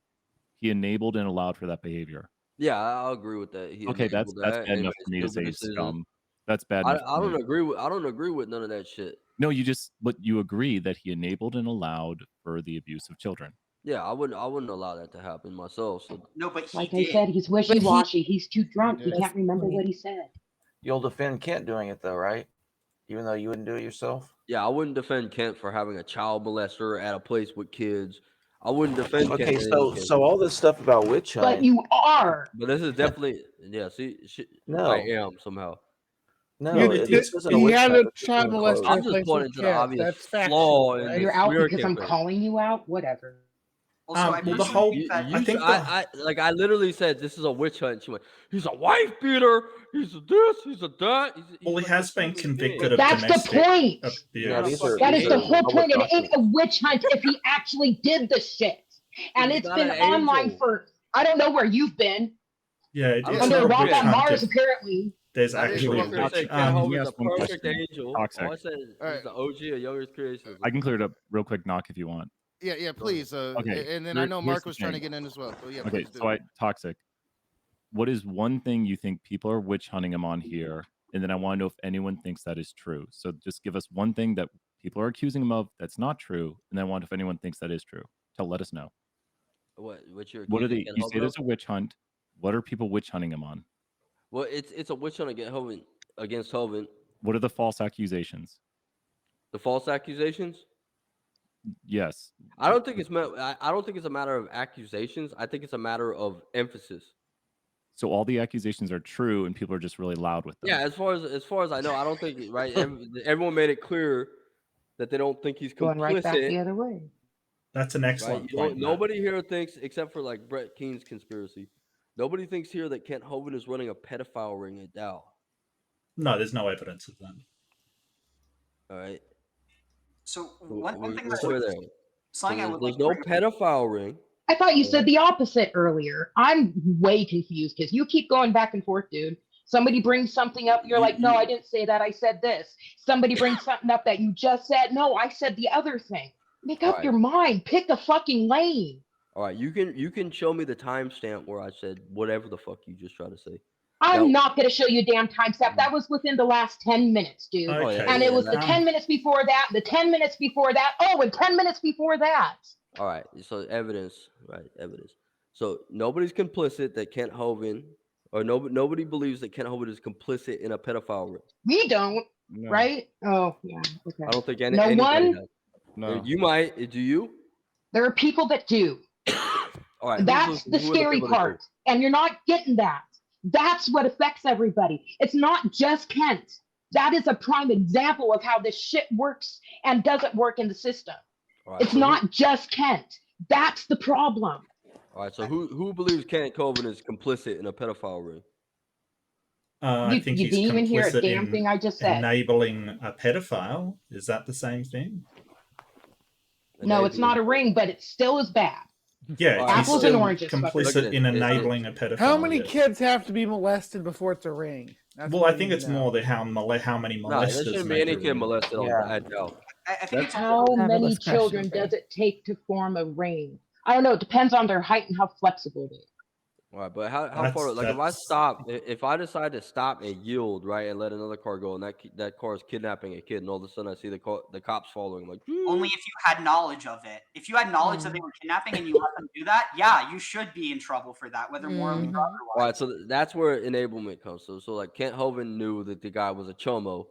He enabled and allowed for that behavior. Yeah, I'll agree with that. He Okay, that's enabled bad that and enough made for me to stupid say decisions. scum. That's bad enough. I don't agree with none of that shit. No, but you agree that he enabled and allowed for the abuse of children. Yeah, I wouldn't allow that to happen myself. So No, but he Like did. I said, he's wishy-washy. He's too drunk. He can't remember what he said. You'll defend Kent doing it though, right? Even though you wouldn't do it yourself. yeah, I wouldn't defend Kent for having a child molester at a place with kids. I wouldn't defend Kent. Okay, in any case. so all this stuff about witch hunting. But you are. But this is definitely I No. am somehow. No, He this isn't a he witch had hunt. a This child isn't molester close. at a I'm just place pointing with to the kids. obvious That's flaw factual, in right? this You're out smear because I'm campaign. calling you out. Whatever. Also, I well, the personally whole think that You I think I literally said this is a witch hunt. She went, he's a wife beater. He's a this. He's a that. He's well, he like has a been human convicted being. of That's the domestic point. abuse. Yeah, these are That is these the are whole public point. It ain't documents. a witch hunt if he actually did the shit. And He's it's not been an online angel. for, I don't know where you've been. Yeah, I don't it's Under know a not a rock witch on hunt Mars, if apparently. there's That is actually a what Walker we're said witch. Ken Let me Hovind is ask a one perfect question. angel. Toxic. All I said is All right. he's the OG of Youngest creations. I can clear it up real quick, Knock, if you want. Yeah, please. Okay, And then I know here's Mark the was trying to thing. get in as well. So yeah, Okay, please do. so Toxic. What is one thing you think people are witch hunting him on here? And then I want to know if anyone thinks that is true. So just give us one thing that people are accusing him of that's not true, and then I want to know if anyone thinks that is true. Let us know. What you're What are accusing they? Ken You say Hovind of? there's a witch hunt. What are people witch hunting him on? Well, it's a witch hunt against Hovind. What are the false accusations? The false accusations. Yes. I don't think it's a matter of accusations. I think it's a matter of emphasis. So all the accusations are true, and people are just really loud with them. Yeah, as far as I know, I don't think right. Everyone made it clear that they don't think he's Going right back the complicit. other way. That's an Right? excellent point. Matt. Nobody here thinks, except for like Brett Keene's conspiracy. Nobody thinks here that Kent Hovind is running a pedophile ring at Dow. No, there's no evidence of that. All right. So one thing that We're there. something I So would there's like no to bring up. pedophile ring. I thought you said the opposite earlier. I'm way confused because you keep going back and forth, dude. Somebody brings something up, you're like, no, I didn't say that. I said this. Somebody brings something up that you just said. No, I said the other thing. Make up your mind. Pick a fucking lane. All right, you can show me the timestamp where I said whatever the fuck you just tried to say. I'm not going to show you a damn timestamp. That was within the last 10 minutes, dude. Okay. And it was the 10 minutes before that, the 10 minutes before that. Oh, and 10 minutes before that. All right, so evidence, right? Evidence. So nobody's complicit that Kent Hovind, or nobody believes that Kent Hovind is complicit in a pedophile ring. We don't, right? Oh, yeah. Okay. I don't think No anybody one? does. No. You might. Do you? There are people that do. All right. That's the scary part. And you're not getting that. That's what affects everybody. It's not just Kent. That is a prime example of how this shit works and doesn't work in the system. Right, it's not just Kent. That's the problem. All right. So who believes Kent Hovind is complicit in a pedophile ring? I think you he's didn't even hear a complicit damn in thing I just said. enabling a pedophile. Is that the same thing? No, it's not a ring, but it still is bad. Yeah, he's Apples still and oranges. complicit in enabling a pedophile. How many yes. kids have to be molested before it's a ring? That's Well, what I we think need it's to know. more the how many No, there molesters. shouldn't be make any a kid ring. molested at Dow. I think it's How many children does it take to form a ring? I don't know. It depends on their height and how flexible they are. All right, but how far? Like if I stop, if I decide to stop and yield, right, and let another car go, and that car is kidnapping a kid, and all of a sudden I see the cops following, I'm like, only if you had knowledge of it. If you had knowledge that they were kidnapping and you let them do that, yeah, you should be in trouble for that, whether morally or otherwise. All right, so that's where enablement comes. So like Kent Hovind knew that the guy was a chomo,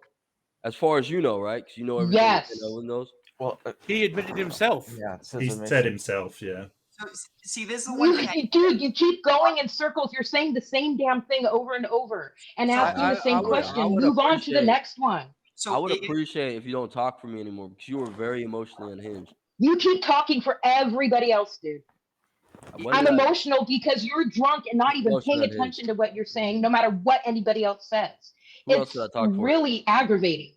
as far as you know, right? Because you know everything that Kent Hovind knows. Well, he admitted himself. Yeah, he said himself. Yeah. So, see, this is the one thing. Dude, you keep going in circles. You're saying the same damn thing over and over and asking the same question. Move on to the next one. So I would appreciate if you don't talk for me anymore because you were very emotionally unhinged. You keep talking for everybody else, dude. I'm emotional because you're drunk and not even paying attention to what you're saying, no matter what anybody else says. Who else did I talk for? Really aggravating.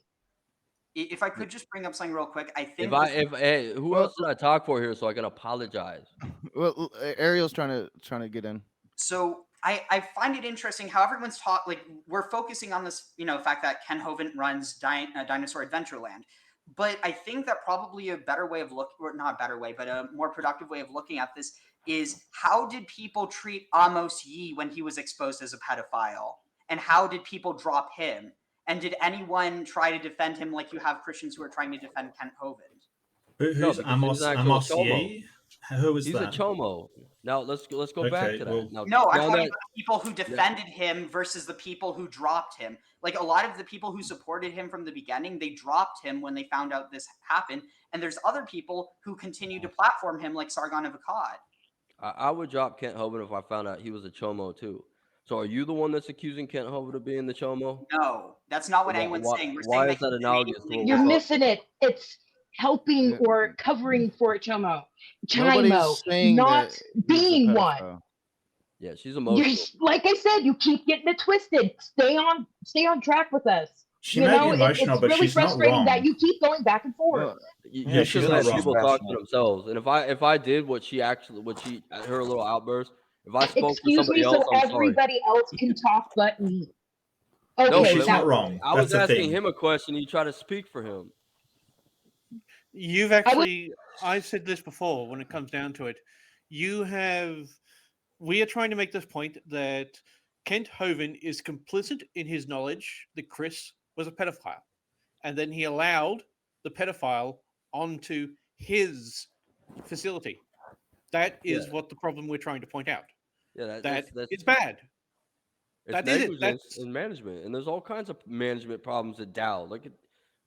If I could just bring up something real quick, I think Who Well, else did I talk for here so I can apologize? well, Ariel's trying to get in. so I find it interesting how everyone's we're focusing on this, fact that Ken Hovind runs Dinosaur Adventureland. But I think that probably a better way of or not a better way, but a more productive way of looking at this is how did people treat Amos Yee when he was exposed as a pedophile? And how did people drop him? And did anyone try to defend him like you have Christians who are trying to defend Kent Hovind? Who's because he's an actual Amos chomo. Yee? Who is He's that? a chomo. Now let's go back Okay, to that. well, No, I'm now talking that about the people who defended him versus the people who dropped him. Like a lot of the people who supported him from the beginning, they dropped him when they found out this happened. And there's other people who continue to platform him, like Sargon of Akkad. I would drop Kent Hovind if I found out he was a chomo too. So are you the one that's accusing Kent Hovind of being the chomo? No, that's not what anyone's saying. We're Why saying is that analogous to what You're we're talking? missing it. It's helping Yeah. or covering for a chomo. Nobody's Chimo, saying not that he's a being one. pedophile. Yeah, she's You're emotional. like I said, you keep getting it twisted. Stay on track with us. She may be emotional, it's but really she's not frustrating that wrong. you keep going back and forth. Well, You Yeah, she's should not let wrong. people talk to Passionate. themselves. And if I did what she her little outburst, if I spoke for Excuse somebody me, else, so I'm sorry. everybody else can talk but me. No, Okay, she's but not wrong. I was That's the asking thing. him a question. You try to speak for him. You've actually, I've said this before when it comes down to it. We are trying to make this point that Kent Hovind is complicit in his knowledge that Chris was a pedophile. And then he allowed the pedophile onto his facility. That is what the problem we're trying to point out. Yeah, That that's it's bad. it's That is it. negligence That's in management, and there's all kinds of management problems at Dow. Look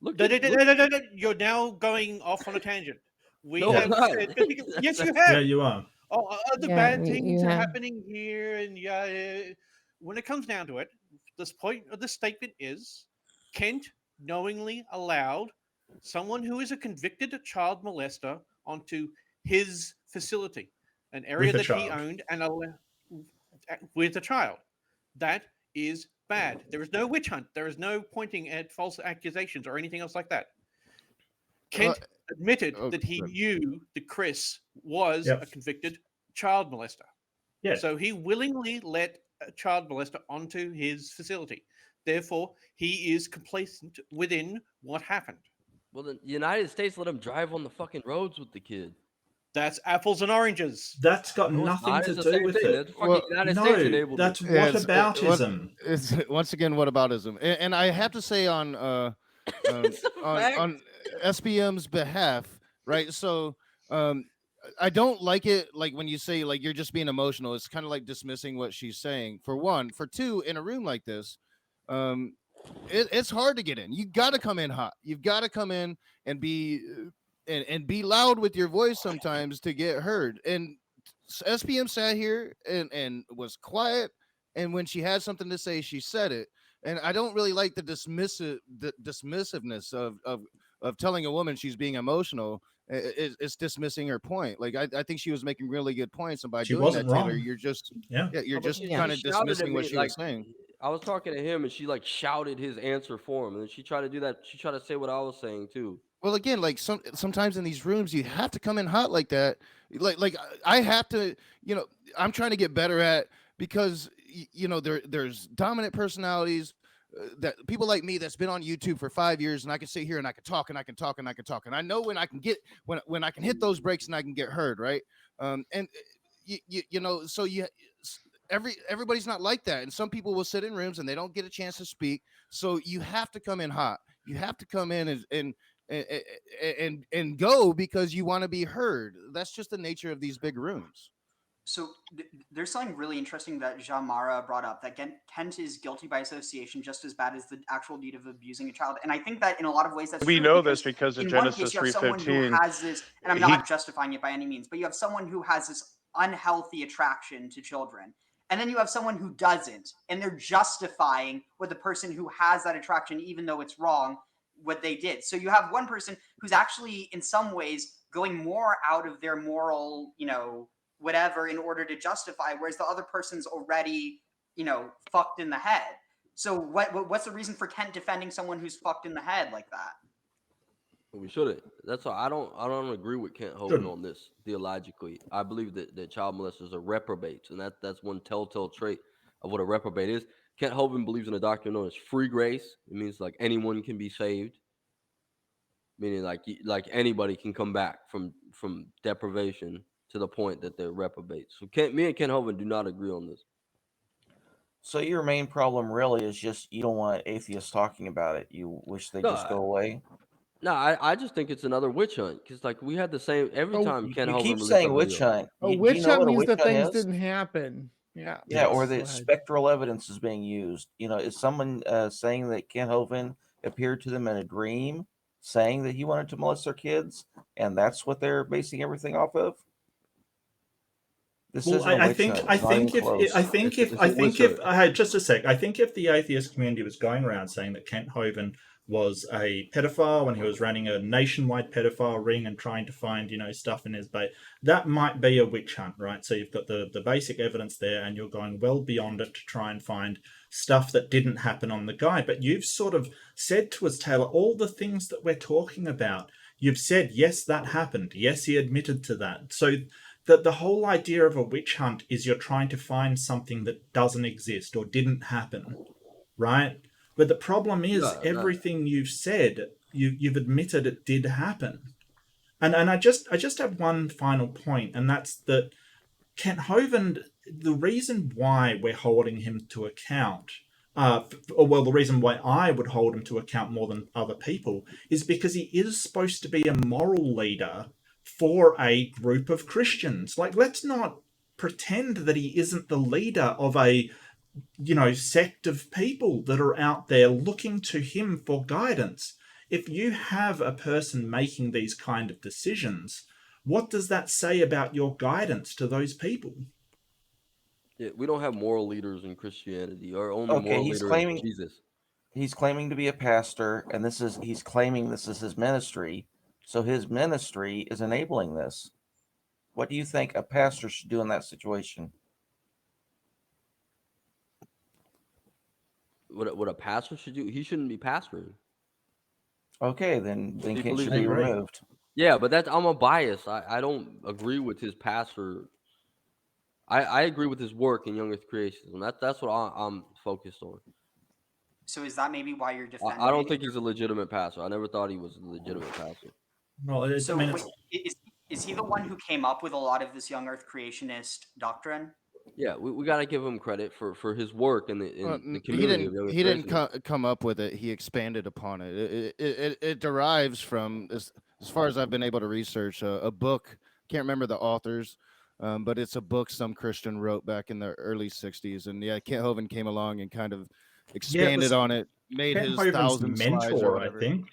No, at you're now going off on a tangent. We No, I'm have not. said, yes, you Yeah, have. you are. Other Yeah, bad you things are have. happening here, and when it comes down to it, this point of the statement is Kent knowingly allowed someone who is a convicted child molester onto his facility, an area With a that he child. owned, and with a child. That is bad. There is no witch hunt. There is no pointing at false accusations or anything else like that. Kent admitted that he knew that Chris was a convicted child molester. Yeah. So he willingly let a child molester onto his facility. Therefore, he is complacent within what happened. Well, the United States let him drive on the fucking roads with the kid. That's apples and oranges. That's got No, it's nothing not. to It's the do same with thing. it. That's fucking United States enabled that's it. whataboutism. It's once again whataboutism, and I have to say on SPM's behalf, right? So I don't like it like when you say like you're just being emotional. It's kind of like dismissing what she's saying. For one, for two, in a room like this, it's hard to get in. You got to come in hot. You've got to come in and be and be loud with your voice sometimes to get heard. And SPM sat here and was quiet, and when she had something to say, she said it. And I don't really like the dismissiveness of telling a woman she's being emotional. It's dismissing her point. Like I think she was making really good points, and by She doing wasn't that, Taylor, wrong. you're just Yeah. you're No, but just she kind of shouted at dismissing what me, she was saying. I was talking to him, and she like shouted his answer for him, and then she tried to do that. She tried to say what I was saying too. Well, again, like sometimes in these rooms, you have to come in hot like that. Like I have to, I'm trying to get better at because there's dominant personalities that people like me that's been on YouTube for 5 years, and I can sit here and I can talk and I can talk and I can talk, and I know when I can get when I can hit those breaks and I can get heard, right? And so everybody's not like that, and some people will sit in rooms and they don't get a chance to speak. So you have to come in hot. You have to come in and go because you want to be heard. That's just the nature of these big rooms. So there's something really interesting that Jamara brought up, that Kent is guilty by association just as bad as the actual deed of abusing a child. And I think that in a lot of ways that's We true, know this because in in one case Genesis you have someone who 3:15, has this, and I'm not justifying it by any means, but you have someone who has this unhealthy attraction to children. And then you have someone who doesn't, and they're justifying what the person who has that attraction, even though it's wrong, what they did. So you have one person who's actually in some ways going more out of their moral, whatever in order to justify, whereas the other person's already, fucked in the head. So what's the reason for Kent defending someone who's fucked in the head like that? We shouldn't. That's why I don't agree with Kent Hovind Shouldn't. on this theologically. I believe that child molesters are reprobates, and that's one telltale trait of what a reprobate is. Kent Hovind believes in a doctrine known as free grace. It means like anyone can be saved, meaning like anybody can come back from deprivation to the point that they're reprobates. So me and Kent Hovind do not agree on this. So your main problem really is just you don't want atheists talking about it. You wish they No, just go away. No, I just think it's another witch hunt because like we had the same every Oh, time Ken You Hovind keep released a saying witch video. hunt. A Do you witch know hunt what a means witch that hunt things is? didn't happen. Yeah. Yeah, or Go that ahead. spectral evidence is being used. Is someone saying that Ken Hovind appeared to them in a dream, saying that he wanted to molest their kids, and that's what they're basing everything off of? This Well, isn't a I witch think hunt. I It's not even think if close. I think if It's I a witch think if hunt. I had just a sec, I think if the atheist community was going around saying that Kent Hovind was a pedophile and he was running a nationwide pedophile ring and trying to find stuff in his bait, that might be a witch hunt, right? So you've got the basic evidence there, and you're going well beyond it to try and find stuff that didn't happen on the guy. But you've sort of said to us, Taylor, all the things that we're talking about. You've said yes, that happened. Yes, he admitted to that. So the whole idea of a witch hunt is you're trying to find something that doesn't exist or didn't happen, right? But the problem is No, no. everything you've said, you've admitted it did happen. And I just have one final point, and that's that Kent Hovind, the reason why we're holding him to account, the reason why I would hold him to account more than other people is because he is supposed to be a moral leader for a group of Christians. Like, let's not pretend that he isn't the leader of a sect of people that are out there looking to him for guidance. If you have a person making these kind of decisions, what does that say about your guidance to those people? Yeah, we don't have moral leaders in Christianity. Our only Okay, moral he's leader is claiming Jesus. he's claiming to be a pastor, and he's claiming this is his ministry. So his ministry is enabling this. What do you think a pastor should do in that situation? What a pastor should do? He shouldn't be pastoring. Okay, then He Kent believes should I be in agree. removed. Yeah, but I'm a bias. I don't agree with his pastor. I agree with his work in Young Earth Creationism. That's what I'm focused on. So is that maybe why you're defending? I don't think he's a legitimate pastor. I never thought he was a legitimate pastor. Well, So wait, is he the one who came up with a lot of this young Earth creationist doctrine? Yeah, we got to give him credit for his work in the community of Young Earth He didn't Creationism. come up with it. He expanded upon it. It derives from, as far as I've been able to research, a book. Can't remember the authors, but it's a book some Christian wrote back in the early '60s. And yeah, Kent Hovind came along and kind of Yeah, it expanded was on it, made Kent his Hovind's 1,000 slides or mentor, I whatever. think.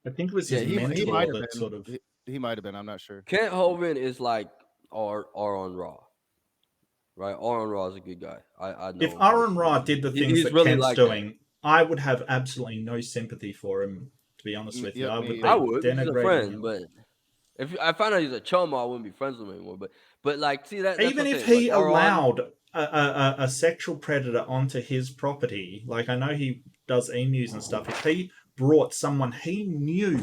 I think it was Yeah, his he mentor might have that been. sort of. He might have been. I'm not sure. Kent Hovind is like Aaron Raw, right? Aaron Raw is a good guy. I know If him Aaron personally. Ra did the things He's that really Kent's like that. doing, I would have absolutely no sympathy for him, to be honest with you. Yep, I me would either. I be would because he's a denigrating friend, him. but if I found out he's a chum, I wouldn't be friends with him anymore. But like, see that's Even what I'm if saying. he Like Aaron, allowed a sexual predator onto his property, like I know he does emus and stuff, if he brought someone he knew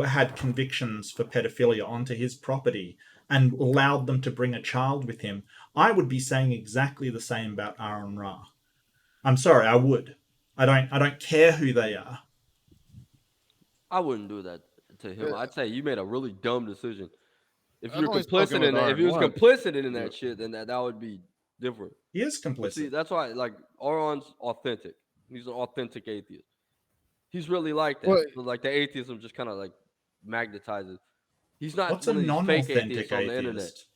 had convictions for pedophilia onto his property and allowed them to bring a child with him, I would be saying exactly the same about Aaron Ra. I'm sorry, I would. I don't care who they are. I wouldn't do that to him. I'd say you made a really dumb decision. If I've you're only spoken complicit with in that, if he Aaron was once. complicit in Yeah. that shit, then that would be different. He is But see, complicit. that's why like Aaron's authentic. He's an authentic atheist. He's really like that. Well, So like the atheism just kind of like magnetizes. He's not What's a one of these fake non-authentic atheists on the internet. atheist?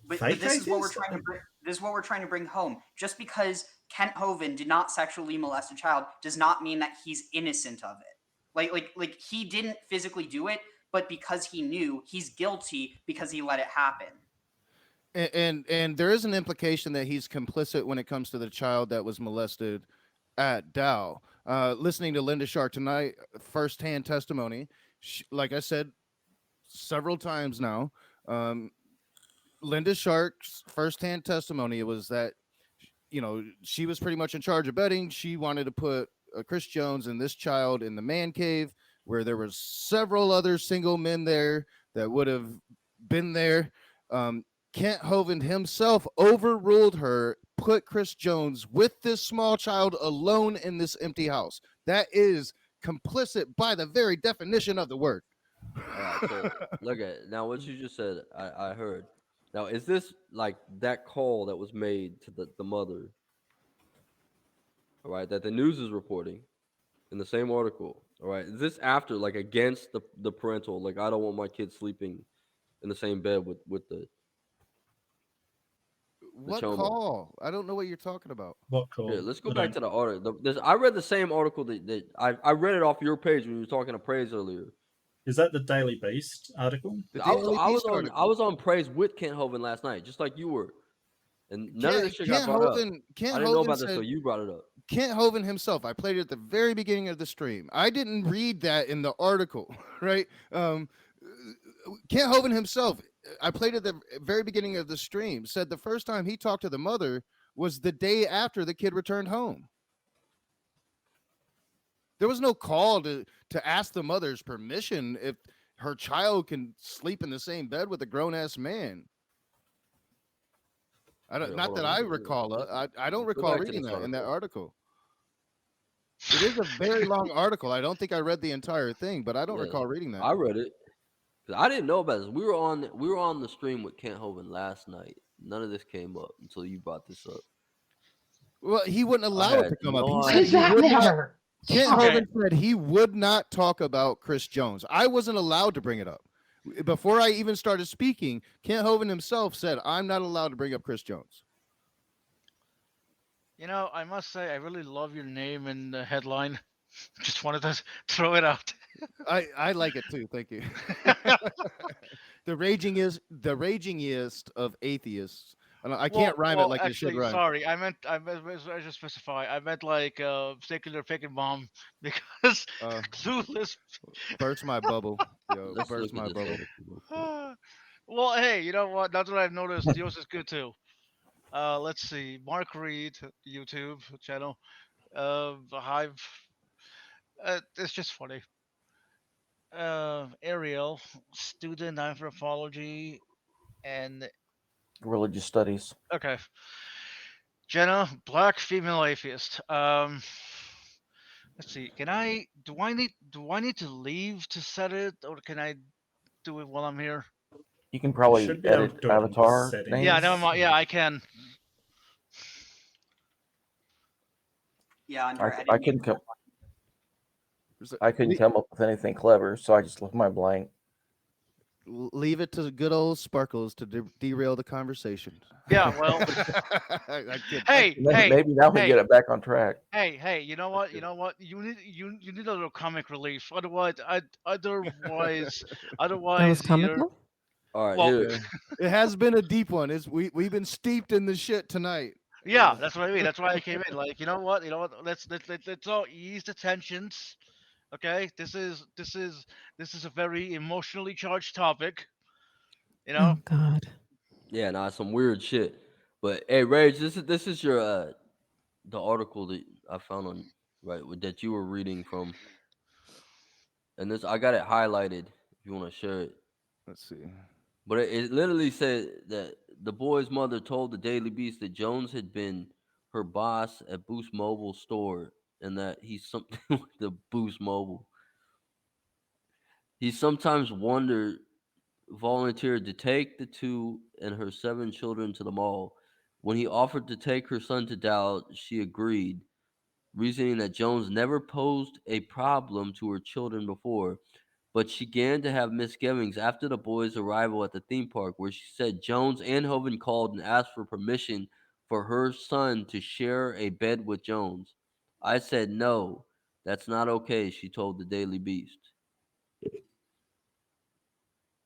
But Fake this is what we're atheist? trying to bring. This is what we're trying to bring home. Just because Kent Hovind did not sexually molest a child does not mean that he's innocent of it. Like he didn't physically do it, but because he knew, he's guilty because he let it happen. And there is an implication that he's complicit when it comes to the child that was molested at Dow. Listening to Linda Shark tonight, firsthand testimony, like I said several times now, Linda Shark's firsthand testimony was that she was pretty much in charge of betting. She wanted to put Chris Jones and this child in the man cave where there was several other single men there that would have been there. Kent Hovind himself overruled her, put Chris Jones with this small child alone in this empty house. That is complicit by the very definition of the word. All right, so look at now what you just said. I heard. Now, is this like that call that was made to the mother? All right, that the news is reporting in the same article. All right, is this after like against the parental? Like, I don't want my kid sleeping in the same bed with the What Chomo. call? I don't know what you're talking about. What call? Yeah, let's go I back don't- to the article. I read the same article that I read it off your page when you were talking to Praise earlier. Is that the Daily Beast article? The I Daily was Beast on article. Praise with Kent Hovind last night, just like you were, and none of this shit got Kent brought up. Hovind, Kent I didn't know Hovind about this, so said you brought it up. Kent Hovind himself. I played it at the very beginning of the stream. I didn't read that in the article, right? Kent Hovind himself. I played it at the very beginning of the stream. Said the first time he talked to the mother was the day after the kid returned home. There was no call to ask the mother's permission if her child can sleep in the same bed with a grown ass man. I don't. Here, Not hold that on. I recall. I don't Go recall back to reading this that in that article. article. It is a very long article. I don't think I read the entire thing, but I don't Yeah, recall reading that. I read it because I didn't know about this. We were on the stream with Kent Hovind last night. None of this came up until you brought this up. Well, he wouldn't I allow it had to come up. no He What said does he idea. that would not. matter? Kent Okay. Hovind said he would not talk about Chris Jones. I wasn't allowed to bring it up. Before I even started speaking, Kent Hovind himself said, I'm not allowed to bring up Chris Jones. You know, I must say, I really love your name and the headline. Just wanted to throw it out. I like it too. Thank you. The ragingest of atheists. I can't rhyme it like it should actually, rhyme. sorry, I should specify. I meant like secular pagan bomb because clueless. Burst my bubble. Yo, Let's burst look at my this bubble. article real quick. Well, hey, you know what? That's what I've noticed. Yours is good too. Let's see. Mark Reid, YouTube channel. Hive. It's just funny. Ariel, student anthropology, and Religious studies. okay. Jenna, black female atheist. Let's see. Do I need to leave to set it, or can I do it while I'm here? You can You probably should be able edit to do it under avatar settings. Yeah, names. never mind. Yeah, I can. Yeah, under I editing. couldn't come up with anything clever, so I just left mine blank. Leave it to good old Sparkles to derail the conversation. Yeah, well. I kid. Hey, Maybe now we hey, get it back on track. hey. You know what? You know what? You need a little comic relief. Otherwise, otherwise, That was you're. comical. All right, Well, here. It has been a deep one. We've been steeped in the shit tonight. Yeah, that's what I mean. That's why I came in. Like, you know what? Let's all ease the tensions. Okay, this is a very emotionally charged topic. You know. Oh God. Yeah, nah, some weird shit. But hey, Rage, this is your the article that I found on that you were reading from, and this I got it highlighted. If you want to share it, Let's see. but it literally said that the boy's mother told the Daily Beast that Jones had been her boss at Boost Mobile store, and that he's something with the Boost Mobile. He sometimes volunteered to take the two and her 7 children to the mall. When he offered to take her son to Dow, she agreed, reasoning that Jones never posed a problem to her children before. But she began to have misgivings after the boys' arrival at the theme park, where she said Jones and Hovind called and asked for permission for her son to share a bed with Jones. I said no, that's not okay, she told the Daily Beast.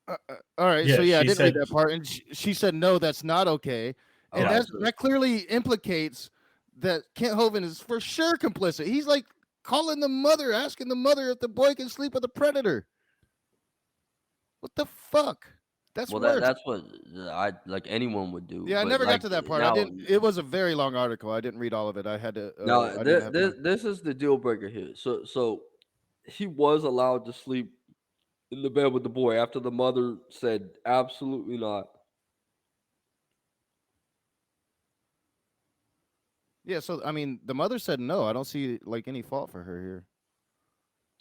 All right, Yeah, so yeah, I she didn't read said- that part, and she said no, that's not okay, and Alright, that clearly implicates that Kent Hovind is for sure complicit. He's like calling the mother, asking the mother if the boy can sleep with a predator. What the fuck? That's Well, worse. that's what I like anyone would do. Yeah, I but, never like, got to that part. Now, I didn't. It was a very long article. I didn't read all of it. I had to. I no, didn't this, have this time. this is the deal breaker here. So he was allowed to sleep in the bed with the boy after the mother said absolutely not. Yeah, so I mean, the mother said no. I don't see like any fault for her here.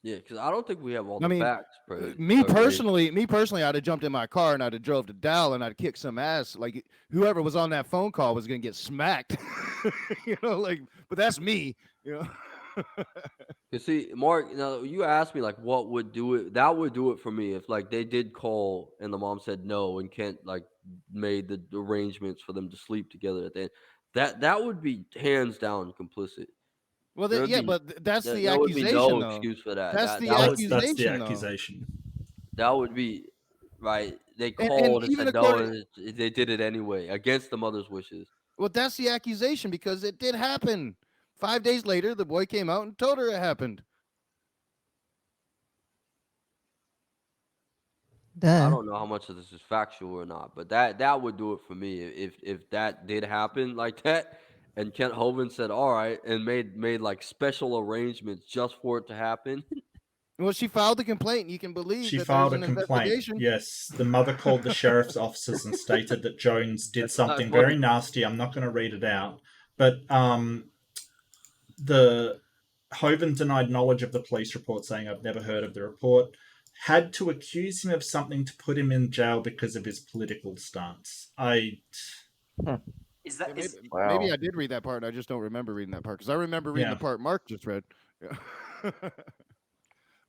Yeah, because I don't think we have all I the mean, facts. me Ray. personally, I'd have jumped in my car and I'd have drove to Dal and I'd kick some ass. Like whoever was on that phone call was gonna get smacked. Like, but that's me. You see, Mark, you asked me like what would do it. That would do it for me if like they did call and the mom said no and Kent like made the arrangements for them to sleep together at the end. That would be hands down complicit. Well, There would yeah, be but that's the there would be no accusation, though. excuse for that. That's the That would That's the accusation, though. accusation. that would be right. They And called and even said no, according, and they did it anyway against the mother's wishes. well, that's the accusation because it did happen. 5 days later, the boy came out and told her it happened. I don't know how much of this is factual or not, but that would do it for me if that did happen like that, and Kent Hovind said all right and made like special arrangements just for it to happen. Well, she filed the complaint. You can believe She that there's filed a an complaint. investigation. Yes, the mother called the sheriff's officers and stated that Jones did That's not something funny. very nasty. I'm not going to read it out, but the Hovind denied knowledge of the police report, saying, "I've never heard of the report." Had to accuse him of something to put him in jail because of his political stance. Is that Yeah, is maybe I did read that part. And I just don't remember reading that part because I remember reading Yeah. the part Mark just read. Yeah.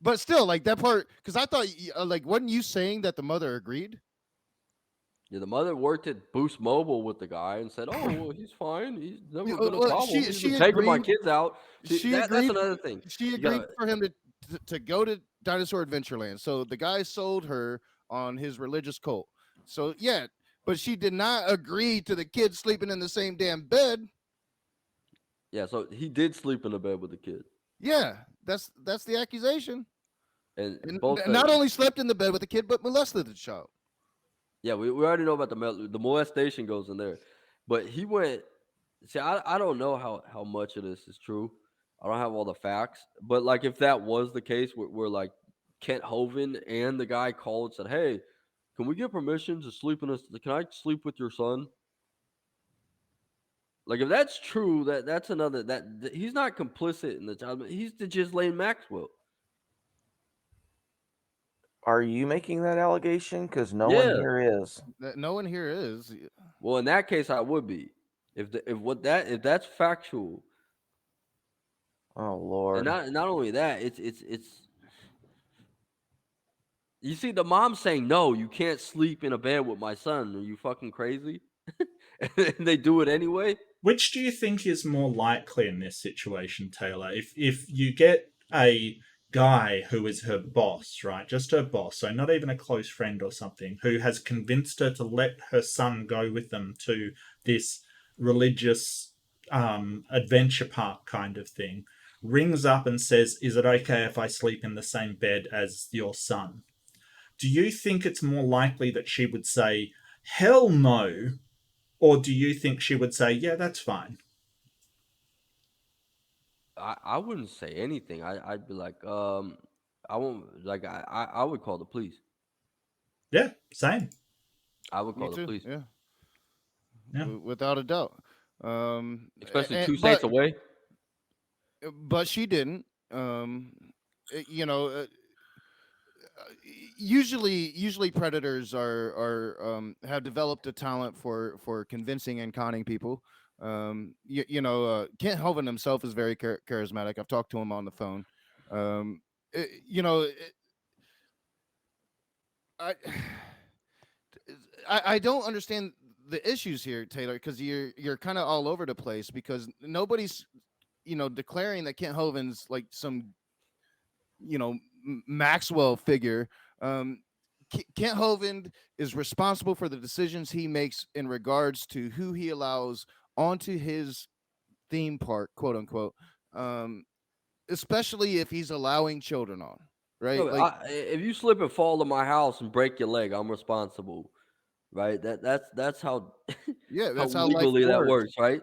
But still, like that part, because I thought, like, wasn't you saying that the mother agreed? Yeah, the mother worked at Boost Mobile with the guy and said, "Oh, well, he's fine. He's never Yeah, been a well, problem. He's she been taking my agreed. kids out." See, She that's agreed. another thing. She You agreed gotta, for him to go to Dinosaur Adventureland. So the guy sold her on his religious cult. So yeah, but she did not agree to the kids sleeping in the same damn bed. yeah. So he did sleep in the bed with the kid, Yeah, that's the accusation. and And both not said, only slept in the bed with the kid, but molested the child. yeah, we already know about the molestation goes in there, but he went. See, I don't know how much of this is true. I don't have all the facts, but like if that was the case, where like Kent Hovind and the guy called and said, "Hey, can we get permission to sleep in this? Can I sleep with your son?" Like if that's true, that's another he's not complicit in the child. He's the Ghislaine Maxwell. Are you making that allegation? Because no one Yeah. here is. No one here is. Well, in that case, I would be. If that's factual, Oh and Lord. not only that, it's. You see, the mom saying no, you can't sleep in a bed with my son. Are you fucking crazy? And they do it anyway. Which do you think is more likely in this situation, Taylor? If you get a guy who is her boss, right? Just her boss, so not even a close friend or something, who has convinced her to let her son go with them to this religious adventure park kind of thing, rings up and says, "Is it okay if I sleep in the same bed as your son?" Do you think it's more likely that she would say, "Hell no," or do you think she would say, "Yeah, that's fine"? I wouldn't say anything. I'd be like, I won't like I would call the police. Yeah, same. I would Me call the too. police. Yeah. Without a doubt. Especially 2 states away. But she didn't. You know, usually predators are have developed a talent for convincing and conning people. Kent Hovind himself is very charismatic. I've talked to him on the phone. I don't understand the issues here, Taylor, because you're kind of all over the place because nobody's declaring that Kent Hovind's like some Maxwell figure. Kent Hovind is responsible for the decisions he makes in regards to who he allows onto his theme park, quote unquote, especially if he's allowing children on, right? No, Like, if you slip and fall in my house and break your leg, I'm responsible, right? That's how yeah, how that's how life legally that works. works, right?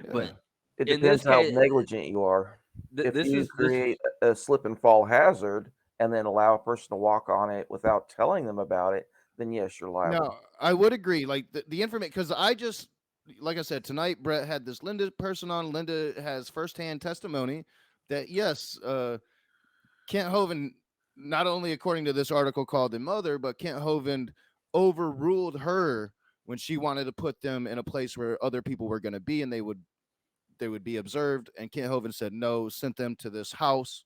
Yeah. But It in this depends how case, negligent you are. If This you is create a slip and fall hazard and then allow a person to walk on it without telling them about it, then yes, you're liable. No, I would agree. Like the information, because I just, like I said, tonight Brett had this Linda person on. Linda has firsthand testimony that yes, Kent Hovind, not only according to this article called The Mother, but Kent Hovind overruled her when she wanted to put them in a place where other people were going to be and they would be observed. And Kent Hovind said no, sent them to this house.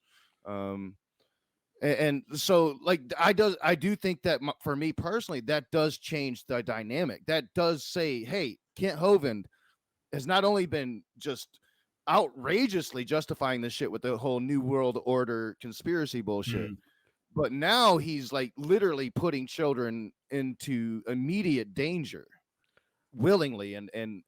And so like I do think that for me personally, that does change the dynamic. That does say, hey, Kent Hovind has not only been just outrageously justifying this shit with the whole New World Order conspiracy bullshit, but now he's like literally putting children into immediate danger willingly. And to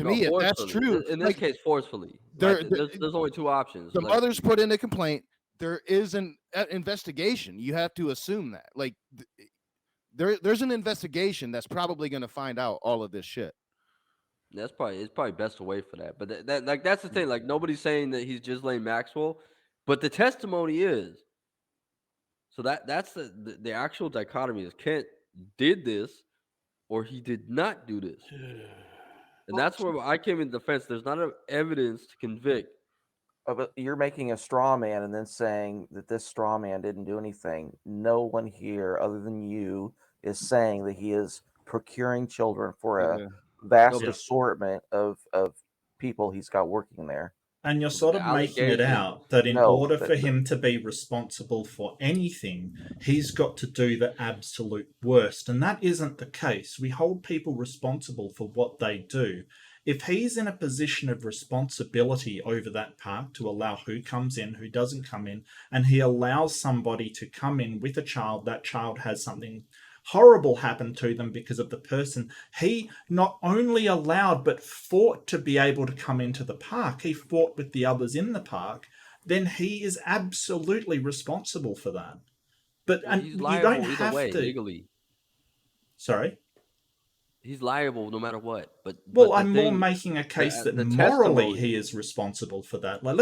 me, if that's forcefully. true, In this case, forcefully. there, Like, there's only two options. the Like, mother's put in a complaint. There is an investigation. You have to assume that. Like, there's an investigation that's probably going to find out all of this shit. it's probably best to wait for that. But that's the thing. Like, nobody's saying that he's just Ghislaine Maxwell, but the testimony is. So that's the actual dichotomy is Kent did this or he did not do this. And that's where I came in defense. There's not enough evidence to convict. But you're making a straw man and then saying that this straw man didn't do anything. No one here, other than you, is saying that he is procuring children for a vast assortment of people he's got working there. And you're sort of making it out that in order for him to be responsible for anything, he's got to do the absolute worst. And that isn't the case. We hold people responsible for what they do. If he's in a position of responsibility over that park to allow who comes in, who doesn't come in, and he allows somebody to come in with a child, that child has something horrible happen to them because of the person he not only allowed but fought to be able to come into the park, he fought with the others in the park, then he is absolutely responsible for that. But and he's you liable don't either have way, to legally. Sorry? He's liable no matter what. But I'm more making a case that morally he is responsible for that. Like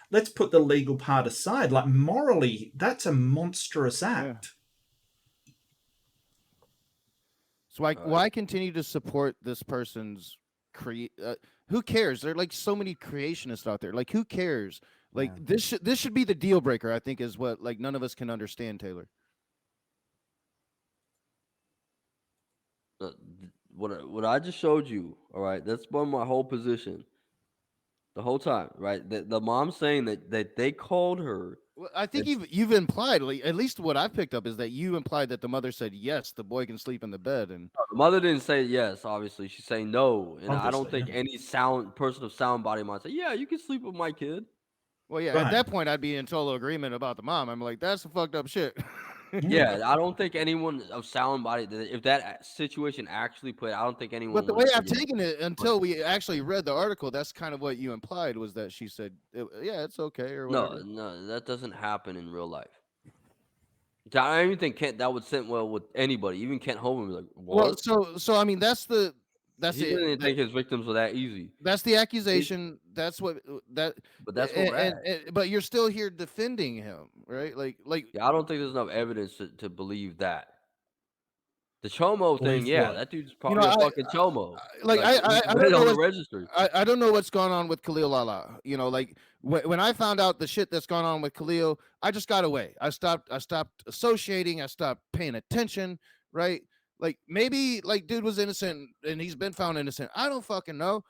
let's put the legal part aside. Like morally, that's a monstrous act. So why continue to support this person's who cares? There are like so many creationists out there. Like who cares? Like this should be the deal breaker, I think, is what like none of us can understand, Taylor. What I just showed you, all right, that's been my whole position the whole time, right? The mom saying that they called her. Well, I think you've implied, like, at least what I've picked up is that you implied that the mother said yes, the boy can sleep in the bed, and The mother didn't say yes. Obviously, she's saying no, and I don't Obviously, think any person of sound body might say, "Yeah, you can sleep with my kid." well, yeah, at that point I'd be in total agreement about the mom. I'm like, that's some fucked up shit. Yeah, I don't think anyone of sound body, if that situation actually played, I don't think anyone. But the way would I've say yes. taken it until we actually read the article, that's kind of what you implied was that she said, yeah, it's okay or whatever. No, that doesn't happen in real life. I don't even think that would sit well with anybody. Even Kent Hovind was like, "What?" Well, so I mean, that's He didn't think his victims were that easy. That's the accusation. That's what that. But that's what we're at. But you're still here defending him, right? Like Yeah, I don't think there's enough evidence to believe that. The Chomo thing, Believe yeah, what? that dude's probably a fucking Chomo. I he's don't know on the what's, registry. I don't know what's going on with Khalil Lala. You know, like when I found out the shit that's gone on with Khalil, I just got away. I stopped associating. I stopped paying attention. Right? Like maybe like dude was innocent and he's been found innocent. I don't fucking know.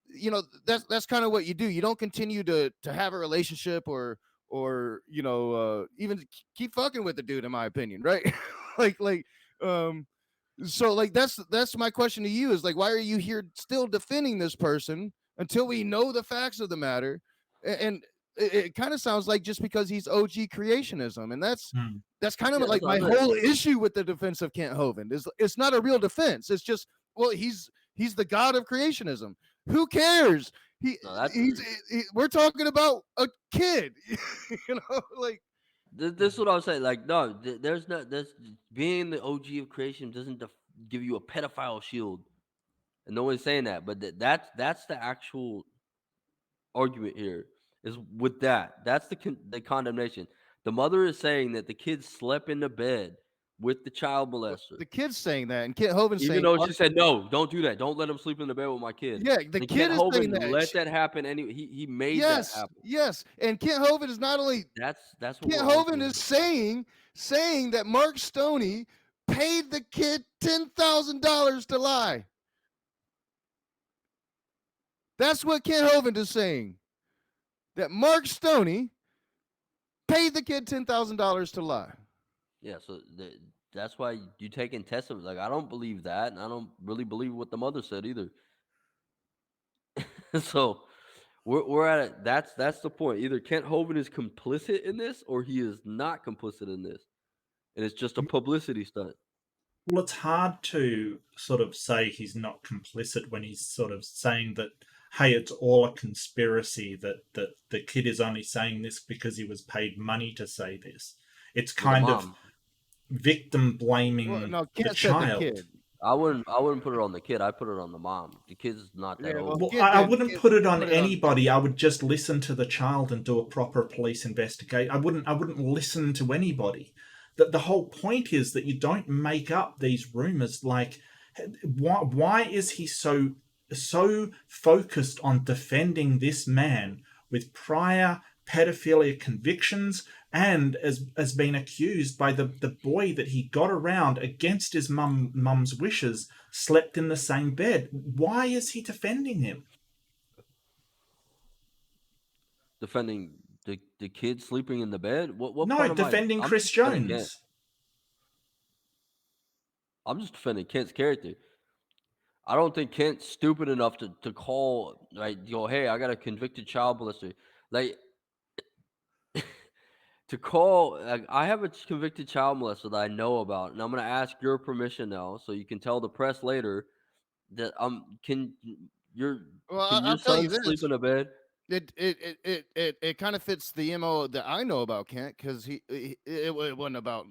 You know, that's kind of what you do. You don't continue to have a relationship or you know even keep fucking with the dude, in my opinion, right? like so like that's my question to you is like, why are you here still defending this person until we know the facts of the matter? And it kind of sounds like just because he's OG creationism, and that's kind of like my whole issue with the defense of Kent Hovind is it's not a real defense. It's just, well, he's the god of creationism. Who cares? We're talking about a kid, you know, like. This is what I was saying. Like, no, there's being the OG of creation doesn't give you a pedophile shield, and no one's saying that. But that's the actual argument here. is with that. That's the condemnation. The mother is saying that the kid slept in the bed with the child molester. The kid's saying that, and Kent Hovind Even saying, though she said, no, don't do that. Don't let him sleep in the bed with my kid. yeah, the And kid Kent is saying Hovind that. let that happen. And he made that Yes, happen. yes, and Kent Hovind is not only That's what Kent we're Hovind arguing is here. saying that Mark Stoney paid the kid $10,000 to lie. That's what Kent Hovind is saying. That Mark Stoney paid the kid $10,000 to lie. Yeah, so that's why you taking testimony. Like, I don't believe that, and I don't really believe what the mother said either. So we're at it. That's the point. Either Kent Hovind is complicit in this, or he is not complicit in this, and it's just a publicity stunt. Well, it's hard to sort of say he's not complicit when he's sort of saying that, hey, it's all a conspiracy, that the kid is only saying this because he was paid money to say this. It's Well, the kind of mom. victim Well, blaming no, the Kent said the child. kid. I wouldn't put it on the kid. I put it on the mom. The kid's not that Yeah, well, old. Well, Kent I did. wouldn't Kent put it on put it on. anybody. I would just listen to the child and do a proper police investigation. I wouldn't listen to anybody. The whole point is that you don't make up these rumors. Like, why is he so focused on defending this man with prior pedophilia convictions, and as being accused by the boy that he got around against his mum's wishes, slept in the same bed? Why is he defending him? Defending the kid sleeping in the bed. What No, part am I? defending I'm Chris just defending Kent. Jones. I'm just defending Kent's character. I don't think Kent's stupid enough to call, like, go, hey, I got a convicted child molester. Like, to call, like, I have a convicted child molester that I know about, and I'm gonna ask your permission now, so you can tell the press later that can your Well, can your I'll tell you son sleep this. in a bed? It kind of fits the MO that I know about Kent, because it wasn't about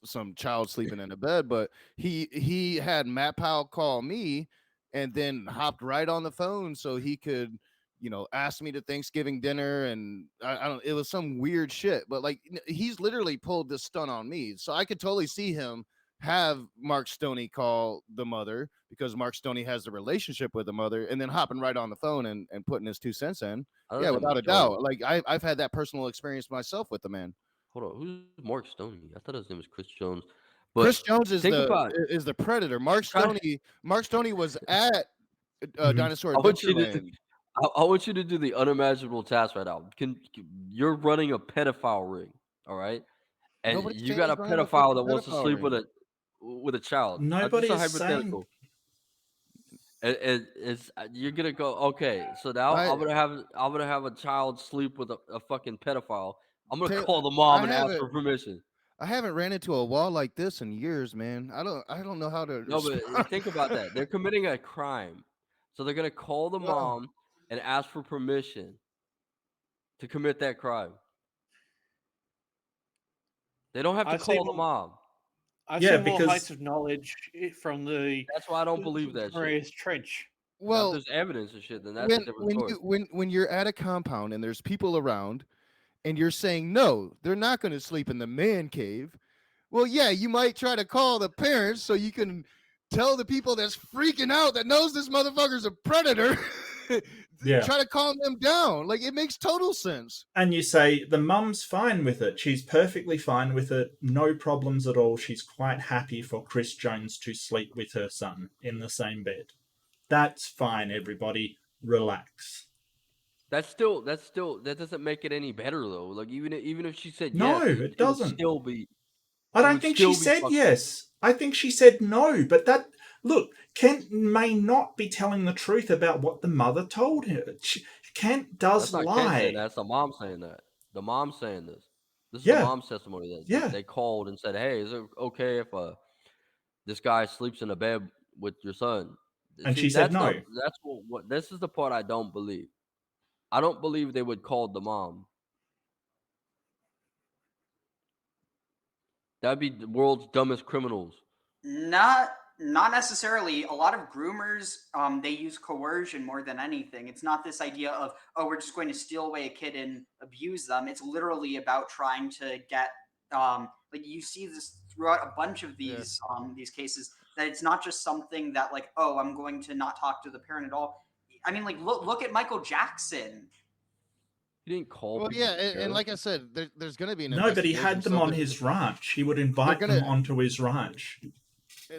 some child sleeping in a bed, but he had Matt Powell call me and then hopped right on the phone so he could ask me to Thanksgiving dinner, and I don't, it was some weird shit, but like he's literally pulled this stunt on me, so I could totally see him have Mark Stoney call the mother, because Mark Stoney has the relationship with the mother, and then hopping right on the phone and putting his 2 cents in. I thought Yeah, his name was without a Jones. doubt. Like I've had that personal experience myself with the man. Hold on, who's Mark Stoney? I thought his name was Chris Jones. Chris But Jones is think about it. the predator. Try- Mark Stoney was at Dinosaur I want you to Adventureland. I want you to do the unimaginable task right now. You're running a pedophile ring, all right? And Nobody's you saying got he's a running a pedophile fucking that wants to pedophile sleep ring. with a child. Just Nobody a is saying. hypothetical. It's you're gonna go, okay. So now I I'm gonna have a child sleep with a fucking pedophile. I'm gonna Taylor, call the mom I and ask haven't for permission. I haven't ran into a wall like this in years, man. I don't know how to No, but respond. think about that. They're committing a crime, so they're gonna call the Well, mom and ask for permission to commit that crime. They don't have to I see call the more. mom. I Yeah, see more heights because of knowledge from the That's why I don't believe that shit. Maria's trench. Now, if well, there's evidence and shit, then that's a different story. when you're at a compound and there's people around and you're saying no, they're not going to sleep in the man cave. Well, yeah, you might try to call the parents so you can tell the people that's freaking out that knows this motherfucker's a predator. yeah. Try to calm them down. Like, it makes total sense. And you say the mum's fine with it. She's perfectly fine with it. No problems at all. She's quite happy for Chris Jones to sleep with her son in the same bed. That's fine, everybody. Relax. That doesn't make it any better though. Like, even if she said No, yes, it it would doesn't. still be I don't think she said fucked up. yes. I think she said no. But that, look, Kent may not be telling the truth about what the mother told her. Kent does That's not Kent saying lie. that. That's the mom saying that. The mom's saying this. This is the Yeah, mom's testimony that yeah. they called and said, "Hey, is it okay if this guy sleeps in a bed with your son?" And See, she said no. that's what this is the part I don't believe. I don't believe they would call the mom. That'd be the world's dumbest criminals. Not Not necessarily. A lot of groomers, they use coercion more than anything. It's not this idea of, oh, we're just going to steal away a kid and abuse them. It's literally about trying to get, like you see this throughout a bunch of these cases, that it's not just something that like, oh, I'm going to not talk to the parent at all. I mean, like look at Michael Jackson. He didn't call Well, people yeah, and sheriff. like I said, there's going to be an No, but he investigation. had them so on they're- his ranch. He would invite them gonna- onto his ranch.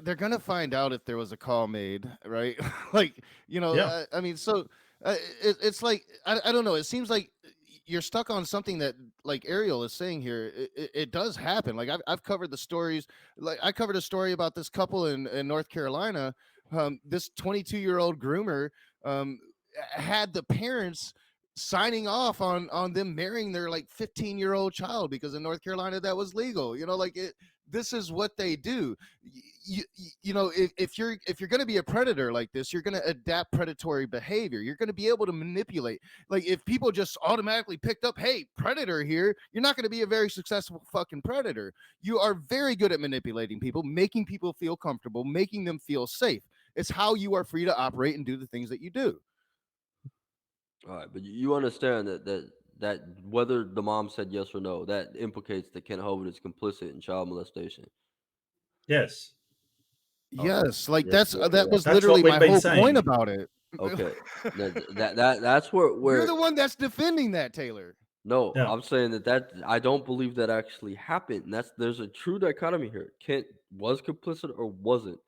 they're gonna find out if there was a call made, right? Like, you know, Yeah. I mean, so it's like I don't know. It seems like you're stuck on something that, like Ariel is saying here, it does happen. Like I've covered the stories. Like I covered a story about this couple in North Carolina. This 22-year-old groomer had the parents signing off on them marrying their like 15-year-old child, because in North Carolina that was legal. You know, like this is what they do. You know, if you're going to be a predator like this, you're going to adapt predatory behavior. You're going to be able to manipulate. Like if people just automatically picked up, hey, predator here, you're not going to be a very successful fucking predator. You are very good at manipulating people, making people feel comfortable, making them feel safe. It's how you are free to operate and do the things that you do. All right, but you understand that whether the mom said yes or no, that implicates that Kent Hovind is complicit in child molestation. Yes. Yes, like Yes, that was That's literally what we've my been whole saying. point about it. Okay, that's where You're the one that's defending that, Taylor. no, Yeah. I'm saying that I don't believe that actually happened. And there's a true dichotomy here. Kent was complicit or wasn't.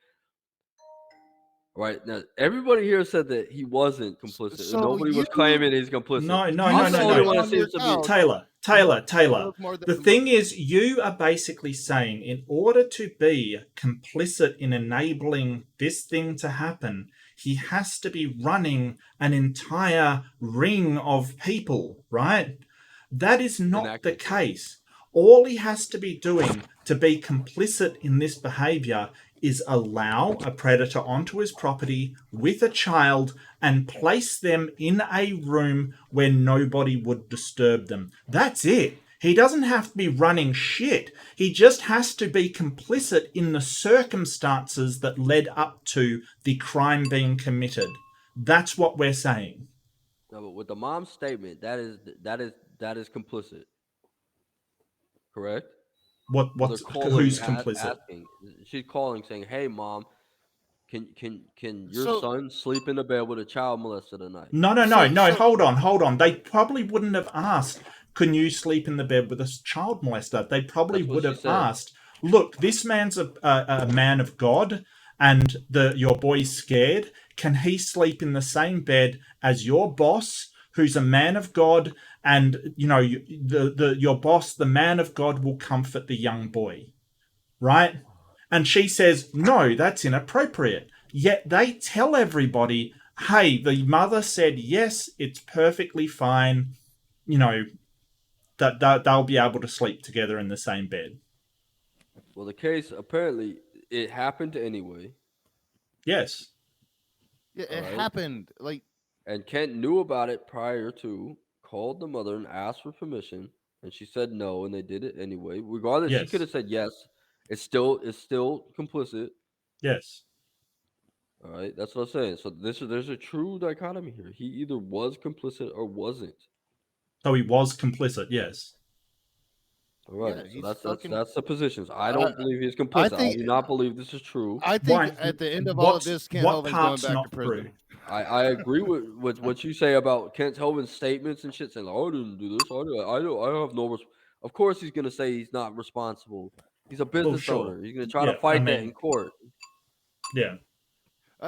Right now, everybody here said that he wasn't complicit. So and nobody was claiming he's complicit. No. I'm the only one that seems to be. Taylor. more than The the thing is, you are basically saying in order to be complicit in enabling this thing to happen, he has to be running an entire ring of people, right? That is not the case. All he has to be doing to be complicit in this behavior is allow a predator onto his property with a child and place them in a room where nobody would disturb them. That's it. He doesn't have to be running shit. He just has to be complicit in the circumstances that led up to the crime being committed. That's what we're saying. No, but with the mom's statement, that is complicit. Correct? Who's complicit? Asking. She's calling, saying, "Hey, mom, can your So- son sleep in the bed with a child molested tonight?" No. Hold on. They probably wouldn't have asked, "Can you sleep in the bed with a child molester?" They probably That's what would she have said. asked, "Look, this man's a man of God, and your boy's scared. Can he sleep in the same bed as your boss, who's a man of God? And you know, your boss, the man of God, will comfort the young boy, right?" And she says, "No, that's inappropriate." Yet they tell everybody, "Hey, the mother said yes, it's perfectly fine. You know, that they'll be able to sleep together in the same bed." Well, the case apparently it happened anyway. Yes. Yeah, it Alright. happened. Like, And Kent knew about it prior to, called the mother and asked for permission, and she said no, and they did it anyway. Regardless, she Yes. could have said yes. It's still complicit. Yes. All right, that's what I'm saying. So there's a true dichotomy here. He either was complicit or wasn't. So he was complicit. Yes. All right, Yeah, so he's that's fucking- that's the positions. I don't believe he's complicit. I do not believe this is true. I think at the end of all of this, Kent Hovind's going back to prison. I agree with what you say about Kent Hovind's statements and shit, saying, "I didn't do this. I have no." Of course, he's gonna say he's not responsible. He's a business sure. owner. He's gonna try Yeah, to fight I that mean- in court. Yeah.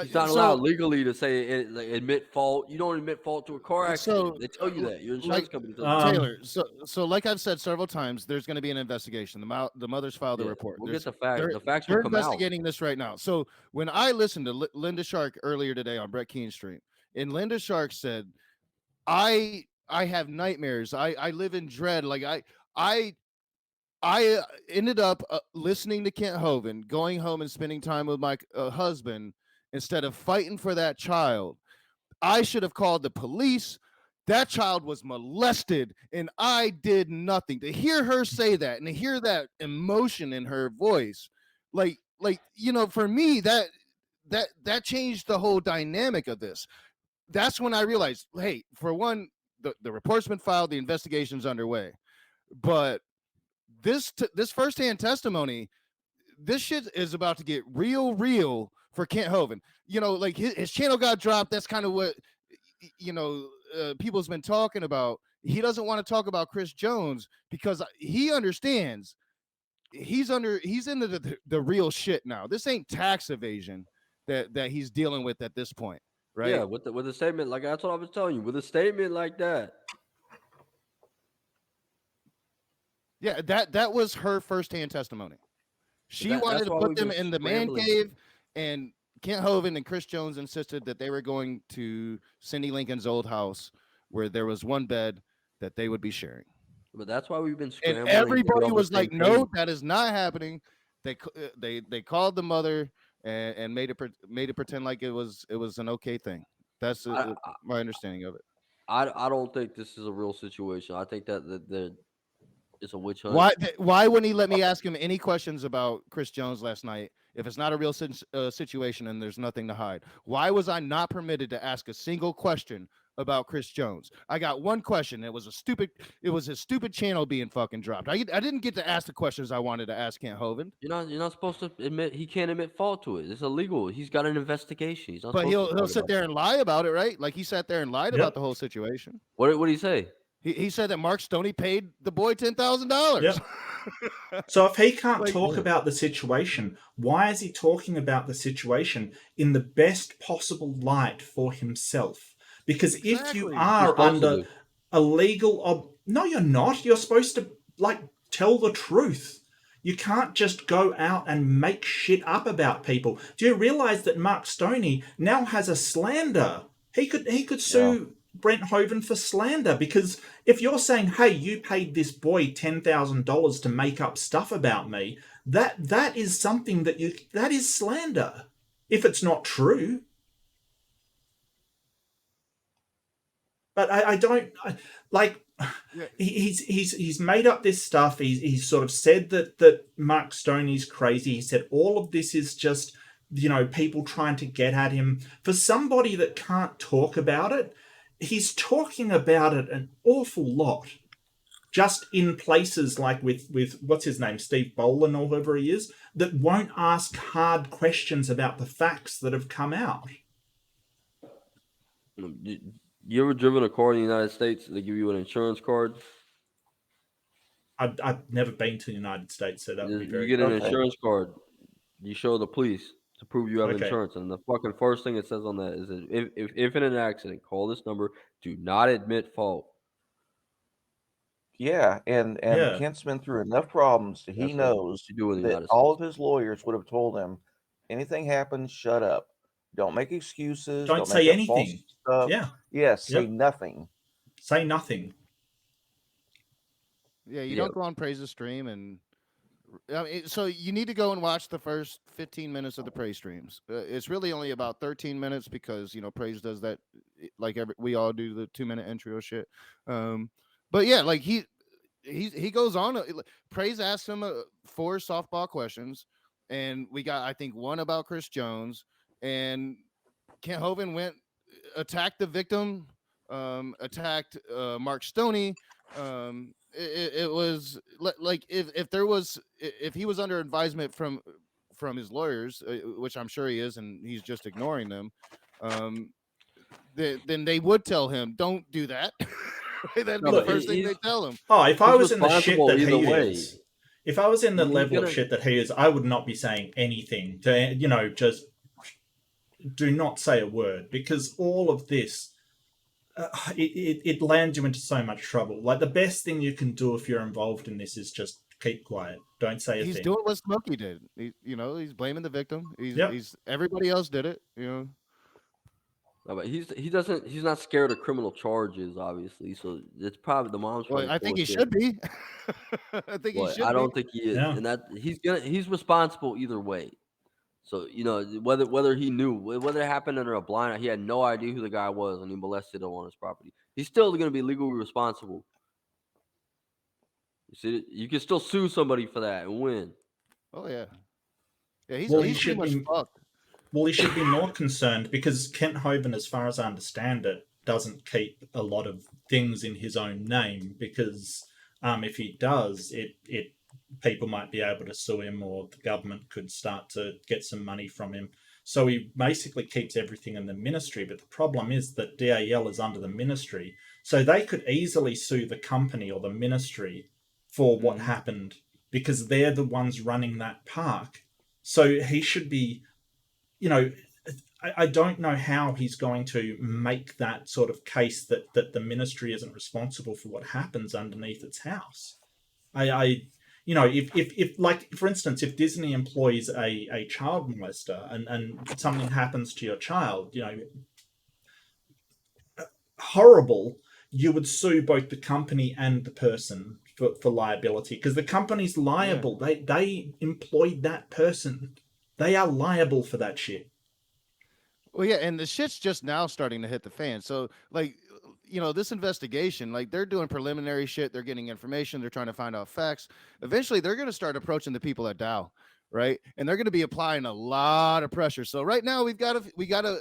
He's not allowed legally to say admit fault. You don't admit fault to a car accident. So, They tell you that. Your insurance company tells you. Taylor, so like I've said several times, there's going to be an investigation. The mother's filed a Yeah, report. we'll There's- get the facts. they're- The facts will They're come out. investigating this right now. So when I listened to Linda Shark earlier today on Brett Keane Street, and Linda Shark said, I have nightmares. I live in dread. Like I ended up listening to Kent Hovind, going home and spending time with my husband instead of fighting for that child. I should have called the police. That child was molested and I did nothing. To hear her say that and to hear that emotion in her voice, like like, for me, that changed the whole dynamic of this. That's when I realized, hey, for one, the report's been filed, the investigation's underway, but this firsthand testimony, this shit is about to get real for Kent Hovind. Like his channel got dropped. That's kind of what people's been talking about. He doesn't want to talk about Chris Jones because he understands he's into the real shit now. This ain't tax evasion that he's dealing with at this point, right? Yeah, with a statement like that's what I was telling you. With a statement like that, Yeah, that was her firsthand testimony. She wanted that's to why put we've them been in the man scrambling. cave, and Kent Hovind and Chris Jones insisted that they were going to Cindy Lincoln's old house where there was one bed that they would be sharing. But that's why we've been And scrambling to get everybody on the was same like, page. "No, that is not happening." They called the mother and made it pretend like it was an okay thing. That's my understanding of it. I don't think this is a real situation. I think that it's a witch hunt. Why wouldn't he let me ask him any questions about Chris Jones last night if it's not a real situation and there's nothing to hide? Why was I not permitted to ask a single question about Chris Jones? I got one question. It was his stupid channel being fucking dropped. I didn't get to ask the questions I wanted to ask Kent Hovind. You're not supposed to admit he can't admit fault to it. It's illegal. He's got an investigation. He's not. But supposed to he'll talk sit about there and lie about it, right? Like he sat there and lied about the whole situation. What did he say? He said that Mark Stoney paid the boy $10,000. Yep. So if he can't talk about the situation, why is he talking about the situation in the best possible light for himself? Because if you are under a legal no, you're not. You're supposed to tell the truth. You can't just go out and make shit up about people. Do you realize that Mark Stoney now has a slander? He could sue Brent Hovind for slander, because if you're saying, hey, you paid this boy $10,000 to make up stuff about me, that is something that is slander if it's not true. But I don't like. He's made up this stuff. He's sort of said that Mark Stoney's crazy. He said all of this is just people trying to get at him. For somebody that can't talk about it, he's talking about it an awful lot. Just in places like with what's his name, Steve Bolin or whoever he is, that won't ask hard questions about the facts that have come out. You ever driven a car in the United States? They give you an insurance card. I've never been to the United States, so that would be very. You get an insurance card. You show the police to prove you have insurance, and the fucking first thing it says on that is that if in an accident, call this number. Do not admit fault. Yeah, and Kent's been through enough problems. He knows that all of his lawyers would have told him, anything happens, shut up. Don't make excuses. Don't say anything. Stuff. Yeah. Say nothing. Say nothing. Yeah, you don't go on Praise's stream, and so you need to go and watch the first 15 minutes of the Praise streams. It's really only about 13 minutes because Praise does that like we all do the 2-minute intro shit. But yeah, like he goes on. Praise asked him 4 softball questions, and we got I think one about Chris Jones, and Kent Hovind went attacked the victim, attacked Mark Stoney. It was like if he was under advisement from his lawyers, which I'm sure he is, and he's just ignoring them, then they would tell him, don't do that. That'd be the first thing they tell him. Oh, if I was in the shit that he is, if I was in the level of shit that he is, I would not be saying anything to just do not say a word, because all of this it lands you into so much trouble. Like, the best thing you can do if you're involved in this is just keep quiet. Don't say a thing. He's doing what Smokey did. He's blaming the victim. He's everybody else did it. No, but he's not scared of criminal charges, obviously. So it's probably the mom's. Well, I think he should be. I think he should. I don't think he is, and that he's responsible either way. So whether he knew, whether it happened under a blind eye, he had no idea who the guy was, and he molested him on his property. He's still going to be legally responsible. You see, you can still sue somebody for that and win. Oh yeah. Yeah, he's Well, he he's pretty should much be. fucked. Well, he should be more concerned because Kent Hovind, as far as I understand it, doesn't keep a lot of things in his own name because if he does, it people might be able to sue him or the government could start to get some money from him. So he basically keeps everything in the ministry. But the problem is that DAL is under the ministry, so they could easily sue the company or the ministry for what happened because they're the ones running that park. So he should be, you know, I don't know how he's going to make that sort of case that the ministry isn't responsible for what happens underneath its house. You know, if like for instance, if Disney employs a child molester and something happens to your child, you know, horrible, you would sue both the company and the person for liability because the company's liable. They employed that person. They are liable for that shit. Well, yeah, and the shit's just now starting to hit the fan. So, like, this investigation, like, they're doing preliminary shit. They're getting information. They're trying to find out facts. Eventually, they're going to start approaching the people at Dow, right? And they're going to be applying a lot of pressure. So right now, we got to,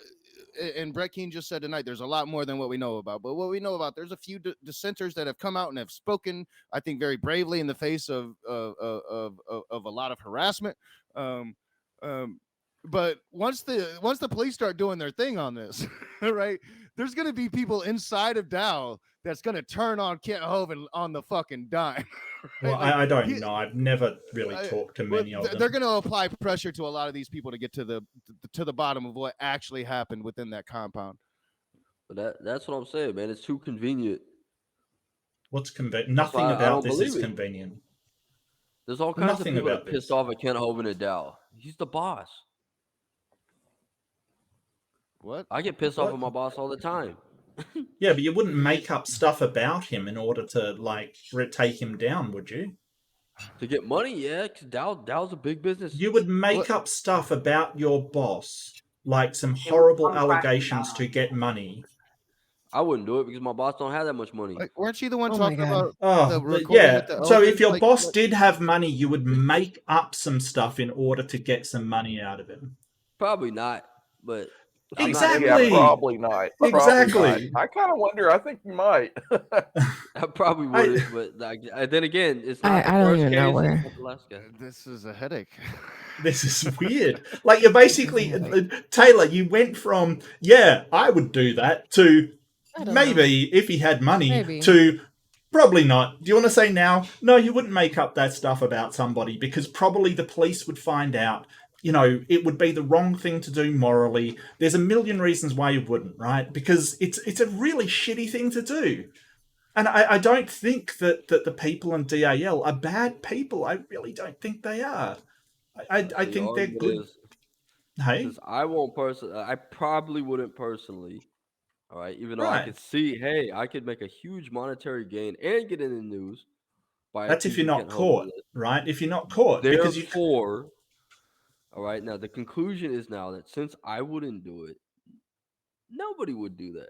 and Brett Keane just said tonight, there's a lot more than what we know about. But what we know about, there's a few dissenters that have come out and have spoken, I think, very bravely in the face of a lot of harassment. Um, um, but once the police start doing their thing on this, right, there's going to be people inside of Dow that's going to turn on Kent Hovind on the fucking dime. Well, Like, I don't know. I've never really talked to many of them. they're going to apply pressure to a lot of these people to get to the bottom of what actually happened within that compound. But that's what I'm saying, man. It's too convenient. What's convenient? Nothing about this is convenient. There's all kinds Nothing of people about that pissed this. off at Kent Hovind at Dow. He's the boss. What? I get pissed off at my boss all the time. Yeah, but you wouldn't make up stuff about him in order to like take him down, would you? To get money, yeah, because Dow's a big business. You would make up stuff about your boss, like some horrible allegations to get money. I wouldn't do it because my boss don't have that much money. Like, weren't you the one Oh my talking God. about the Oh, recording yeah. at the So Hovind? if your Like, boss did have money, you would make up some stuff in order to get some money out of him. Probably not, but Exactly. Yeah, probably not. Exactly. I kind of wonder. I think you might. I probably wouldn't. But like, then again, it's not the I don't first even know case. where. It's not the last guy. This is a headache. This is weird. Like, you're basically, Taylor, you went from, yeah, I would do that, to maybe, if he had money, to probably not. Do you want to say now? No, you wouldn't make up that stuff about somebody because probably the police would find out. You know, it would be the wrong thing to do morally. There's a million reasons why you wouldn't, right? Because it's a really shitty thing to do. And I don't think that the people in DAL are bad people. I really don't think they are. I think they're good. Hey? I probably wouldn't personally. All right, even though I could see, hey, I could make a huge monetary gain and get in the news by That's if you're accusing not Kent caught, Hovind. right? If you're not caught, because you. Therefore, all right, now the conclusion is now that since I wouldn't do it, nobody would do that.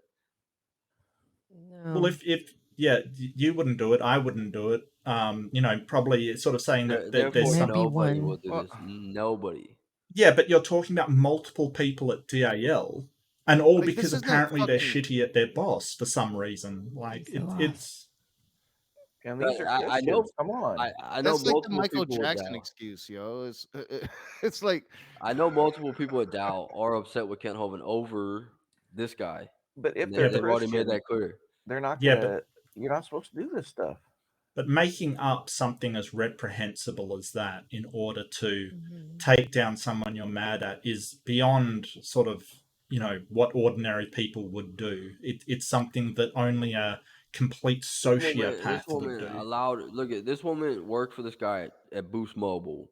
Well, if you wouldn't do it, I wouldn't do it. You know, probably sort of saying that there's some. Nobody will do this. Nobody. Yeah, but you're talking about multiple people at DAL, and all because apparently they're shitty at their boss for some reason. Like it's. And these are I know. Come on, I know that's like the multiple Michael people at Jackson Dow. excuse, yo. It's like I know multiple people at Dow are upset with Kent Hovind over this guy. but if they've they're already made Christian, that clear. they're not Yeah, gonna. You're not supposed to do this stuff. But making up something as reprehensible as that in order to take down someone you're mad at is beyond sort of, you know, what ordinary people would do. It's something that only a complete sociopath would do. Look at this woman worked for this guy at Boost Mobile.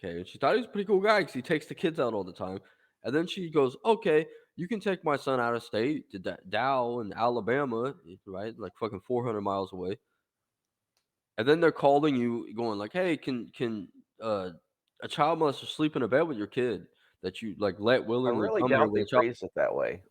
Okay, and she thought he was a pretty cool guy because he takes the kids out all the time. And then she goes, okay, you can take my son out of state to Dow in Alabama, right? Like fucking 400 miles away. And then they're calling you going like, hey, can a child molester sleep in a bed with your kid that you like let I willingly really come there doubt with they a child? phrase it that way.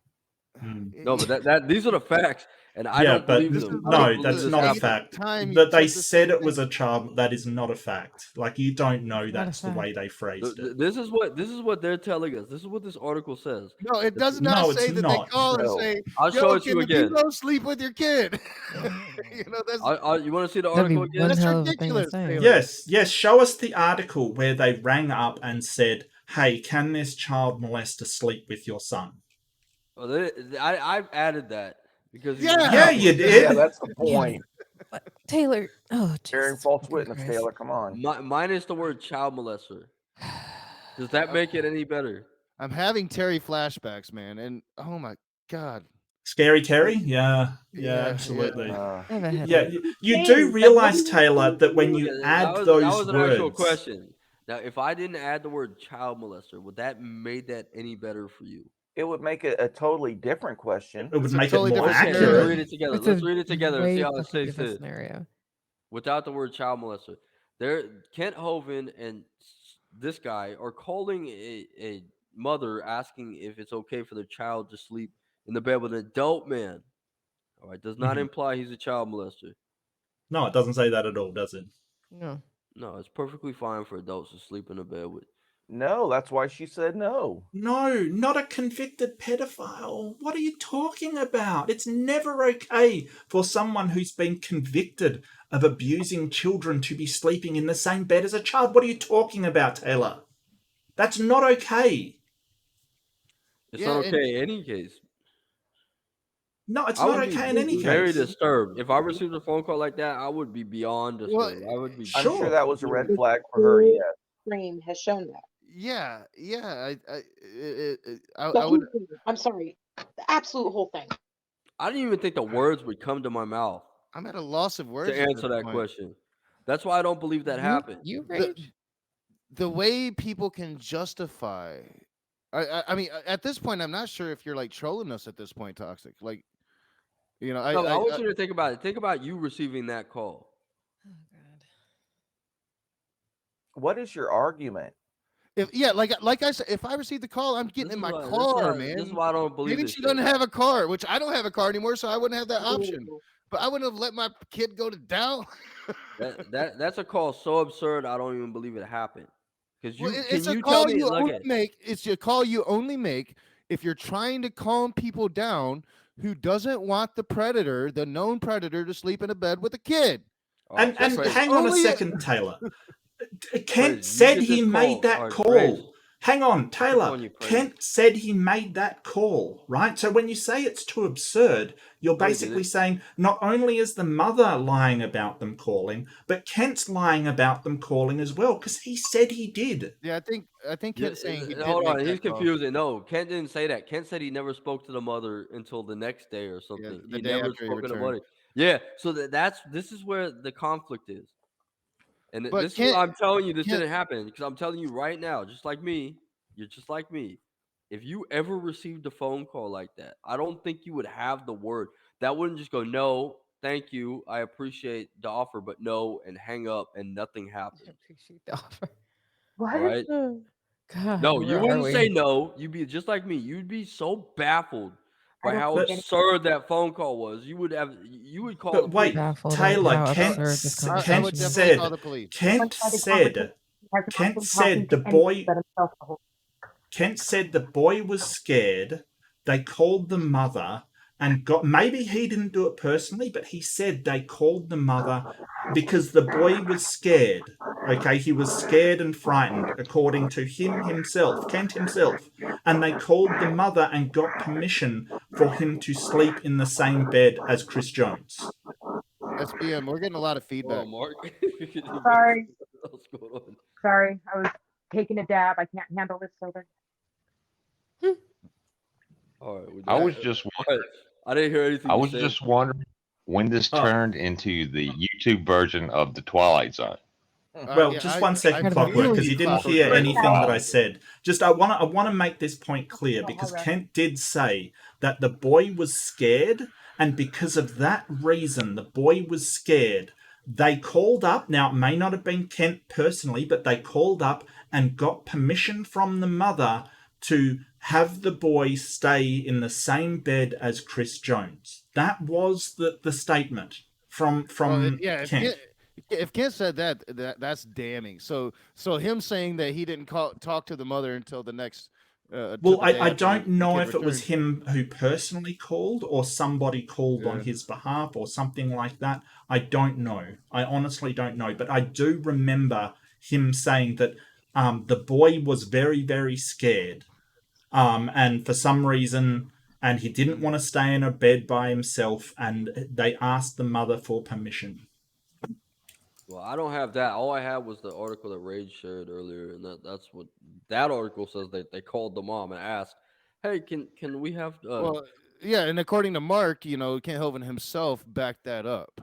No, but that these are the facts, and I Yeah, don't but believe This them. is I don't like no, believe that's the this not a eighth happened. fact. time you That they said the said same it was thing. a child, that is not a fact. Like, you don't know Not a that's the way they phrased it. This is what they're telling us. This is what this article says. No, it The- does not No, it's say that they not. call and No. say, I'll show "Yo, it to can you the again. people sleep with your kid?" That's You want to see the That'd be article again? one that's hell of a thing to ridiculous, say. Taylor. Yes, show us the article where they rang up and said, "Hey, can this child molester sleep with your son?" Well, I've added that because he was Yeah. Yeah, child you molested. Yeah, did. that's the Damn point. it. What? Taylor. Oh, Bearing Jesus. false fucking witness, Christ. Taylor. Come on. Minus the word child molester. Does that make it any better? I'm having Terry flashbacks, man, and oh my god. Scary Terry? Yeah, Yeah, absolutely. I have a Yeah, headache. you do realize, Taylor, that when you Okay, add that those was an actual words, question. Now, if I didn't add the word child molester, would that made that any better for you? It would make it a totally different question. it would It's a make totally it more different Okay, scenario. let's accurate. read it together. It's Let's a read it together and see way how it fucking stays different this. scenario. Without the word child molester. There, Kent Hovind and this guy are calling a mother asking if it's okay for their child to sleep in the bed with an adult man. All right, does not Mhm. imply he's a child molester. No, it doesn't say that at all, does it? No. No, it's perfectly fine for adults to sleep in a bed with. No, that's why she said no. No, not a convicted pedophile. What are you talking about? It's never okay for someone who's been convicted of abusing children to be sleeping in the same bed as a child. What are you talking about, Taylor? That's not okay. It's Yeah, not and okay in any case. No, it's I not would be okay in any very case. disturbed if I received a phone call like that. I would be beyond well, disturbed. I would be. I'm sure Sure. that was a red The flag for her. whole Yes. frame has shown that. yeah, The I would. whole thing. I'm sorry. The absolute whole thing. I didn't even think the words would come to my mouth I'm at a loss of words to at answer this that point. question. That's why I don't believe that happened. You The, rage? the way people can justify. I mean, at this point, I'm not sure if you're like trolling us at this point, Toxic. Like, you know, No, I want you to think about it. Think about you receiving that call. Oh, God. What is your argument? like I said, if I receive the call, I'm getting in my car, man. This is why I don't believe Maybe this she shit. doesn't have a car, which I don't have a car anymore, so I wouldn't have that option. Ooh. But I wouldn't have let my kid go to down. That's a call so absurd. I don't even believe it happened. Because Well, can it's a you tell call me? you Look only at make. It's a call you only make if you're trying to calm people down who doesn't want the predator, the known predator, to sleep in a bed with a kid. all right, And so Praise, hang on a only- second, Taylor. Praise, Kent you said get he this made call. that All right, call. Praise. Hang on, Taylor. calling you Praise. Kent said he made that call, right? So when you say it's too absurd, you're No, he basically didn't. saying not only is the mother lying about them calling, but Kent's lying about them calling as well, because he said he did. Yeah, I think Yeah, Kent's saying he did hold make on, he's that call. confusing. No, Kent didn't say that. Kent said he never spoke to the mother until the next day or something. the He day never after he spoke to the returned. mother. Yeah, so this is where the conflict is. And But this is Kent- what I'm telling you. This Kent- didn't happen because I'm telling you right now, just like me, you're just like me. If you ever received a phone call like that, I don't think you would have the word. That wouldn't just go, no, thank you, I appreciate the offer, but no, and hang up and nothing I happened. appreciate the offer. What? All right. Oh, God. No, you where are wouldn't we? say no. You'd be just like me. You'd be so baffled I by don't how think any- absurd that phone call was. You would call the But wait, police. Baffled at Taylor, how Kent, absurd this I would conversation definitely is. said, call the police. Kent One-sided said, conversation has not Kent been said talking the to anyone boy, but himself the whole Kent said the boy was scared. They called the mother and got, maybe he didn't do it personally, but he said they called the mother because the boy was scared. Okay, he was scared and frightened, according to him himself, Kent himself. And they called the mother and got permission for him to sleep in the same bed as Chris Jones. SBM, we're getting a lot of feedback. Oh, Mark. Sorry. What's going on? Sorry, I was taking a dab. I can't handle this sober. All right, we I done. was just All right, I didn't hear anything I you was said. just wondering when this Oh. turned into the YouTube version of the Twilight Zone. Well, just 1 second, Clockwork, because you didn't hear anything that I said. Just I want to make this point clear, because Kent did say that the boy was scared, and because of that reason, the boy was scared. They called up. Now, it may not have been Kent personally, but they called up and got permission from the mother to have the boy stay in the same bed as Chris Jones. That was the statement from Yeah, Kent. if Kent said that, that's damning. So him saying that he didn't talk to the mother until the next Well, the day I after don't the know kid if it was returned. him who personally called or somebody called on Yeah. his behalf or something like that. I don't know. I honestly don't know. But I do remember him saying that the boy was very, very scared. And for some reason, and he didn't want to stay in a bed by himself, and they asked the mother for permission. Well, I don't have that. All I had was the article that Reid shared earlier, and that's what that article says. They called the mom and asked, "Hey, can we have?" Well, yeah, and according to Mark, Kent Hovind himself backed that up.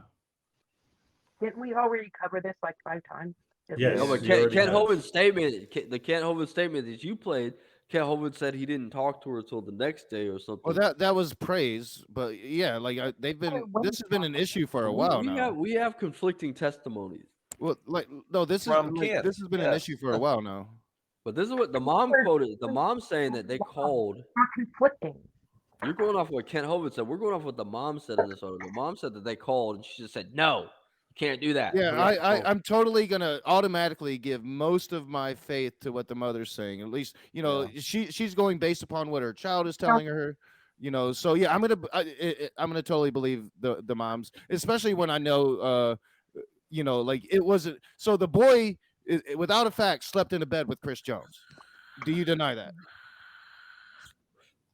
Didn't we already cover this like 5 times? Yes, No, but you already Kent have. Hovind statement, the Kent Hovind statement that you played, Kent Hovind said he didn't talk to her until the next day or something. Well, that was praise, but yeah, like they've been. This has been an issue for a while now. We have conflicting testimonies. Well, like no, this is From like, Kent, this has been an yes. issue for a while now. But this is what the mom quoted. The mom saying that they called. Not conflicting. You're going off what Kent Hovind said. We're going off what the mom said in this article. The mom said that they called, and she just said, "No, you can't do that." Yeah, Put it off the phone. I'm totally gonna automatically give most of my faith to what the mother's saying. At least, she's going based upon what her child is telling her. So yeah, I'm gonna totally believe the moms, especially when I know, like it wasn't. So the boy, without a fact, slept in a bed with Chris Jones. Do you deny that?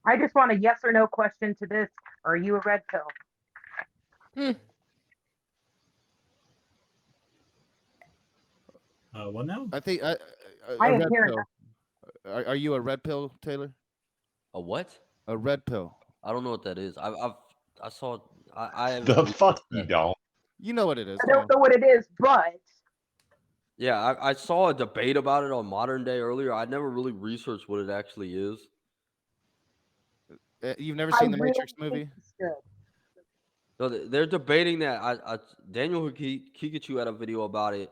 I just want a yes or no question to this. Are you a red pill? What now? I think I a am red hearing pill. Are you a red pill, Taylor? A what? A red pill. I don't know what that is. I saw. I haven't The researched fuck you that. don't. You know what it is. I don't know what it is, but Yeah, I saw a debate about it on Modern Day earlier. I never really researched what it actually is. You've never I seen the really Matrix think movie? you should. No, they're debating that. Daniel Kikachu had a video about it.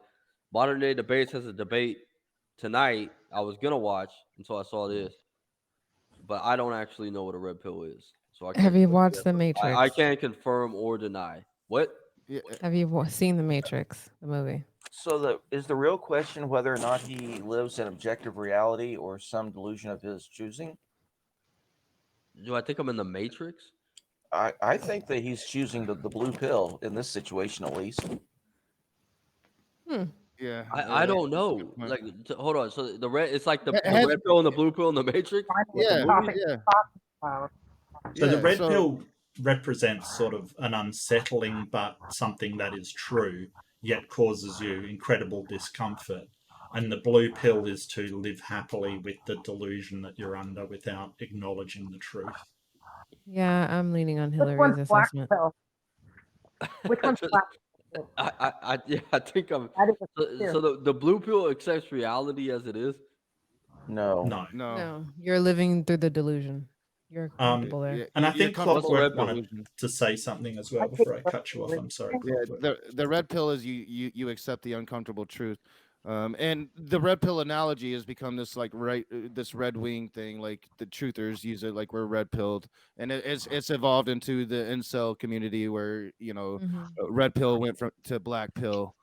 Modern Day Debates has a debate tonight. I was gonna watch until I saw this, but I don't actually know what a red pill is, so I can't. Have you say watched yes The or- Matrix? I can't confirm or deny. What? Yeah. Have you seen The Matrix, the movie? So is the real question whether or not he lives in objective reality or some delusion of his choosing? Do I think I'm in the Matrix? I think that he's choosing the blue pill in this situation, at least. Yeah. I don't that's a know. good point. Like, hold on. So the red, it's like the Has- red pill and the blue pill in the Matrix. Like the Yeah, movie? yeah. So the Yeah, red pill represents sort of an unsettling but something that is true, yet causes you incredible discomfort. And the blue pill is to live happily with the delusion that you're under without acknowledging the truth. Yeah, I'm leaning on Which Hillary's one's black assessment. pill? Which one's black? I think I'm. That is a So theory. the blue pill accepts reality as it is. No. No. No, you're living through the delusion. You're comfortable there. And I you're think comfortable with Clockwork the wanted delusion. to say something as well I before I think cut you off. I'm sorry, Yeah, Clockwork. the red pill is you accept the uncomfortable truth, and the red pill analogy has become this like this red wing thing. Like the truthers use it like we're red pilled, and it's evolved into the incel community where red pill went to black pill.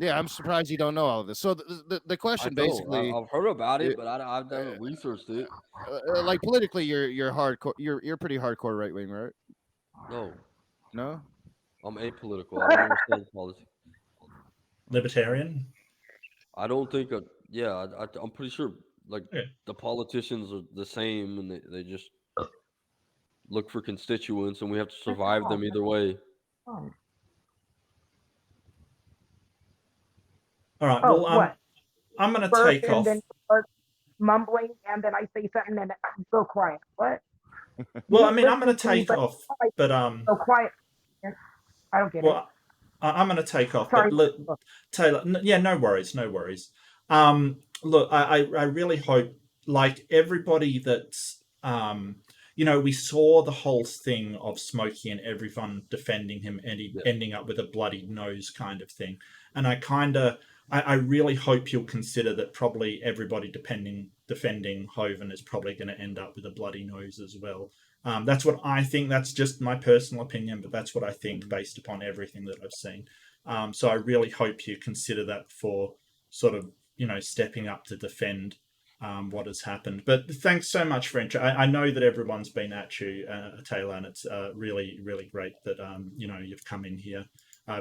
Yeah, I'm surprised you don't know all of this. So the question basically, I've heard about it, but I've never researched it. like politically, you're hardcore. You're pretty hardcore right wing, right? No, No. I'm apolitical. I don't understand politics. Libertarian? I don't think. I'm pretty sure. Like Yeah. the politicians are the same, and they just look for constituents, and we have to survive them either way. All right. Oh, Well, what? I'm going to First, take and off. then start mumbling, and then I say something, and I'm so quiet. What? Well, You I mean, I'm going to listen to me, take but off, I'm but so quiet. I don't get it. well, I'm going to take off. Sorry. But look, Taylor, yeah, no worries, no worries. Look, I really hope, like everybody that's, we saw the whole thing of Smokey and everyone defending him, and he ending up with a bloody nose kind of thing. And I really hope you'll consider that probably everybody defending Hovind is probably going to end up with a bloody nose as well. That's what I think. That's just my personal opinion, but that's what I think based upon everything that I've seen. So I really hope you consider that before sort of, stepping up to defend what has happened. But thanks so much for entry. I know that everyone's been at you, Taylor, and it's really, really great that, you've come in here.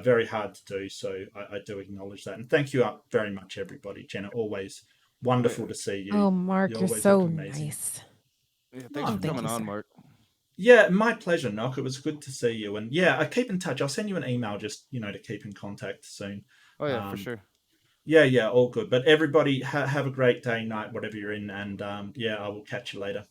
Very hard to do, so I do acknowledge that. And thank you very much, everybody. Jenna, always wonderful to see you. Oh, Mark, you're always so look amazing. nice. Yeah, Oh, thanks for thank coming you, on, sir. Mark. Yeah, my pleasure, Nock. It was good to see you. And yeah, I keep in touch. I'll send you an email just, to keep in contact soon. Oh yeah, for sure. Yeah, all good. But everybody have a great day, night, whatever you're in. And yeah, I will catch you later.